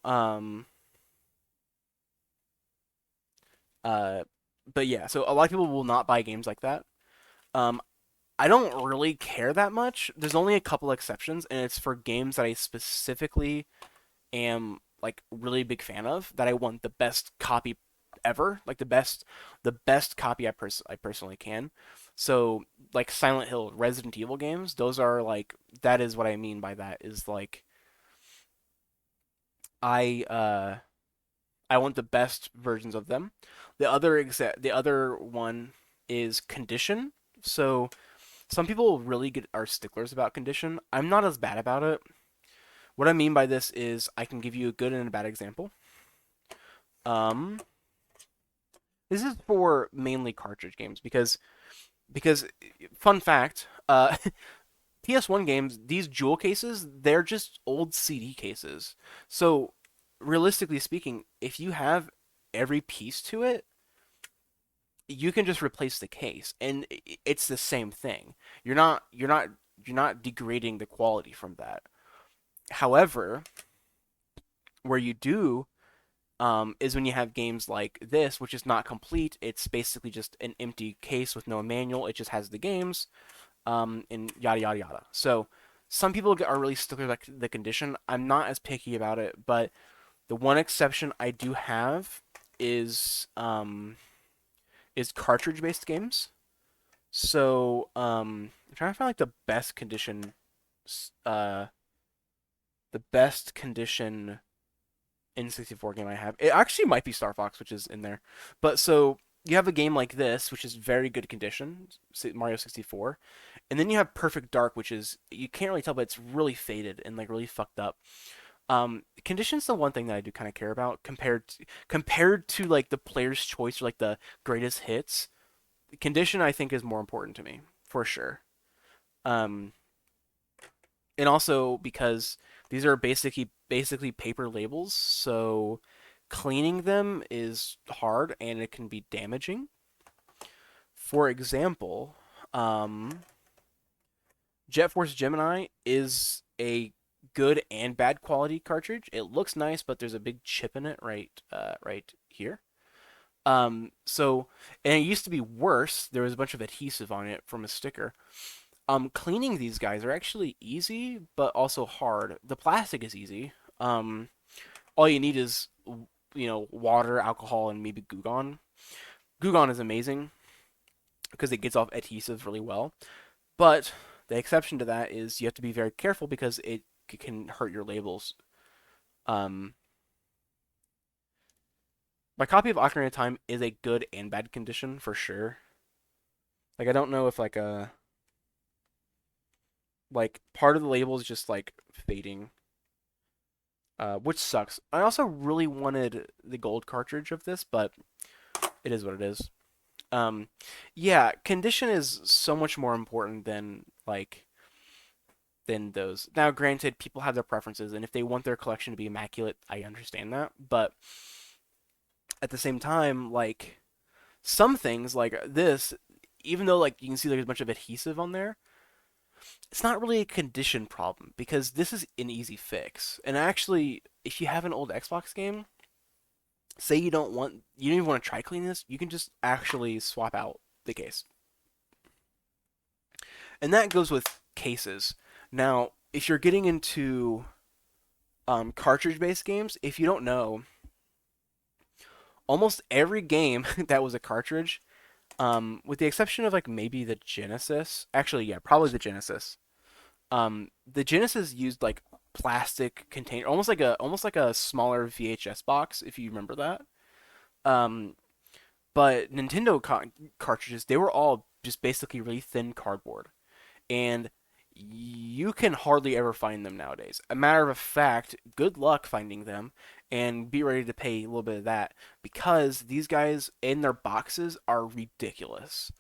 [SPEAKER 1] uh, but yeah, so a lot of people will not buy games like that. Um, I don't really care that much. There's only a couple exceptions, and it's for games that I specifically am like really big fan of, that I want the best copy ever, like the best copy I personally can. So like Silent Hill, Resident Evil games, those are like, that is what I mean by that, is like I uh I want the best versions of them. The other one is Condition. So some people really are sticklers about Condition. I'm not as bad about it. What I mean by this is I can give you a good and a bad example. Um, this is for mainly cartridge games because fun fact, PS1 games, these jewel cases, they're just old CD cases. So realistically speaking, if you have every piece to it, you can just replace the case, and it's the same thing. You're not degrading the quality from that. However, where you do is when you have games like this, which is not complete. It's basically just an empty case with no manual. It just has the games, and yada yada yada. So some people are really stickler like the condition. I'm not as picky about it, but the one exception I do have is cartridge-based games. So I'm trying to find like uh, the best condition N64 game I have. It actually might be Star Fox, which is in there. But so you have a game like this, which is very good condition, Mario 64, and then you have Perfect Dark, which is, you can't really tell, but it's really faded and like really fucked up. Condition's the one thing that I do kind of care about compared to like the player's choice or like the greatest hits. Condition I think is more important to me for sure. Um, and also because these are basically paper labels, so cleaning them is hard and it can be damaging. For example, Jet Force Gemini is a good and bad quality cartridge. It looks nice, but there's a big chip in it right here. So, and it used to be worse. There was a bunch of adhesive on it from a sticker. Cleaning these guys are actually easy, but also hard. The plastic is easy. All you need is, water, alcohol, and maybe Goo Gone. Goo Gone is amazing because it gets off adhesives really well. But the exception to that is you have to be very careful because it can hurt your labels. Um, my copy of Ocarina of Time is a good and bad condition for sure. Like I don't know if like part of the label is just like fading, which sucks. I also really wanted the gold cartridge of this, but it is what it is. Um, yeah, condition is so much more important than those. Now, granted, people have their preferences, and if they want their collection to be immaculate, I understand that. But at the same time, like some things like this, even though like you can see there's a bunch of adhesive on there, it's not really a condition problem because this is an easy fix. And actually, if you have an old Xbox game, say you don't even want to try cleaning this, you can just actually swap out the case. And that goes with cases. Now, if you're getting into cartridge-based games, if you don't know, almost every game that was a cartridge, with the exception of like maybe the Genesis, actually, yeah, probably the Genesis. The Genesis used like plastic container, almost like a smaller VHS box, if you remember that. Um, but Nintendo cartridges, they were all just basically really thin cardboard, and you can hardly ever find them nowadays. A matter of fact, good luck finding them, and be ready to pay a little bit of that because these guys in their boxes are ridiculous.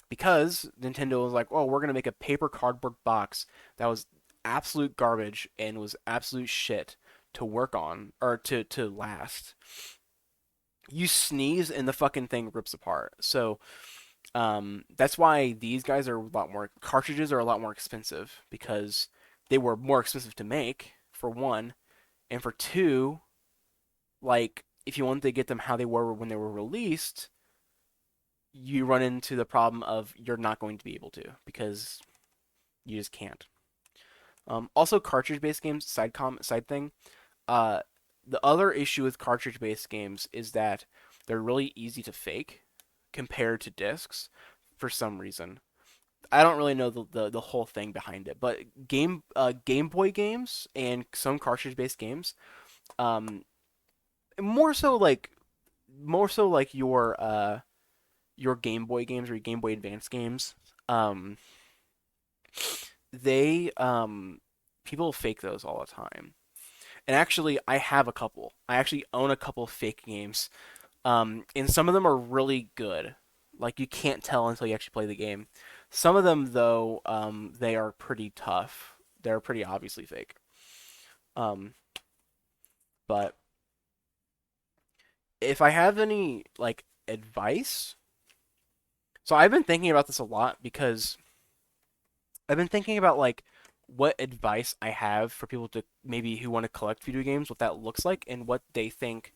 [SPEAKER 1] Because Nintendo was like, "Oh, we're gonna make a paper cardboard box that was absolute garbage and was absolute shit to work on or to last." You sneeze and the fucking thing rips apart. So that's why these guys are a lot more cartridges are a lot more expensive because they were more expensive to make for one, and for two, like if you wanted to get them how they were when they were released, you run into the problem of you're not going to be able to because you just can't. Also, cartridge-based games, side thing. Uh, the other issue with cartridge-based games is that they're really easy to fake compared to discs for some reason. I don't really know the whole thing behind it, but Game Boy games and some cartridge-based games, um, more so like your Game Boy games or your Game Boy Advance games, um, they people fake those all the time. And actually, I have a couple. I actually own a couple fake games, and some of them are really good. Like you can't tell until you actually play the game. Some of them, though, they are pretty tough. They're pretty obviously fake. Um, but if I have any like advice, so I've been thinking about this a lot because I've been thinking about like what advice I have for people to maybe who want to collect video games, what that looks like, and what they think,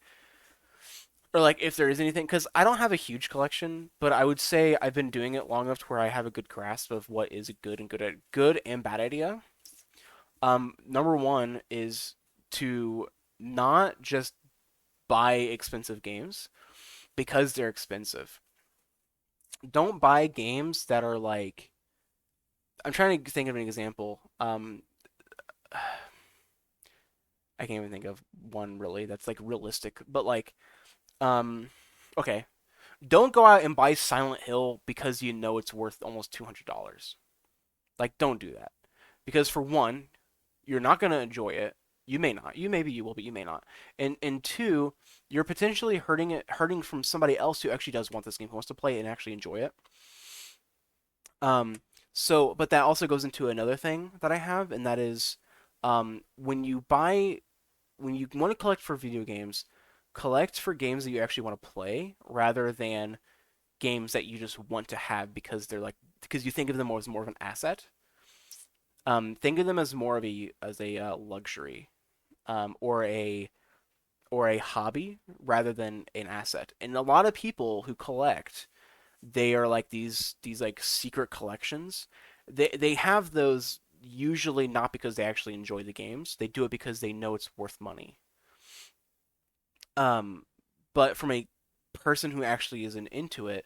[SPEAKER 1] or like if there is anything. Because I don't have a huge collection, but I would say I've been doing it long enough to where I have a good grasp of what is a good and bad idea. Number one is to not just buy expensive games because they're expensive. Don't buy games that are like I'm trying to think of an example. I can't even think of one really that's like realistic, but like, um, okay, don't go out and buy Silent Hill because you know it's worth almost $200. Like, don't do that because for one, you're not gonna enjoy it. You may not. You maybe you will, but you may not. And two, you're potentially hurting from somebody else who actually does want this game, who wants to play it and actually enjoy it. Um, but that also goes into another thing that I have, and that is, when you want to collect for video games, collect for games that you actually want to play rather than games that you just want to have because you think of them as more of an asset. Think of them as more of a luxury, or a hobby rather than an asset. And a lot of people who collect, they are like these like secret collections. They have those usually not because they actually enjoy the games. They do it because they know it's worth money. Um, but from a person who actually isn't into it,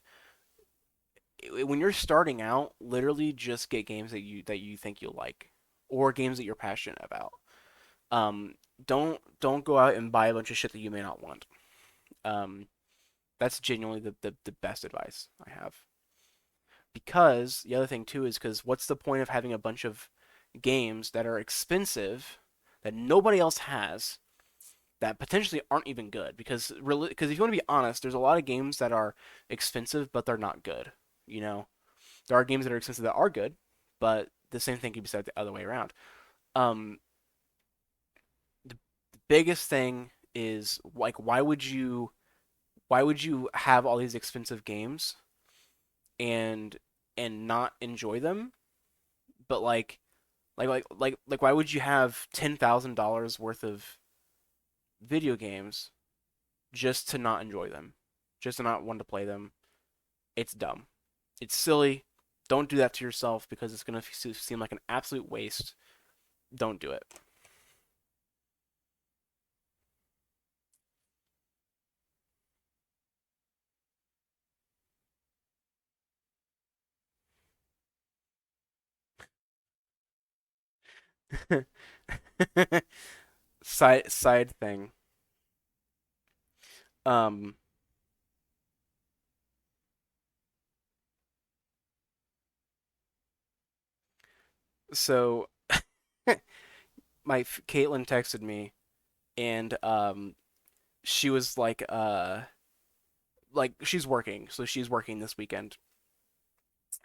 [SPEAKER 1] when you're starting out, literally just get games that you think you'll like, or games that you're passionate about. Um, don't go out and buy a bunch of shit that you may not want. Um, that's genuinely the best advice I have. Because the other thing too is because what's the point of having a bunch of games that are expensive that nobody else has that potentially aren't even good? Because if you want to be honest, there's a lot of games that are expensive but they're not good. You know, there are games that are expensive that are good, but the same thing can be said the other way around. Um, the biggest thing is like why would you have all these expensive games and not enjoy them? But like why would you have $10,000 worth of video games just to not enjoy them, just to not want to play them? It's dumb. It's silly. Don't do that to yourself because it's gonna seem like an absolute waste. Don't do it. Side thing. Um, so my Caitlin texted me and she was like she's working, so she's working this weekend,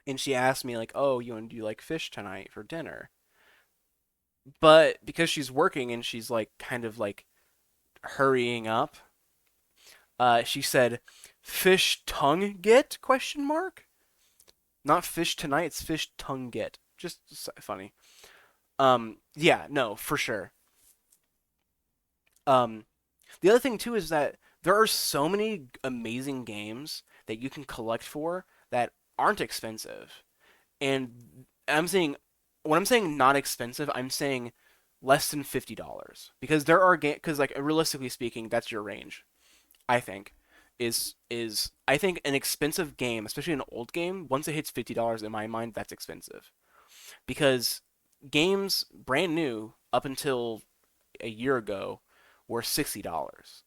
[SPEAKER 1] and she asked me like, "Oh, you want to do like fish tonight for dinner?" But because she's working and she's like kind of like hurrying up, she said, "Fish tongue get?" question mark. Not fish tonight, it's fish tongue get. Just funny. Yeah, no, for sure. Um, the other thing too is that There are so many amazing games that you can collect for that aren't expensive. And I'm saying when I'm saying not expensive, I'm saying less than $50 because there are because like realistically speaking, that's your range. I think is I think an expensive game, especially an old game, once it hits $50 in my mind, that's expensive because games brand new up until a year ago were $60.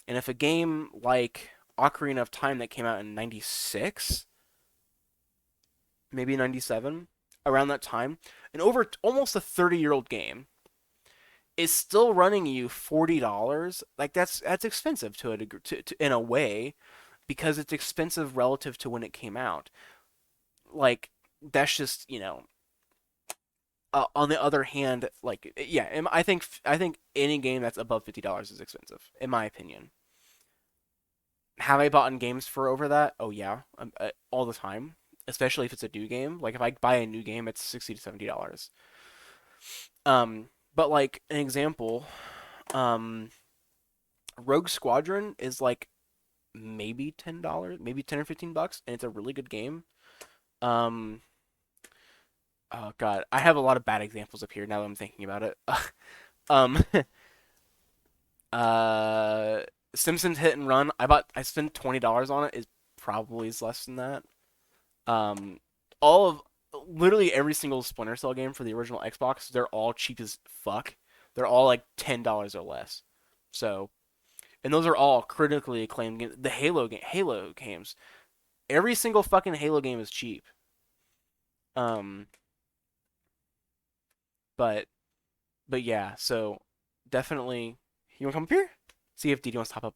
[SPEAKER 1] And if a game like Ocarina of Time that came out in 96, maybe 97, around that time, and over almost a 30-year-old game is still running you $40, like that's expensive to a degree, in a way because it's expensive relative to when it came out. Like that's just, on the other hand, like yeah, I think any game that's above $50 is expensive in my opinion. Have I bought in games for over that? Oh yeah, all the time. Especially if it's a new game. Like if I buy a new game, it's $60 to $70. But like an example, um, Rogue Squadron is like maybe $10, maybe 10 or $15, and it's a really good game. Um, oh god, I have a lot of bad examples up here now that I'm thinking about it. um, uh, Simpsons Hit and Run. I spent $20 on it. Is probably is less than that. Um, all of literally every single Splinter Cell game for the original Xbox, they're all cheap as fuck. They're all like $10 or less. So, and those are all critically acclaimed games. The Halo games, every single fucking Halo game is cheap. Um, but but yeah, so definitely, you wanna come up here? See if Didi wants to hop up.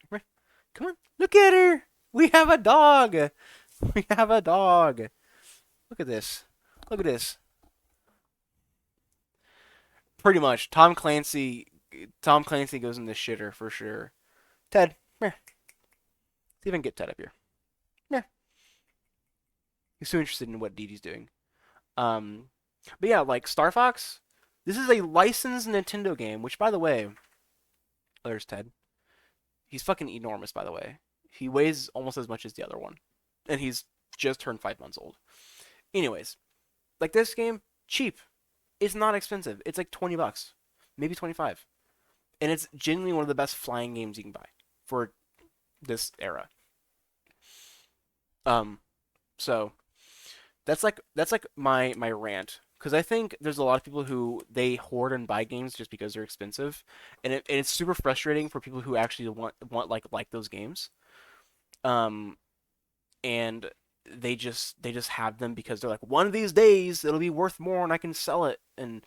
[SPEAKER 1] Come on, look at her. We have a dog. We have a dog. Look at this. Look at this. Pretty much, Tom Clancy. Tom Clancy goes in the shitter for sure. Ted, meh. See if I can get Ted up here. Yeah, he's so interested in what Didi's doing. Um, but yeah, like Star Fox. This is a licensed Nintendo game, which, by the way, there's Ted. He's fucking enormous, by the way. He weighs almost as much as the other one, and he's just turned 5 months old. Anyways, like this game, cheap. It's not expensive. It's like $20, maybe 25, and it's genuinely one of the best flying games you can buy for this era. Um, so that's like my rant because I think there's a lot of people who they hoard and buy games just because they're expensive, and it's super frustrating for people who actually want like those games. Um, and they just have them because they're like one of these days it'll be worth more and I can sell it and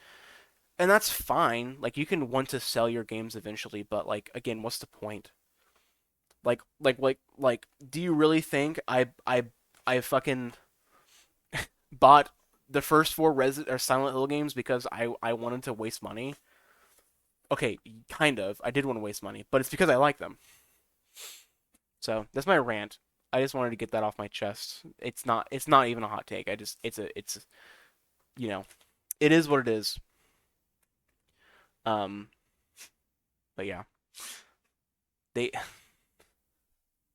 [SPEAKER 1] that's fine. Like you can want to sell your games eventually, but like again, what's the point? Like do you really think I fucking bought the first four Resident or Silent Hill games because I wanted to waste money? Okay, kind of. I did want to waste money, but it's because I like them. So that's my rant. I just wanted to get that off my chest. It's not even a hot take. I just it's you know it is what it is. Um, but yeah, they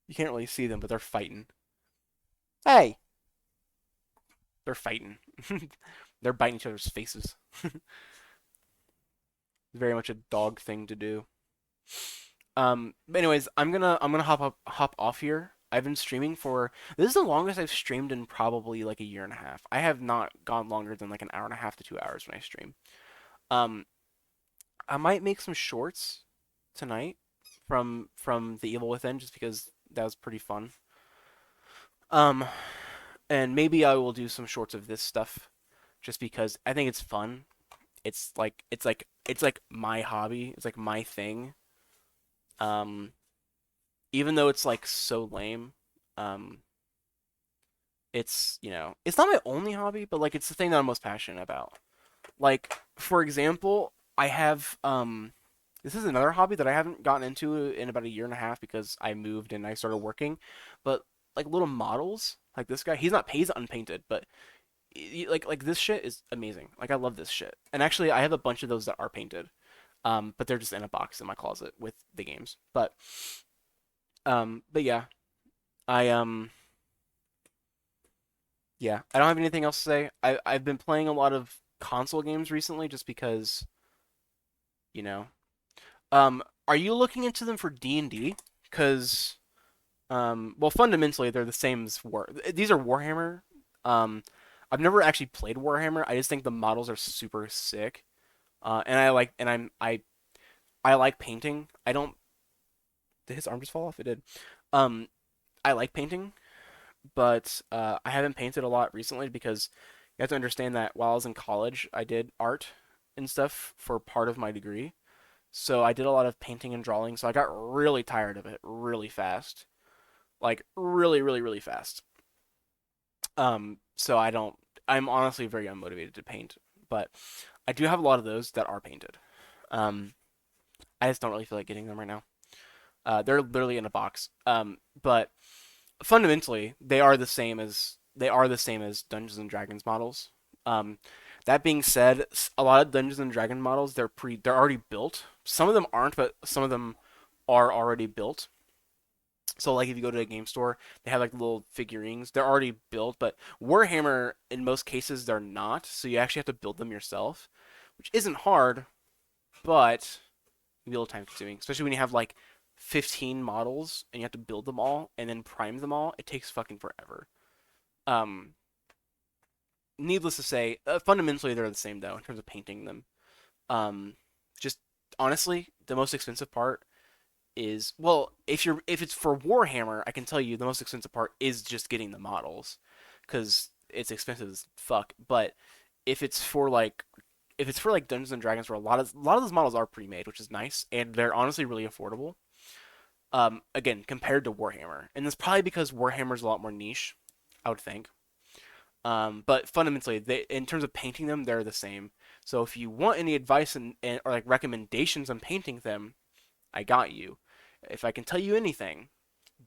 [SPEAKER 1] you can't really see them, but they're fighting. Hey, they're fighting. They're biting each other's faces. Very much a dog thing to do. But anyways, I'm gonna hop off here. I've been streaming for this is the longest I've streamed in probably like a year and a half. I have not gone longer than like an hour and a half to 2 hours when I stream. Um, I might make some shorts tonight from The Evil Within just because that was pretty fun. Um, and maybe I will do some shorts of this stuff just because I think it's fun. It's like my hobby. It's like my thing. Um, even though it's like so lame, um, it's not my only hobby, but like it's the thing that I'm most passionate about. Like for example, I have this is another hobby that I haven't gotten into in about a year and a half because I moved and I started working, but like little models like this guy, he's unpainted, but like this shit is amazing. Like I love this shit. And actually I have a bunch of those that are painted. But they're just in a box in my closet with the games. But But yeah, I yeah, I don't have anything else to say. I've been playing a lot of console games recently just because, you know. Are you looking into them for D&D? Because well, fundamentally they're the same as War. These are Warhammer. Um, I've never actually played Warhammer. I just think the models are super sick. And I like and I like painting. I don't. Did his arm just fall off? It did. Um, I like painting, but I haven't painted a lot recently because you have to understand that while I was in college, I did art and stuff for part of my degree. So I did a lot of painting and drawing. So I got really tired of it really fast, like really, really, really fast. So I don't. I'm honestly very unmotivated to paint, but I do have a lot of those that are painted. Um, I just don't really feel like getting them right now. They're literally in a box. But fundamentally, they are the same as Dungeons and Dragons models. Um, that being said, a lot of Dungeons and Dragons models they're already built. Some of them aren't, but some of them are already built. So like if you go to a game store, they have like little figurines. They're already built, but Warhammer in most cases they're not. So you actually have to build them yourself, which isn't hard, but it can be a little time consuming, especially when you have like 15 models and you have to build them all and then prime them all. It takes fucking forever. Um, Needless to say, fundamentally they're the same though in terms of painting them. Um, just honestly, the most expensive part is well, if it's for Warhammer, I can tell you the most expensive part is just getting the models because it's expensive as fuck. But if it's for like if it's for like Dungeons and Dragons, where a lot of those models are pre-made, which is nice, and they're honestly really affordable. Again, compared to Warhammer, and that's probably because Warhammer's a lot more niche, I would think. But fundamentally, in terms of painting them, they're the same. So if you want any advice and or like recommendations on painting them, I got you. If I can tell you anything,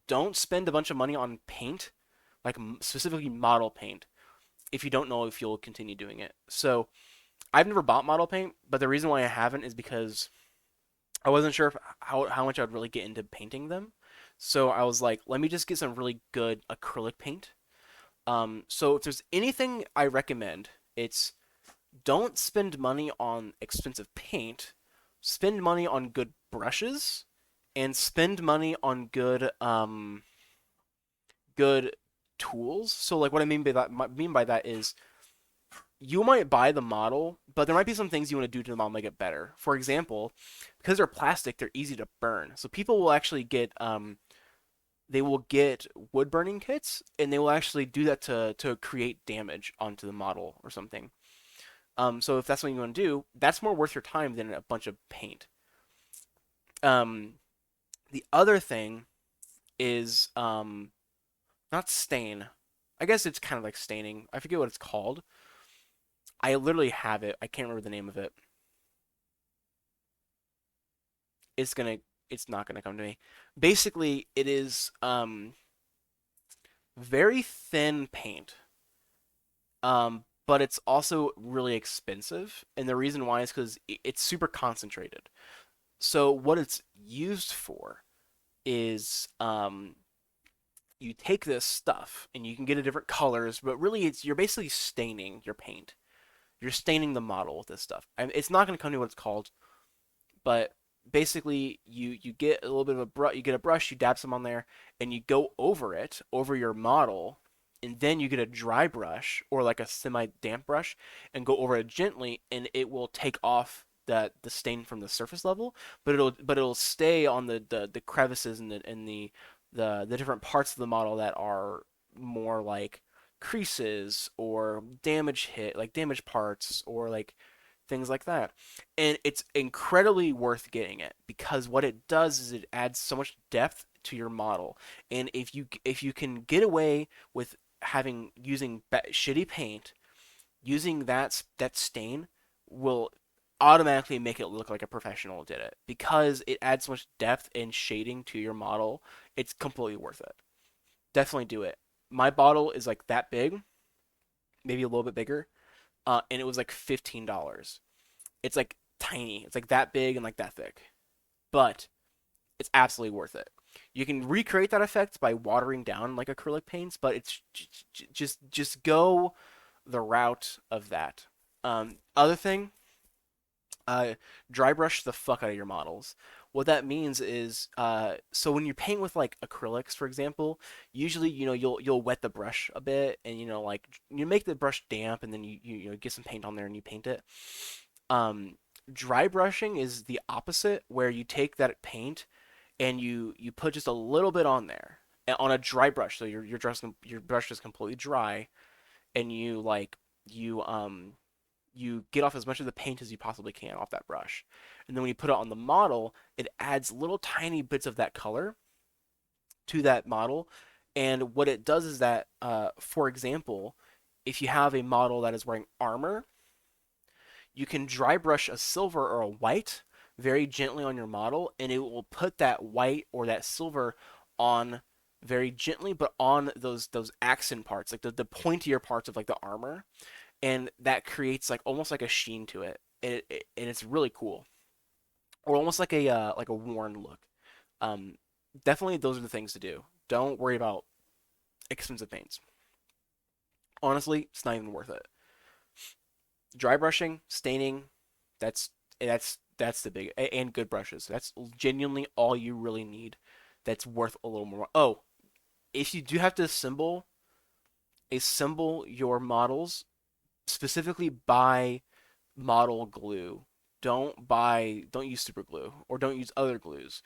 [SPEAKER 1] don't spend a bunch of money on paint, like specifically model paint, if you don't know if you'll continue doing it. So I've never bought model paint, but the reason why I haven't is because I wasn't sure how much I'd really get into painting them. So I was like, let me just get some really good acrylic paint. So if there's anything I recommend, it's don't spend money on expensive paint. Spend money on good brushes, and spend money on good tools. So like what I mean by that is you might buy the model, but there might be some things you want to do to the model to make it better. For example, because they're plastic, they're easy to burn. So people will actually get they will get wood burning kits and they will actually do that to create damage onto the model or something. So if that's what you want to do, that's more worth your time than a bunch of paint. Um, the other thing is not stain. I guess it's kind of like staining. I forget what it's called. I literally have it. I can't remember the name of it. It's gonna. It's not gonna come to me. Basically, it is very thin paint. But it's also really expensive, and the reason why is because it's super concentrated. So what it's used for is you take this stuff and you can get it different colors, but really you're basically staining your paint. You're staining the model with this stuff. It's not going to come to what it's called, but basically you get a little bit of a brush, you get a brush, you dab some on there, and you go over it over your model, and then you get a dry brush or like a semi-damp brush and go over it gently, and it will take off the stain from the surface level, but it'll stay on the crevices and the different parts of the model that are more like creases or damaged parts or like things like that. And it's incredibly worth getting it because what it does is it adds so much depth to your model. And if you can get away with having using shitty paint, using that stain will automatically make it look like a professional did it because it adds so much depth and shading to your model. It's completely worth it. Definitely do it. My bottle is like that big, maybe a little bit bigger, and it was like $15. It's like tiny. It's like that big and like that thick, but it's absolutely worth it. You can recreate that effect by watering down like acrylic paints, but it's just go the route of that. Other thing, uh, dry brush the fuck out of your models. What that means is, so when you paint with like acrylics, for example, usually you'll wet the brush a bit, and like you make the brush damp, and then you get some paint on there and you paint it. Um, Dry brushing is the opposite, where you take that paint and you put just a little bit on there on a dry brush, so your brush is completely dry, and you get off as much of the paint as you possibly can off that brush. And then when you put it on the model, it adds little tiny bits of that color to that model. And what it does is that, for example, if you have a model that is wearing armor, you can dry brush a silver or a white very gently on your model, and it will put that white or that silver on very gently, but on those accent parts, like the pointier parts of like the armor, and that creates like almost like a sheen to it, and it's really cool, or almost like a worn look. Um, Definitely those are the things to do. Don't worry about expensive paints. Honestly, it's not even worth it. Dry brushing, staining, that's that's the big, and good brushes. That's genuinely all you really need. That's worth a little more. Oh, if you do have to assemble your models, specifically buy model glue. Don't use super glue, or don't use other glues.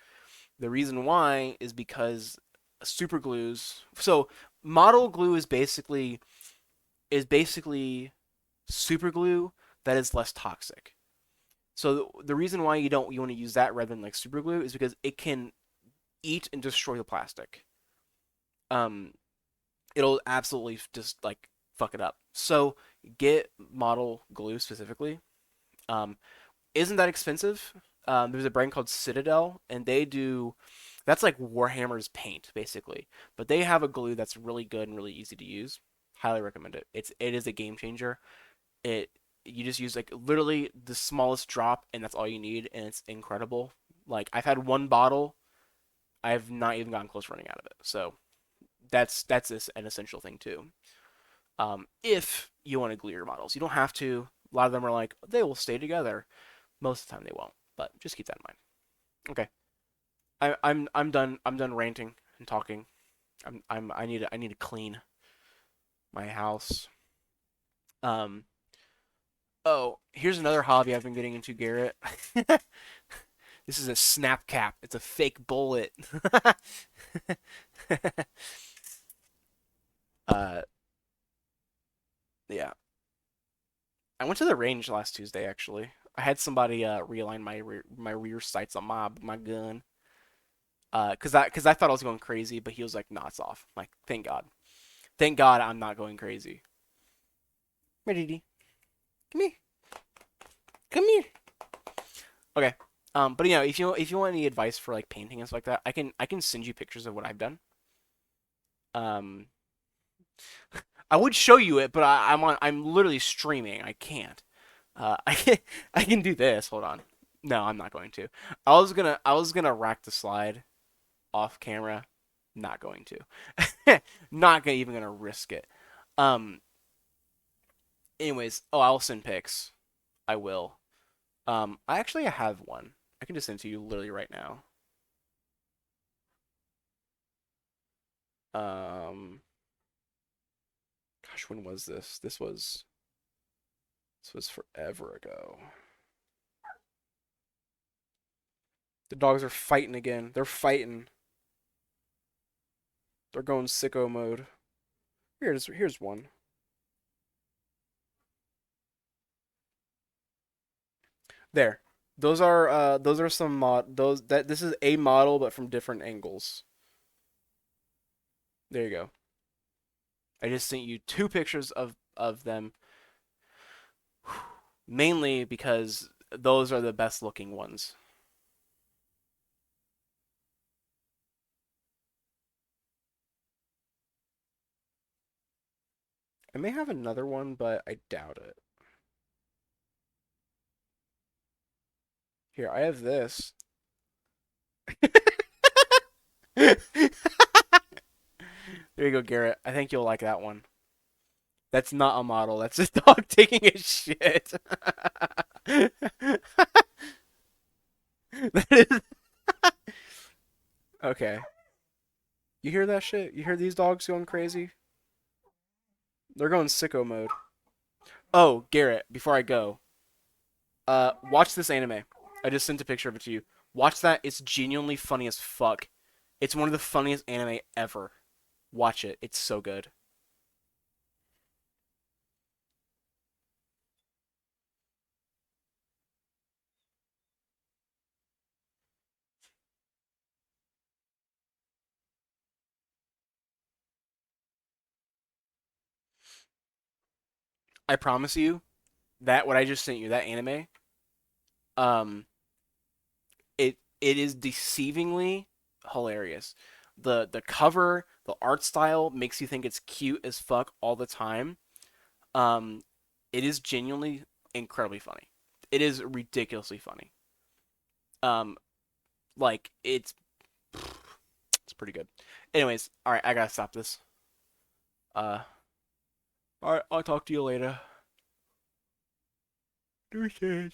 [SPEAKER 1] The reason why is because super glues. So model glue is basically super glue that is less toxic. So the reason why you want to use that rather than like super glue is because it can eat and destroy the plastic. Um, it'll absolutely just like fuck it up. So get model glue specifically. Um, isn't that expensive? There's a brand called Citadel, and they do that's like Warhammer's paint basically, but they have a glue that's really good and really easy to use. Highly recommend it. It is a game changer. It You just use like literally the smallest drop, and that's all you need, and it's incredible. Like I've had one bottle, I've not even gotten close to running out of it. So that's an essential thing too. If you want to glue your models, you don't have to. A lot of them are like they will stay together. Most of the time they won't, but just keep that in mind. Okay, I'm done. I'm done ranting and talking. I need to clean my house. Um. Oh, here's another hobby I've been getting into, Garrett. This is a snap cap. It's a fake bullet. uh, yeah. I went to the range last Tuesday actually. I had somebody realign my rear sights on my gun. Cause I thought I was going crazy, but he was like, "Nah, it's off." I'm like, thank God, I'm not going crazy. Come here, Didi. Come here, come here. Okay. But if you want any advice for like painting and stuff like that, I can send you pictures of what I've done. Um, I would show you it, but I'm literally streaming. I can't. I can do this. Hold on. No, I'm not going to. I was gonna rack the slide off camera. Not going to. Not gonna even gonna risk it. Um. Anyways, I'll send pics. I will. I actually have one. I can just send it to you literally right now. Um. Gosh, when was this? This was forever ago. The dogs are fighting again. They're fighting. They're going sicko mode. Here's one. There. Those are some this is a model but from different angles. There you go. I just sent you two pictures of them, mainly because those are the best looking ones. I may have another one, but I doubt it. Here, I have this. There you go, Garrett. I think you'll like that one. That's not a model. That's a dog taking a shit. That is okay. You hear that shit? You hear these dogs going crazy? They're going sicko mode. Oh, Garrett, before I go, watch this anime. I just sent a picture of it to you. Watch that. It's genuinely funny as fuck. It's one of the funniest anime ever. Watch it. It's so good. I promise you that what I just sent you, that anime, um, it is deceivingly hilarious. The cover, the art style makes you think it's cute as fuck all the time. Um, it is genuinely incredibly funny. It is ridiculously funny. Um, like it's pretty good. Anyways, all right, I gotta stop this. Uh, all right, I'll talk to you later. Deuces.